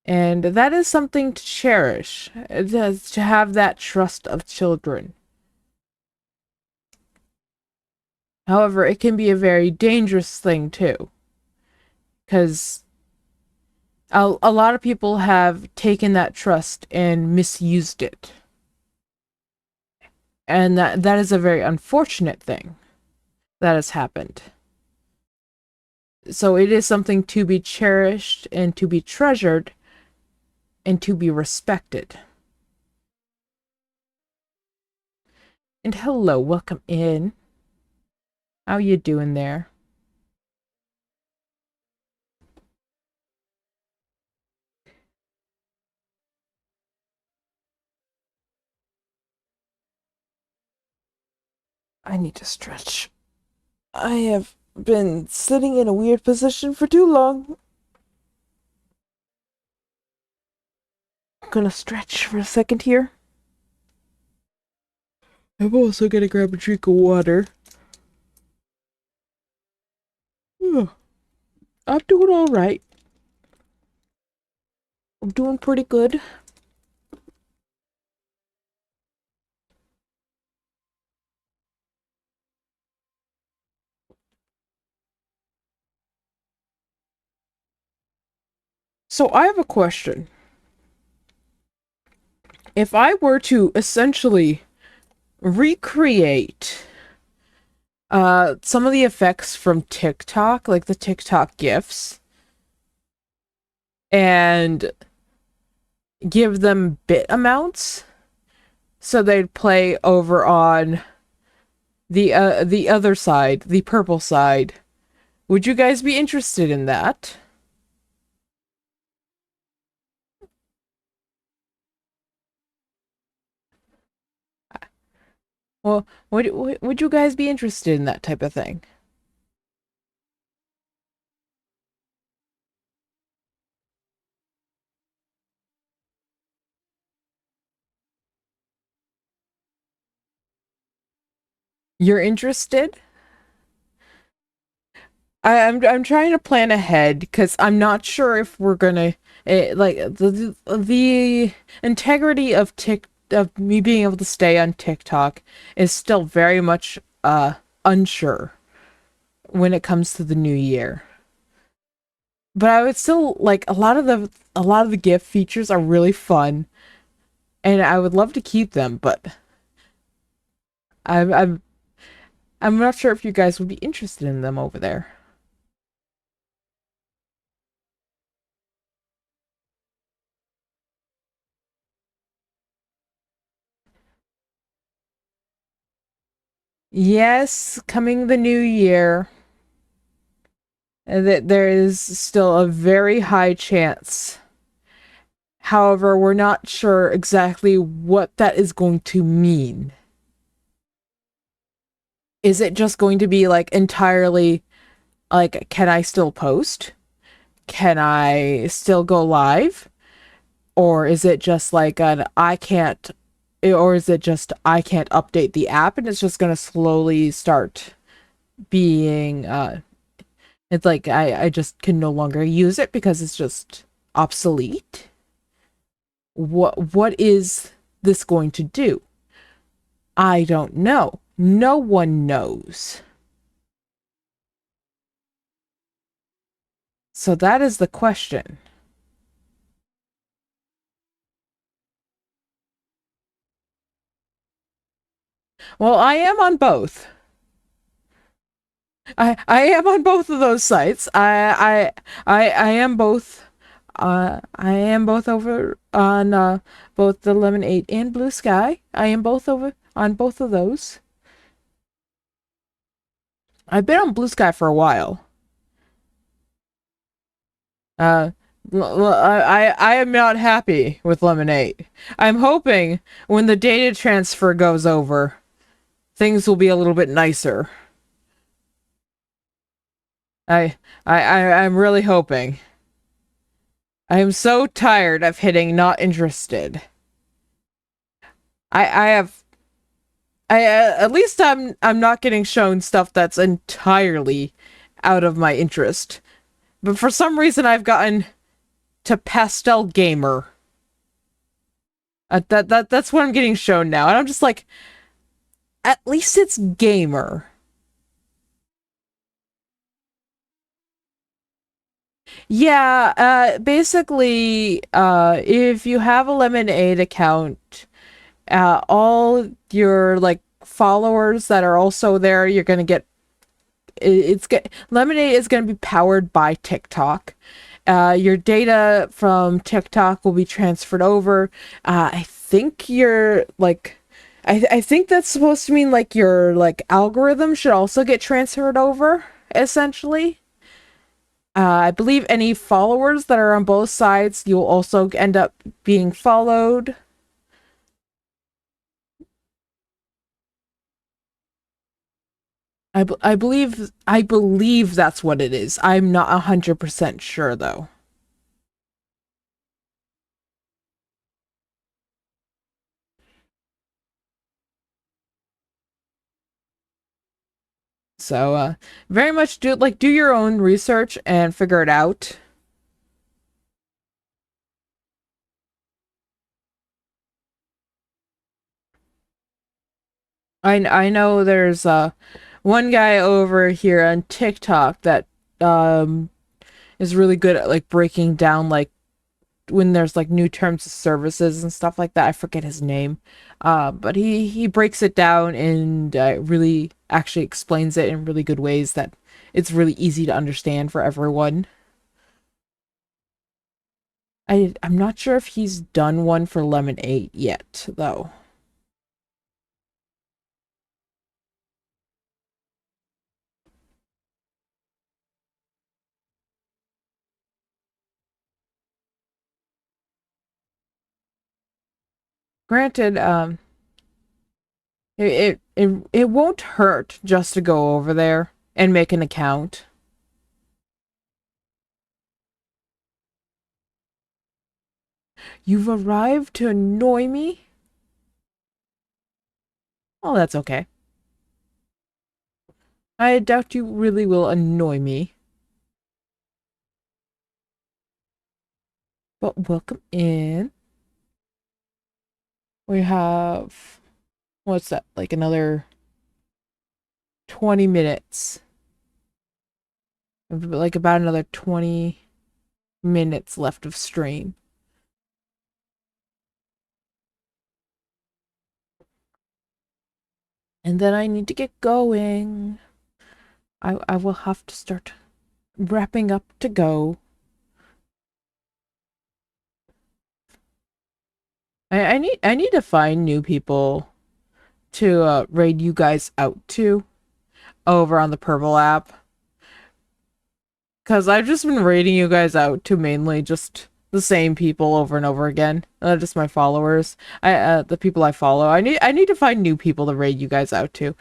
And that is something to cherish, to have that trust of children. However, it can be a very dangerous thing too, because a lot of people have taken that trust and misused it. And that is a very unfortunate thing that has happened. So it is something to be cherished and to be treasured and to be respected. And hello, welcome in. How you doing there? I need to stretch. I have been sitting in a weird position for too long. I'm gonna stretch for a second here. I'm also gonna grab a drink of water. I'm doing alright. I'm doing pretty good. So I have a question. If I were to essentially recreate some of the effects from TikTok, like the TikTok gifs, and give them bit amounts, so they'd play over on the other side, the purple side. Would you guys be interested in that? Well, would you guys be interested in that type of thing? You're interested? I'm trying to plan ahead because I'm not sure if we're gonna like the integrity of Tik of me being able to stay on TikTok is still very much unsure when it comes to the new year. But I would still like a lot of the gift features are really fun, and I would love to keep them. But I'm I'm I'm not sure if you guys would be interested in them over there. Yes, coming the new year, that there is still a very high chance. However, we're not sure exactly what that is going to mean. Is it just going to be like entirely like, can I still post? Can I still go live? Or is it just like an I can't, or is it just I can't update the app and it's just going to slowly start being, it's like I just can no longer use it because it's just obsolete? What is this going to do? I don't know. No one knows. So that is the question. Well, I am on both. I am on both of those sites. I am both I am both over on both the Lemonade and Blue Sky. I am both over on both of those. I've been on Blue Sky for a while. Uh I am not happy with Lemonade. I'm hoping when the data transfer goes over, things will be a little bit nicer. I'm really hoping. I am so tired of hitting not interested. I have I at least I'm not getting shown stuff that's entirely out of my interest. But for some reason I've gotten to Pastel Gamer. That's what I'm getting shown now. And I'm just like, at least it's gamer. Yeah, basically, if you have a Lemonade account, all your like followers that are also there, you're gonna get it's get Lemonade is gonna be powered by TikTok. Your data from TikTok will be transferred over. I think you're like I think that's supposed to mean like your like algorithm should also get transferred over, essentially. I believe any followers that are on both sides, you'll also end up being followed. I believe that's what it is. I'm not 100% sure though. So very much do your own research and figure it out. I know there's one guy over here on TikTok that um is really good at like breaking down like when there's like new terms of services and stuff like that. I forget his name. But he breaks it down and really actually explains it in really good ways that it's really easy to understand for everyone. I'm not sure if he's done one for Lemon 8 yet, though. Granted, it won't hurt just to go over there and make an account. You've arrived to annoy me? Oh, that's okay. I doubt you really will annoy me. But welcome in. We have, what's that, like another 20 minutes. Like about another 20 minutes left of stream. And then I need to get going. I will have to start wrapping up to go. I need to find new people to raid you guys out to over on the Purple app. Cause I've just been raiding you guys out to mainly just the same people over and over again. Just my followers. The people I follow. I need to find new people to raid you guys out to.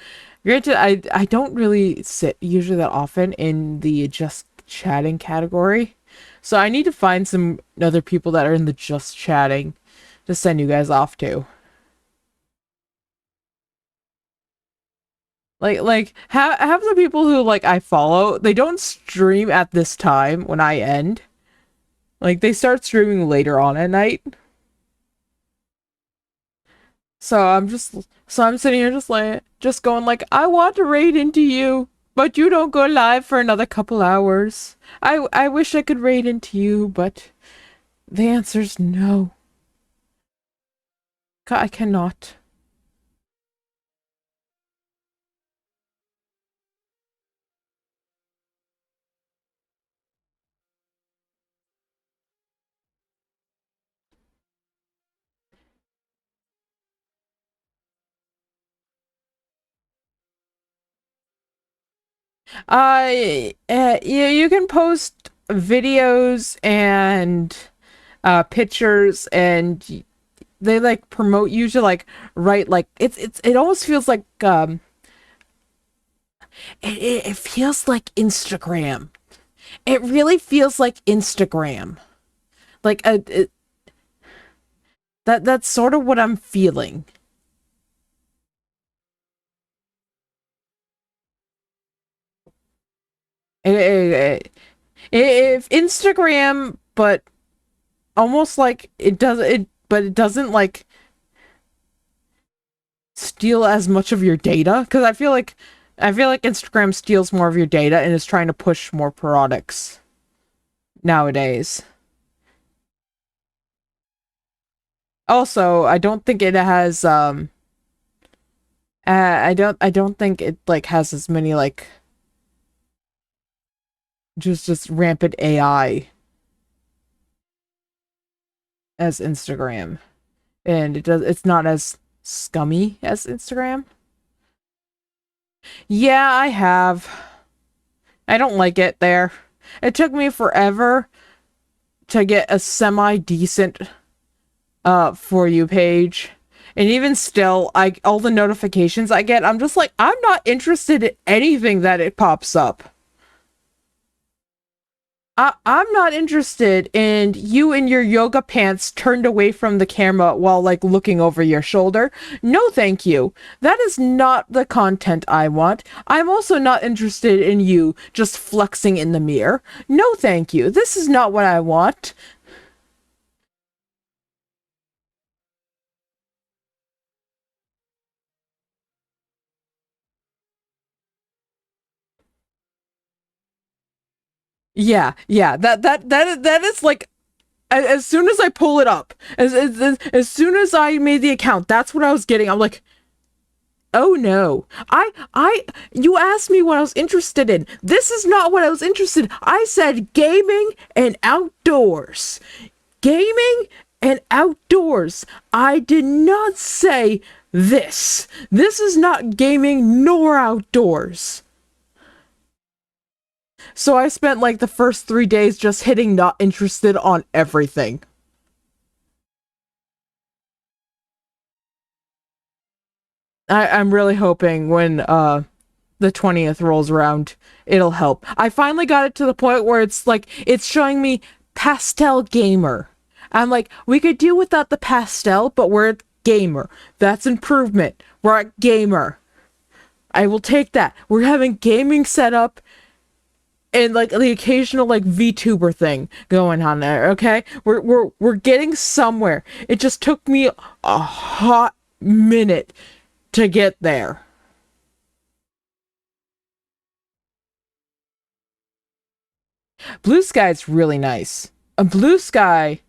Granted, I don't really sit usually that often in the just chatting category. So I need to find some other people that are in the just chatting to send you guys off to. Like have the people who like I follow, they don't stream at this time when I end. Like they start streaming later on at night. So I'm sitting here just going like I want to raid into you, but you don't go live for another couple hours. I wish I could raid into you, but the answer's no. I cannot. You can post videos and pictures and they like promote you to like write like it almost feels like it feels like Instagram. It really feels like Instagram. Like that's sort of what I'm feeling. If Instagram, but almost like it does it, but it doesn't like steal as much of your data because I feel like Instagram steals more of your data and is trying to push more products nowadays. Also, I don't think it has I don't think it like has as many like just rampant AI as Instagram. And it's not as scummy as Instagram. Yeah, I have. I don't like it there. It took me forever to get a semi decent For You page. And even still, I all the notifications I get, I'm just like, I'm not interested in anything that it pops up. I'm not interested in you in your yoga pants turned away from the camera while like looking over your shoulder. No, thank you. That is not the content I want. I'm also not interested in you just flexing in the mirror. No, thank you. This is not what I want. Yeah. That is like as soon as I pull it up, as soon as I made the account, that's what I was getting. I'm like, oh no. You asked me what I was interested in. This is not what I was interested in. I said gaming and outdoors. Gaming and outdoors. I did not say this. This is not gaming nor outdoors. So I spent like the first 3 days just hitting not interested on everything. I'm really hoping when the 20th rolls around, it'll help. I finally got it to the point where it's like it's showing me pastel gamer. I'm like, we could do without the pastel, but we're at gamer. That's improvement. We're at gamer. I will take that. We're having gaming set up and like the occasional like VTuber thing going on there, okay? We're getting somewhere. It just took me a hot minute to get there. Blue Sky's really nice. A Blue Sky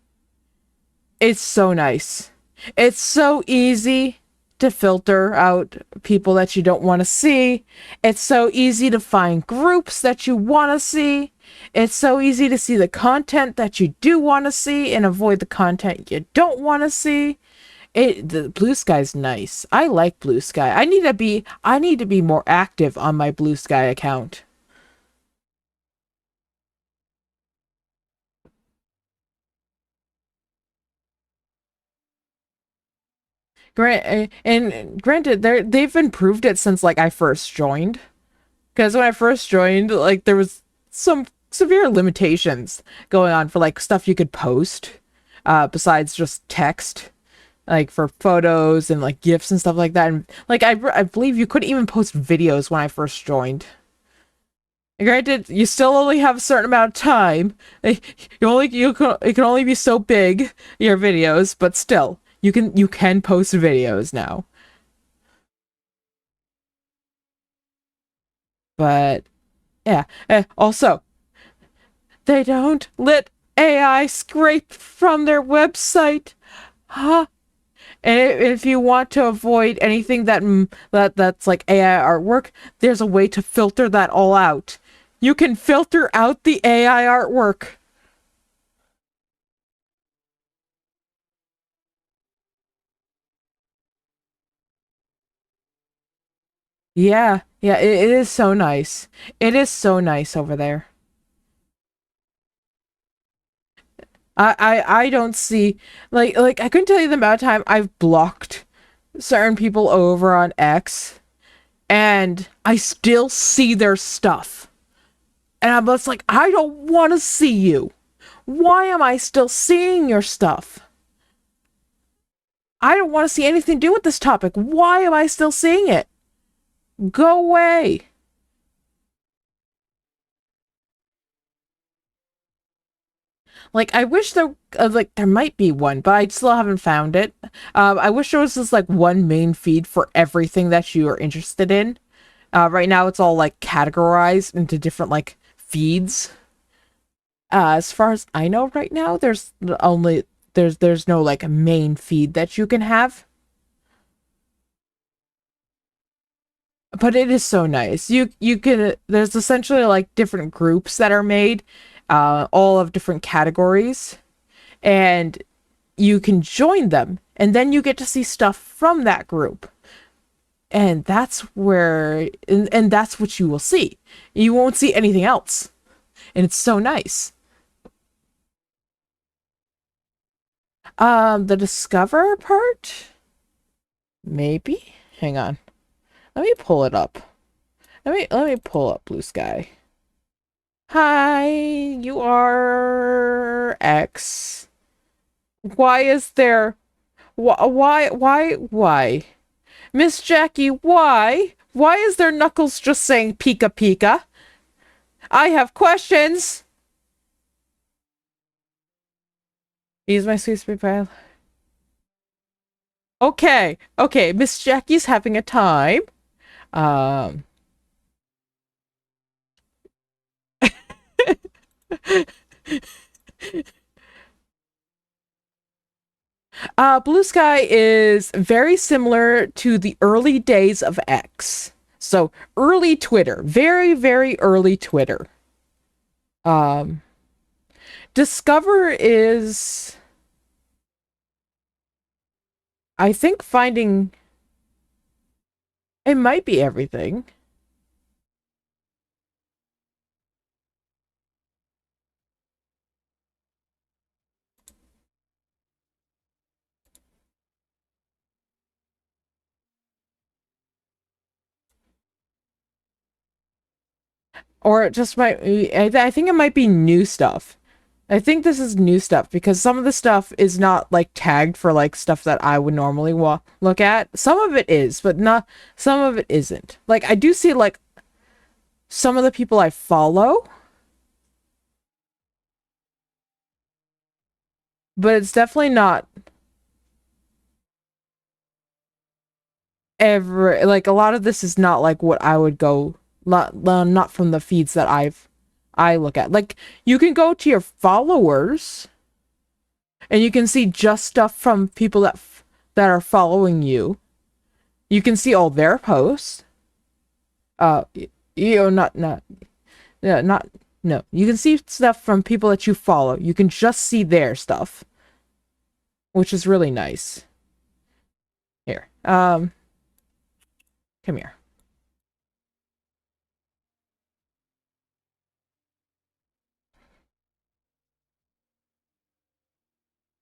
is so nice. It's so easy to filter out people that you don't want to see. It's so easy to find groups that you want to see. It's so easy to see the content that you do want to see and avoid the content you don't want to see. The Blue Sky's nice. I like Blue Sky. I need to be more active on my Blue Sky account. And granted, they've improved it since like I first joined. Because when I first joined, like there was some severe limitations going on for like stuff you could post, besides just text, like for photos and like gifs and stuff like that. And like I believe you couldn't even post videos when I first joined. Granted, you still only have a certain amount of time. You can only be so big your videos, but still you can post videos now. But yeah. Also, they don't let AI scrape from their website. Huh? And if you want to avoid anything that's like AI artwork, there's a way to filter that all out. You can filter out the AI artwork. Yeah, yeah, it is so nice. It is so nice over there. I don't see like I couldn't tell you the amount of time I've blocked certain people over on X and I still see their stuff. And I'm just like, I don't want to see you. Why am I still seeing your stuff? I don't want to see anything to do with this topic. Why am I still seeing it? Go away. Like, I wish there might be one, but I still haven't found it. I wish there was just like one main feed for everything that you are interested in. Right now, it's all like categorized into different like feeds. As far as I know, right now, there's no like main feed that you can have. But it is so nice. You can there's essentially like different groups that are made, all of different categories, and you can join them, and then you get to see stuff from that group. And that's what you will see. You won't see anything else. And it's so nice. The discover part? Maybe? Hang on. Let me pull it up. Let me pull up Blue Sky. Hi, you are X. Why is there why? Miss Jackie, why? Why is there Knuckles just saying Pika Pika? I have questions. He's my sweet pile. Okay, Miss Jackie's having a time. Um Blue Sky is very similar to the early days of X. So early Twitter, very, very early Twitter. Um, Discover is, I think, finding it might be everything. Or it just might, I think it might be new stuff. I think this is new stuff because some of the stuff is not like tagged for like stuff that I would normally look at. Some of it is, but not, some of it isn't. Like I do see like some of the people I follow, but it's definitely not ever like a lot of this is not like what I would go not from the feeds that I look at. Like you can go to your followers and you can see just stuff from people that are following you. You can see all their posts. You know, not yeah, not no. You can see stuff from people that you follow. You can just see their stuff, which is really nice. Here, come here.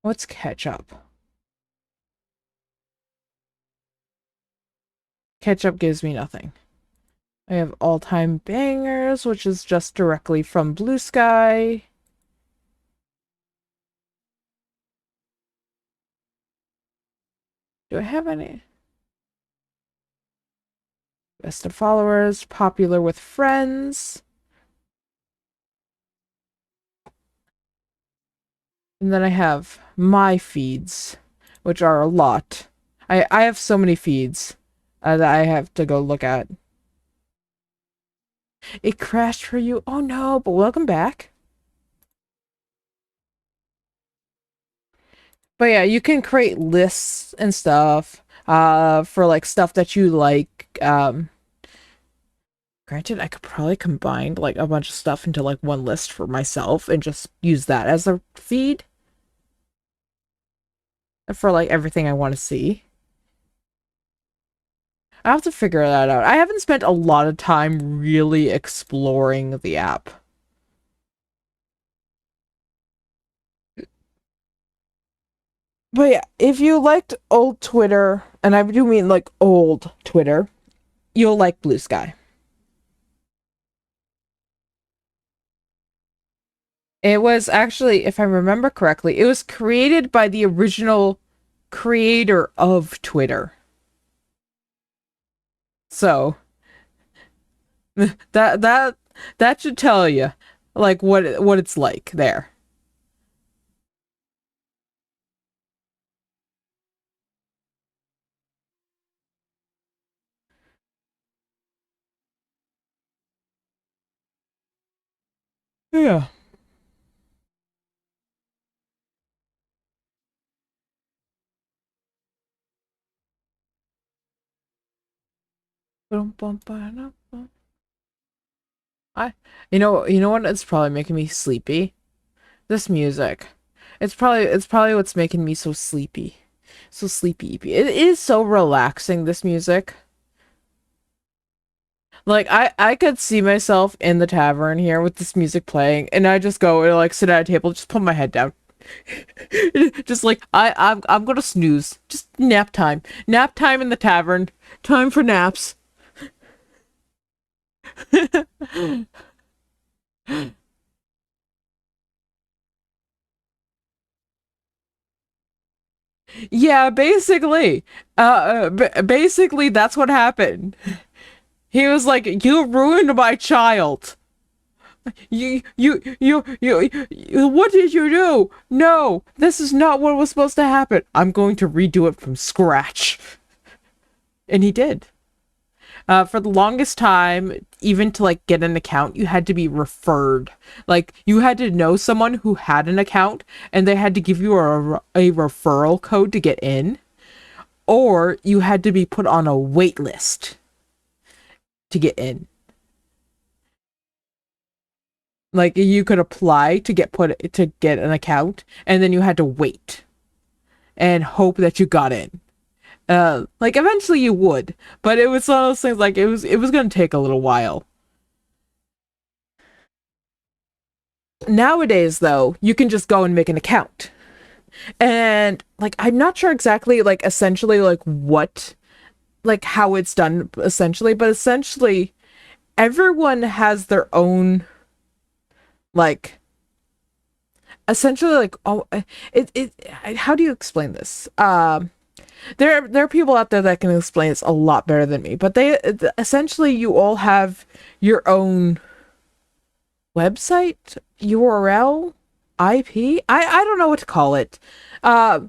What's ketchup? Ketchup gives me nothing. I have all-time bangers, which is just directly from Blue Sky. Do I have any? Best of followers, popular with friends. And then I have my feeds, which are a lot. I have so many feeds that I have to go look at. It crashed for you. Oh no, but welcome back. But yeah, you can create lists and stuff for like stuff that you like. Granted, I could probably combine like a bunch of stuff into like one list for myself and just use that as a feed for like everything I want to see. I have to figure that out. I haven't spent a lot of time really exploring the app. But yeah, if you liked old Twitter, and I do mean like old Twitter, you'll like Blue Sky. It was actually, if I remember correctly, it was created by the original creator of Twitter. So that that should tell you like what it's like there. Yeah. I you know what it's probably making me sleepy? This music. It's probably what's making me so sleepy. So sleepy. It is so relaxing, this music. Like I could see myself in the tavern here with this music playing and I just go and like sit at a table, just put my head down. Just like I'm gonna snooze. Just nap time. Nap time in the tavern. Time for naps. Yeah, basically. Basically that's what happened. He was like, "You ruined my child. What did you do? No, this is not what was supposed to happen. I'm going to redo it from scratch." And he did. For the longest time, even to like get an account, you had to be referred. Like you had to know someone who had an account, and they had to give you a referral code to get in, or you had to be put on a wait list to get in. Like you could apply to get an account, and then you had to wait and hope that you got in. Like eventually you would, but it was one of those things like it was gonna take a little while. Nowadays though, you can just go and make an account. And like I'm not sure exactly like essentially like what like how it's done essentially, but essentially everyone has their own, like, essentially, like, oh, how do you explain this? There are people out there that can explain this a lot better than me, but they essentially, you all have your own website, URL, IP. I don't know what to call it. Uh,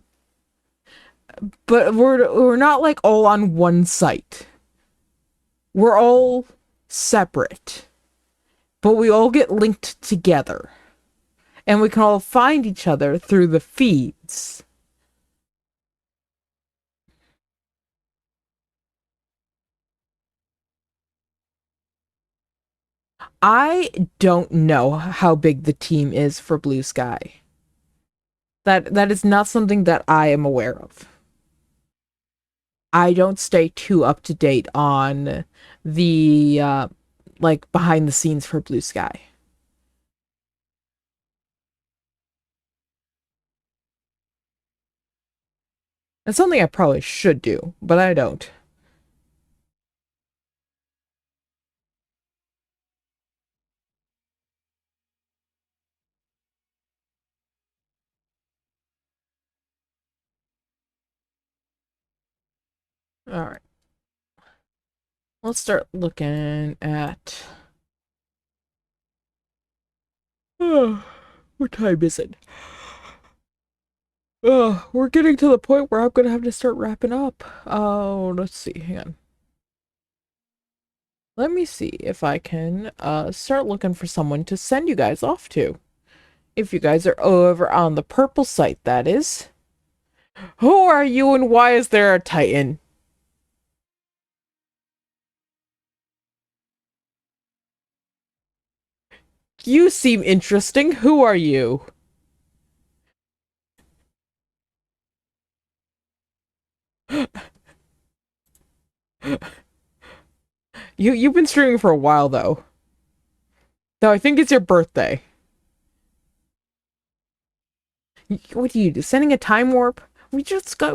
but we're not like all on one site. We're all separate, but we all get linked together, and we can all find each other through the feeds. I don't know how big the team is for Blue Sky. That is not something that I am aware of. I don't stay too up to date on the like behind the scenes for Blue Sky. It's something I probably should do, but I don't. All right. Let's start looking at what time is it? We're getting to the point where I'm gonna have to start wrapping up. Oh, let's see. Hang on. Let me see if I can start looking for someone to send you guys off to. If you guys are over on the purple site, that is. Who are you and why is there a Titan? You seem interesting. Who are you? You've been streaming for a while though. No, I think it's your birthday. What do you do? Sending a time warp? We just got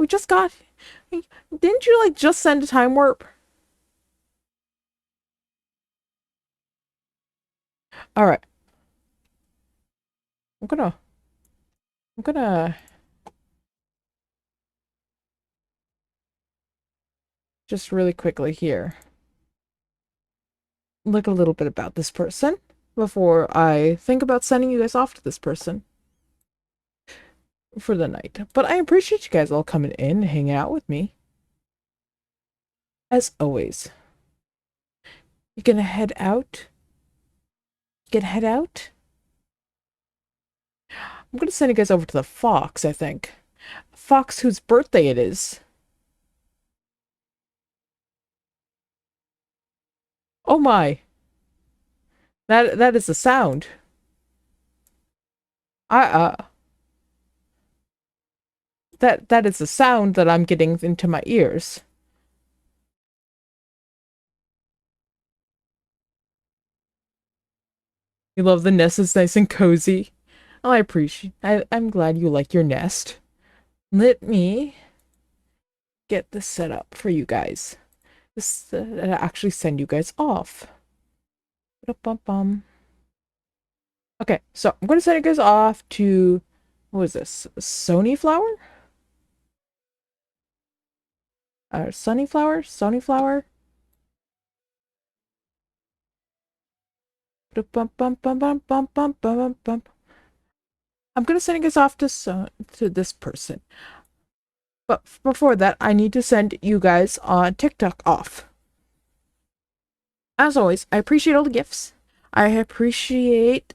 didn't you like just send a time warp? All right. I'm gonna I'm gonna just really quickly here look a little bit about this person before I think about sending you guys off to this person for the night. But I appreciate you guys all coming in and hanging out with me. As always. You gonna head out? Gonna head out? I'm gonna send you guys over to the Fox, I think. Fox whose birthday it is. Oh my. That is the sound. I that is the sound that I'm getting into my ears. You love the nest, it's nice and cozy. Oh, I'm glad you like your nest. Let me get this set up for you guys. This actually send you guys off. Bum. Okay, so I'm gonna send you guys off to what is this? Sony flower? Sunnyflower? Sonyflower? I'm gonna send you guys off to this person. But before that, I need to send you guys on TikTok off. As always, I appreciate all the gifts. I appreciate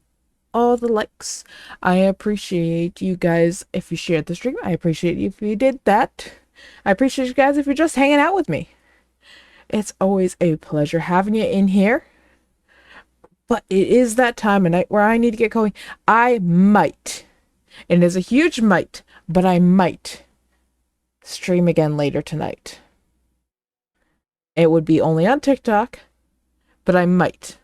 all the likes. I appreciate you guys if you shared the stream. I appreciate you if you did that. I appreciate you guys if you're just hanging out with me. It's always a pleasure having you in here. But it is that time of night where I need to get going. I might, and it is a huge might, but I might stream again later tonight. It would be only on TikTok, but I might.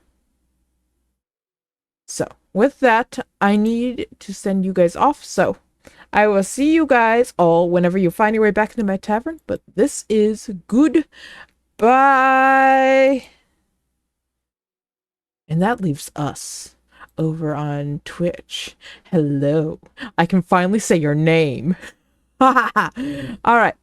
So, with that, I need to send you guys off. So, I will see you guys all whenever you find your way back into my tavern. But this is goodbye. And that leaves us over on Twitch. Hello. I can finally say your name. All right.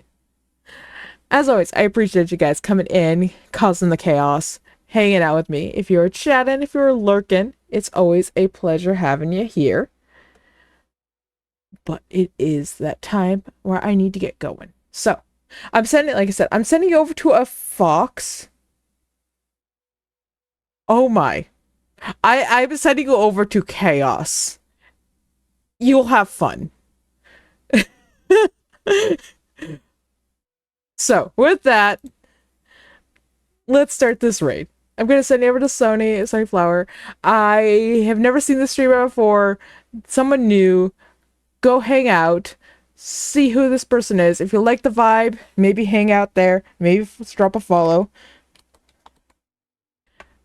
As always, I appreciate you guys coming in, causing the chaos, hanging out with me. If you're chatting, if you're lurking, it's always a pleasure having you here. But it is that time where I need to get going. So, I'm sending, like I said, I'm sending you over to a fox. Oh my. I'm sending you over to chaos. You'll have fun. So, with that, let's start this raid. I'm going to send you over to Sony Flower. I have never seen this streamer before. Someone new. Go hang out. See who this person is. If you like the vibe, maybe hang out there. Maybe drop a follow.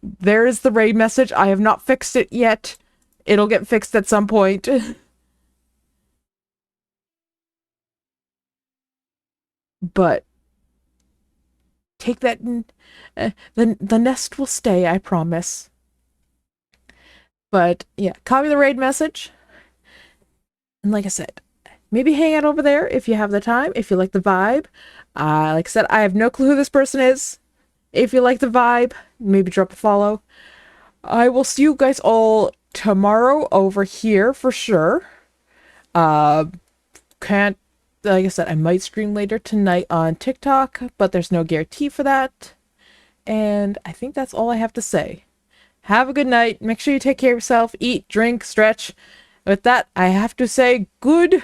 There is the raid message. I have not fixed it yet. It'll get fixed at some point. But take that. The nest will stay, I promise. But yeah, copy the raid message. And like I said, maybe hang out over there if you have the time, if you like the vibe. Like I said, I have no clue who this person is. If you like the vibe, maybe drop a follow. I will see you guys all tomorrow over here for sure. Can't, like I said, I might stream later tonight on TikTok, but there's no guarantee for that. And I think that's all I have to say. Have a good night. Make sure you take care of yourself. Eat, drink, stretch. With that, I have to say goodbye.